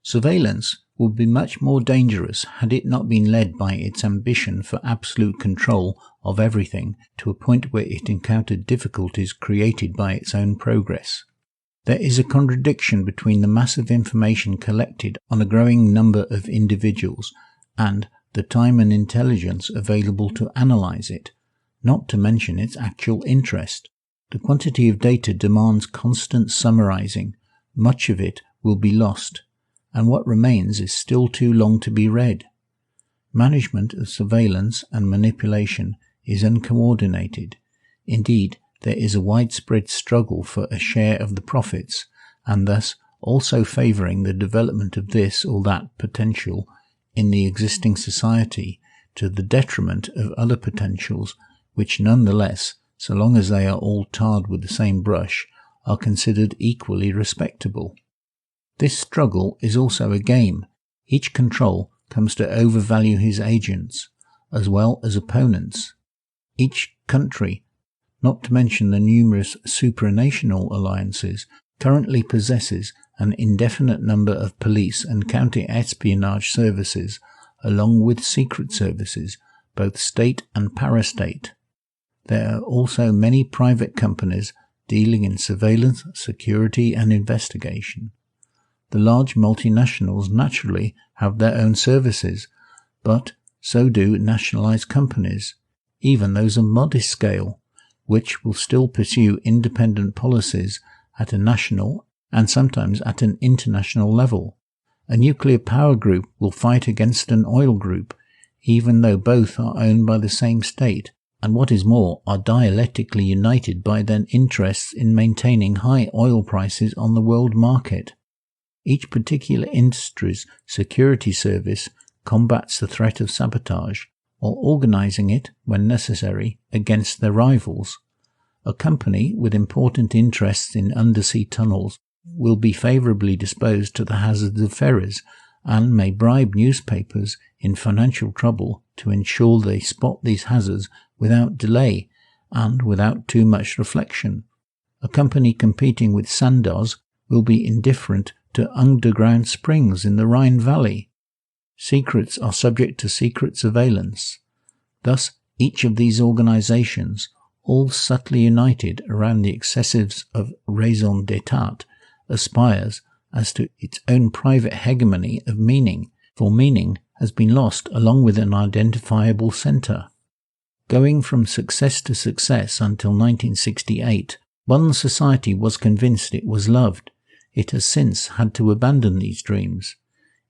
Surveillance would be much more dangerous had it not been led by its ambition for absolute control of everything to a point where it encountered difficulties created by its own progress. There is a contradiction between the massive information collected on a growing number of individuals and the time and intelligence available to analyze it, not to mention its actual interest. The quantity of data demands constant summarizing. Much of it will be lost, and what remains is still too long to be read. Management of surveillance and manipulation is uncoordinated. Indeed, there is a widespread struggle for a share of the profits, and thus also favouring the development of this or that potential in the existing society to the detriment of other potentials which nonetheless, so long as they are all tarred with the same brush, are considered equally respectable. This struggle is also a game. Each control comes to overvalue his agents, as well as opponents. Each country, not to mention the numerous supranational alliances, currently possesses an indefinite number of police and counter-espionage services, along with secret services, both state and parastate. There are also many private companies dealing in surveillance, security and investigation. The large multinationals naturally have their own services, but so do nationalized companies, even those of modest scale, which will still pursue independent policies at a national and sometimes at an international level. A nuclear power group will fight against an oil group, even though both are owned by the same state, and what is more, are dialectically united by their interests in maintaining high oil prices on the world market. Each particular industry's security service combats the threat of sabotage, while organizing it, when necessary, against their rivals. A company with important interests in undersea tunnels will be favorably disposed to the hazards of ferries, and may bribe newspapers in financial trouble to ensure they spot these hazards without delay and without too much reflection. A company competing with Sandoz will be indifferent to underground springs in the Rhine Valley. Secrets are subject to secret surveillance. Thus, each of these organizations, all subtly united around the excessives of raison d'etat, aspires as to its own private hegemony of meaning, for meaning has been lost along with an identifiable center. Going from success to success until 1968, modern society was convinced it was loved. It has since had to abandon these dreams.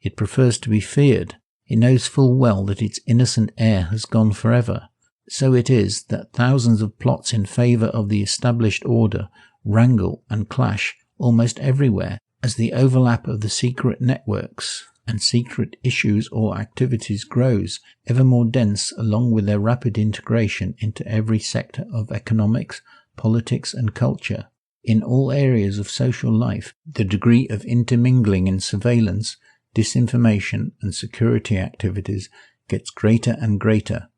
It prefers to be feared. It knows full well that its innocent heir has gone forever. So it is that thousands of plots in favour of the established order wrangle and clash almost everywhere, as the overlap of the secret networks and secret issues or activities grows ever more dense, along with their rapid integration into every sector of economics, politics and culture. In all areas of social life, the degree of intermingling in surveillance, disinformation and security activities gets greater and greater,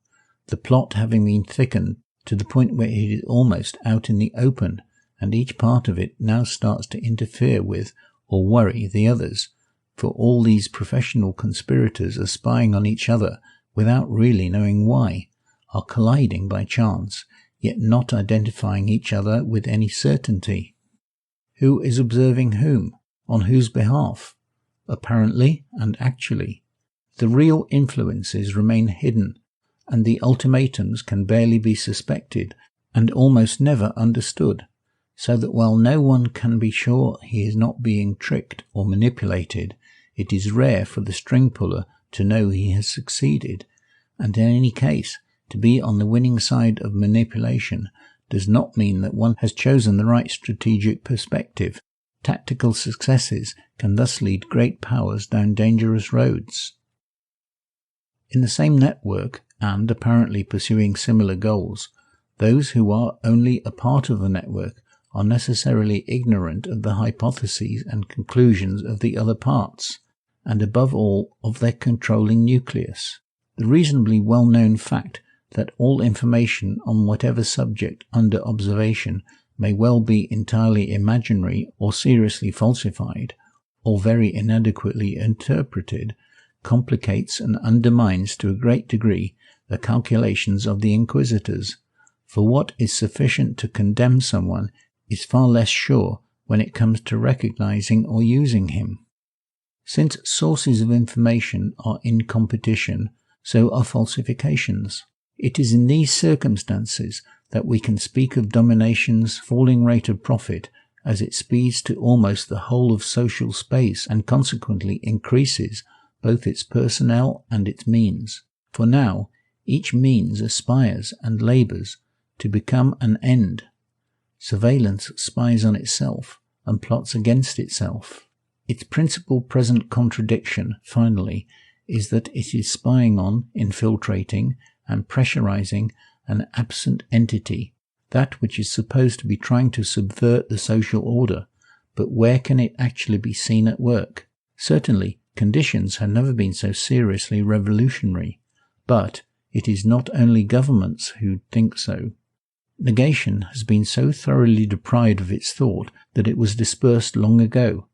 the plot having been thickened to the point where it is almost out in the open, and each part of it now starts to interfere with or worry the others, for all these professional conspirators are spying on each other without really knowing why, are colliding by chance, yet not identifying each other with any certainty. Who is observing whom? On whose behalf? Apparently and actually. The real influences remain hidden, and the ultimatums can barely be suspected and almost never understood, so that while no one can be sure he is not being tricked or manipulated, it is rare for the string puller to know he has succeeded, and in any case, to be on the winning side of manipulation does not mean that one has chosen the right strategic perspective. Tactical successes can thus lead great powers down dangerous roads. In the same network, and apparently pursuing similar goals, those who are only a part of the network are necessarily ignorant of the hypotheses and conclusions of the other parts, and above all of their controlling nucleus. The reasonably well-known fact that all information on whatever subject under observation may well be entirely imaginary or seriously falsified, or very inadequately interpreted, complicates and undermines to a great degree the calculations of the inquisitors, for what is sufficient to condemn someone is far less sure when it comes to recognizing or using him. Since sources of information are in competition, so are falsifications. It is in these circumstances that we can speak of domination's falling rate of profit, as it speeds to almost the whole of social space and consequently increases both its personnel and its means. For now, each means aspires and labours to become an end. Surveillance spies on itself and plots against itself. Its principal present contradiction, finally, is that it is spying on, infiltrating, and pressurizing an absent entity, that which is supposed to be trying to subvert the social order. But where can it actually be seen at work? Certainly, conditions have never been so seriously revolutionary, but it is not only governments who think so. Negation has been so thoroughly deprived of its thought that it was dispersed long ago.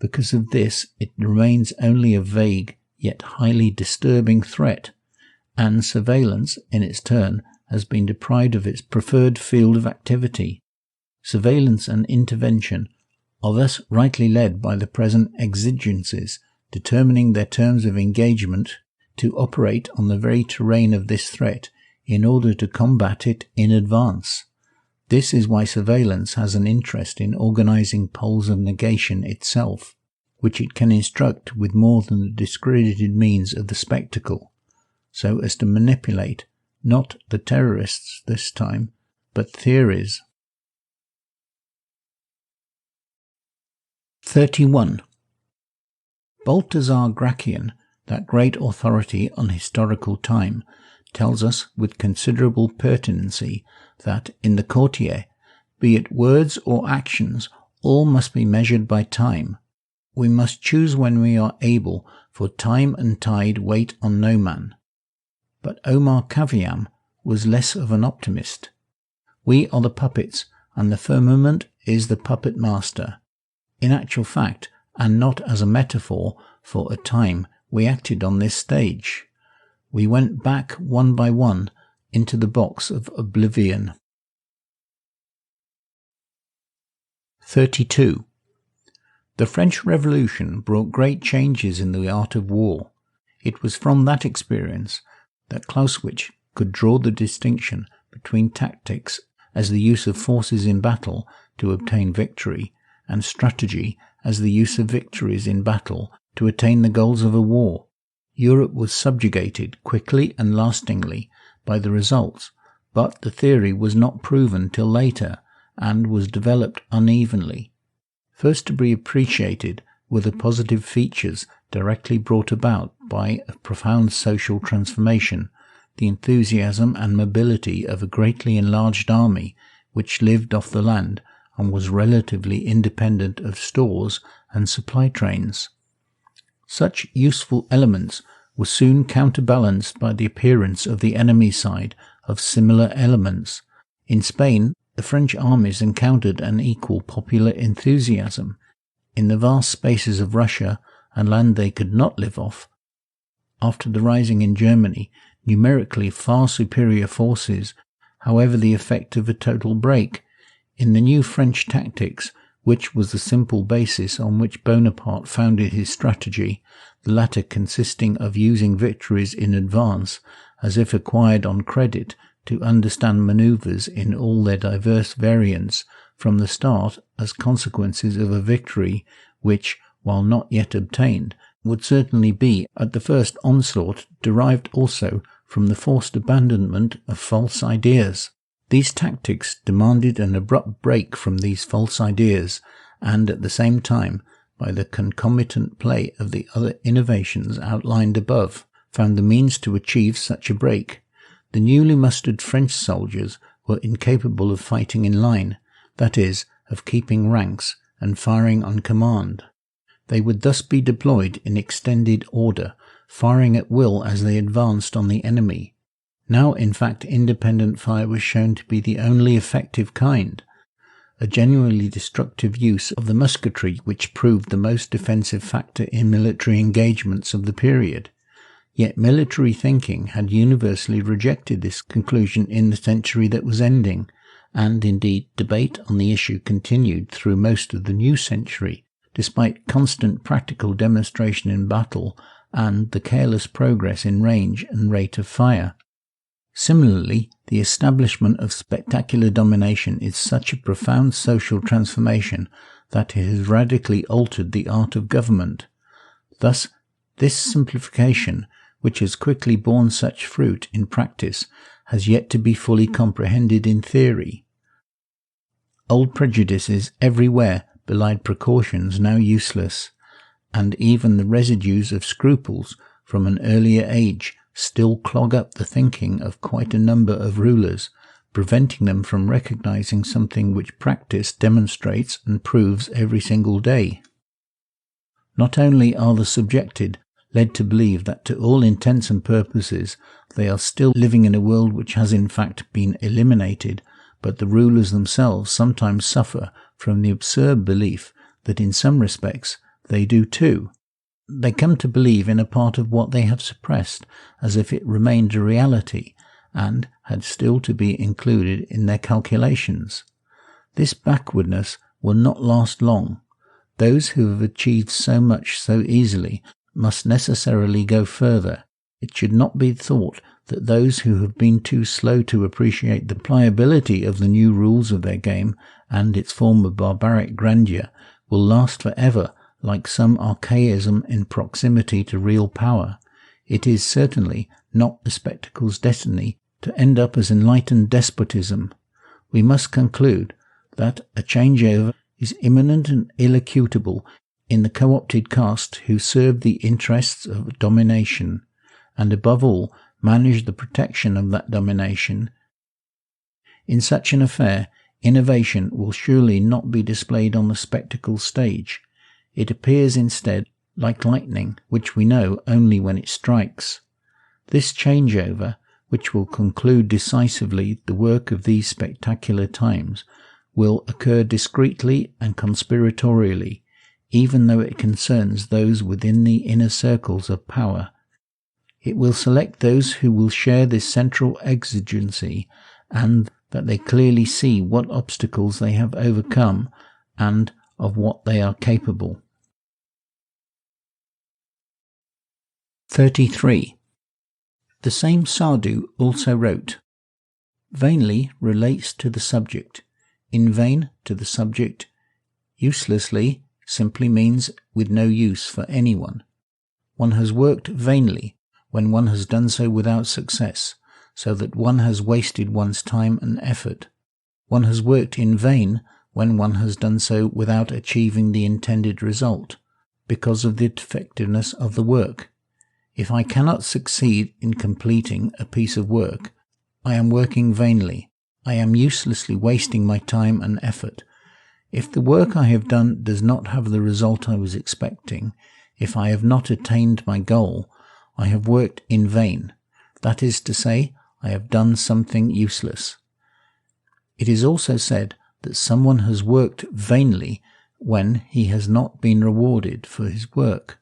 Because of this, it remains only a vague yet highly disturbing threat, and surveillance, in its turn, has been deprived of its preferred field of activity. Surveillance and intervention are thus rightly led by the present exigencies, determining their terms of engagement to operate on the very terrain of this threat in order to combat it in advance. This is why surveillance has an interest in organizing poles of negation itself, which it can instruct with more than the discredited means of the spectacle, so as to manipulate not the terrorists this time, but theories. 31. Balthazar Gracian, that great authority on historical time, tells us with considerable pertinency that in the courtier, be it words or actions, all must be measured by time. We must choose when we are able, for time and tide wait on no man. But Omar Khayyam was less of an optimist. We are the puppets, and the firmament is the puppet master. In actual fact, and not as a metaphor, for a time we acted on this stage. We went back one by one into the box of oblivion. 32. The French Revolution brought great changes in the art of war. It was from that experience that Clausewitz could draw the distinction between tactics as the use of forces in battle to obtain victory, and strategy as the use of victories in battle to attain the goals of a war. Europe was subjugated quickly and lastingly by the results, but the theory was not proven till later and was developed unevenly. First to be appreciated were the positive features directly brought about by a profound social transformation, the enthusiasm and mobility of a greatly enlarged army which lived off the land and was relatively independent of stores and supply trains. Such useful elements were soon counterbalanced by the appearance of the enemy side of similar elements. In Spain, the French armies encountered an equal popular enthusiasm. In the vast spaces of Russia and land they could not live off, after the rising in Germany, numerically far superior forces, however the effect of a total break. In the new French tactics, which was the simple basis on which Bonaparte founded his strategy, the latter consisting of using victories in advance, as if acquired on credit, to understand manoeuvres in all their diverse variants from the start as consequences of a victory which, while not yet obtained, would certainly be, at the first onslaught, derived also from the forced abandonment of false ideas. These tactics demanded an abrupt break from these false ideas, and at the same time, by the concomitant play of the other innovations outlined above, found the means to achieve such a break. The newly mustered French soldiers were incapable of fighting in line, that is, of keeping ranks and firing on command. They would thus be deployed in extended order, firing at will as they advanced on the enemy. Now, in fact, independent fire was shown to be the only effective kind, a genuinely destructive use of the musketry which proved the most defensive factor in military engagements of the period. Yet military thinking had universally rejected this conclusion in the century that was ending, and indeed debate on the issue continued through most of the new century, despite constant practical demonstration in battle and the careless progress in range and rate of fire. Similarly, the establishment of spectacular domination is such a profound social transformation that it has radically altered the art of government. Thus, this simplification, which has quickly borne such fruit in practice, has yet to be fully comprehended in theory. Old prejudices everywhere belied precautions now useless, and even the residues of scruples from an earlier age still clog up the thinking of quite a number of rulers, preventing them from recognizing something which practice demonstrates and proves every single day. Not only are the subjected led to believe that to all intents and purposes they are still living in a world which has in fact been eliminated, but the rulers themselves sometimes suffer from the absurd belief that in some respects they do too. They come to believe in a part of what they have suppressed as if it remained a reality and had still to be included in their calculations. This backwardness will not last long. Those who have achieved so much so easily must necessarily go further. It should not be thought that those who have been too slow to appreciate the pliability of the new rules of their game and its former barbaric grandeur will last forever like some archaism in proximity to real power. It is certainly not the spectacle's destiny to end up as enlightened despotism. We must conclude that a changeover is imminent and illocutable in the co-opted caste who serve the interests of domination, and above all manage the protection of that domination. In such an affair, innovation will surely not be displayed on the spectacle stage. It appears instead like lightning, which we know only when it strikes. This changeover, which will conclude decisively the work of these spectacular times, will occur discreetly and conspiratorially, even though it concerns those within the inner circles of power. It will select those who will share this central exigency, and that they clearly see what obstacles they have overcome and of what they are capable. 33. The same Sadhu also wrote, "Vainly relates to the subject, in vain to the subject, uselessly simply means with no use for anyone. One has worked vainly when one has done so without success, so that one has wasted one's time and effort. One has worked in vain when one has done so without achieving the intended result, because of the defectiveness of the work. If I cannot succeed in completing a piece of work, I am working vainly. I am uselessly wasting my time and effort. If the work I have done does not have the result I was expecting, if I have not attained my goal, I have worked in vain. That is to say, I have done something useless." It is also said that someone has worked vainly when he has not been rewarded for his work,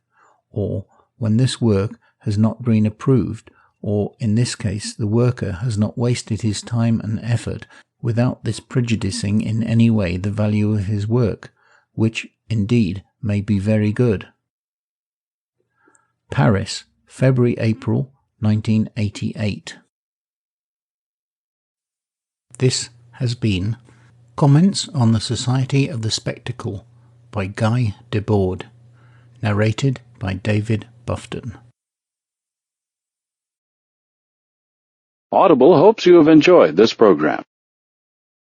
or when this work has not been approved, or in this case the worker has not wasted his time and effort without this prejudicing in any way the value of his work, which indeed may be very good. Paris, February-April 1988. This has been Comments on the Society of the Spectacle by Guy Debord, narrated by David Bufton. Audible hopes you have enjoyed this program.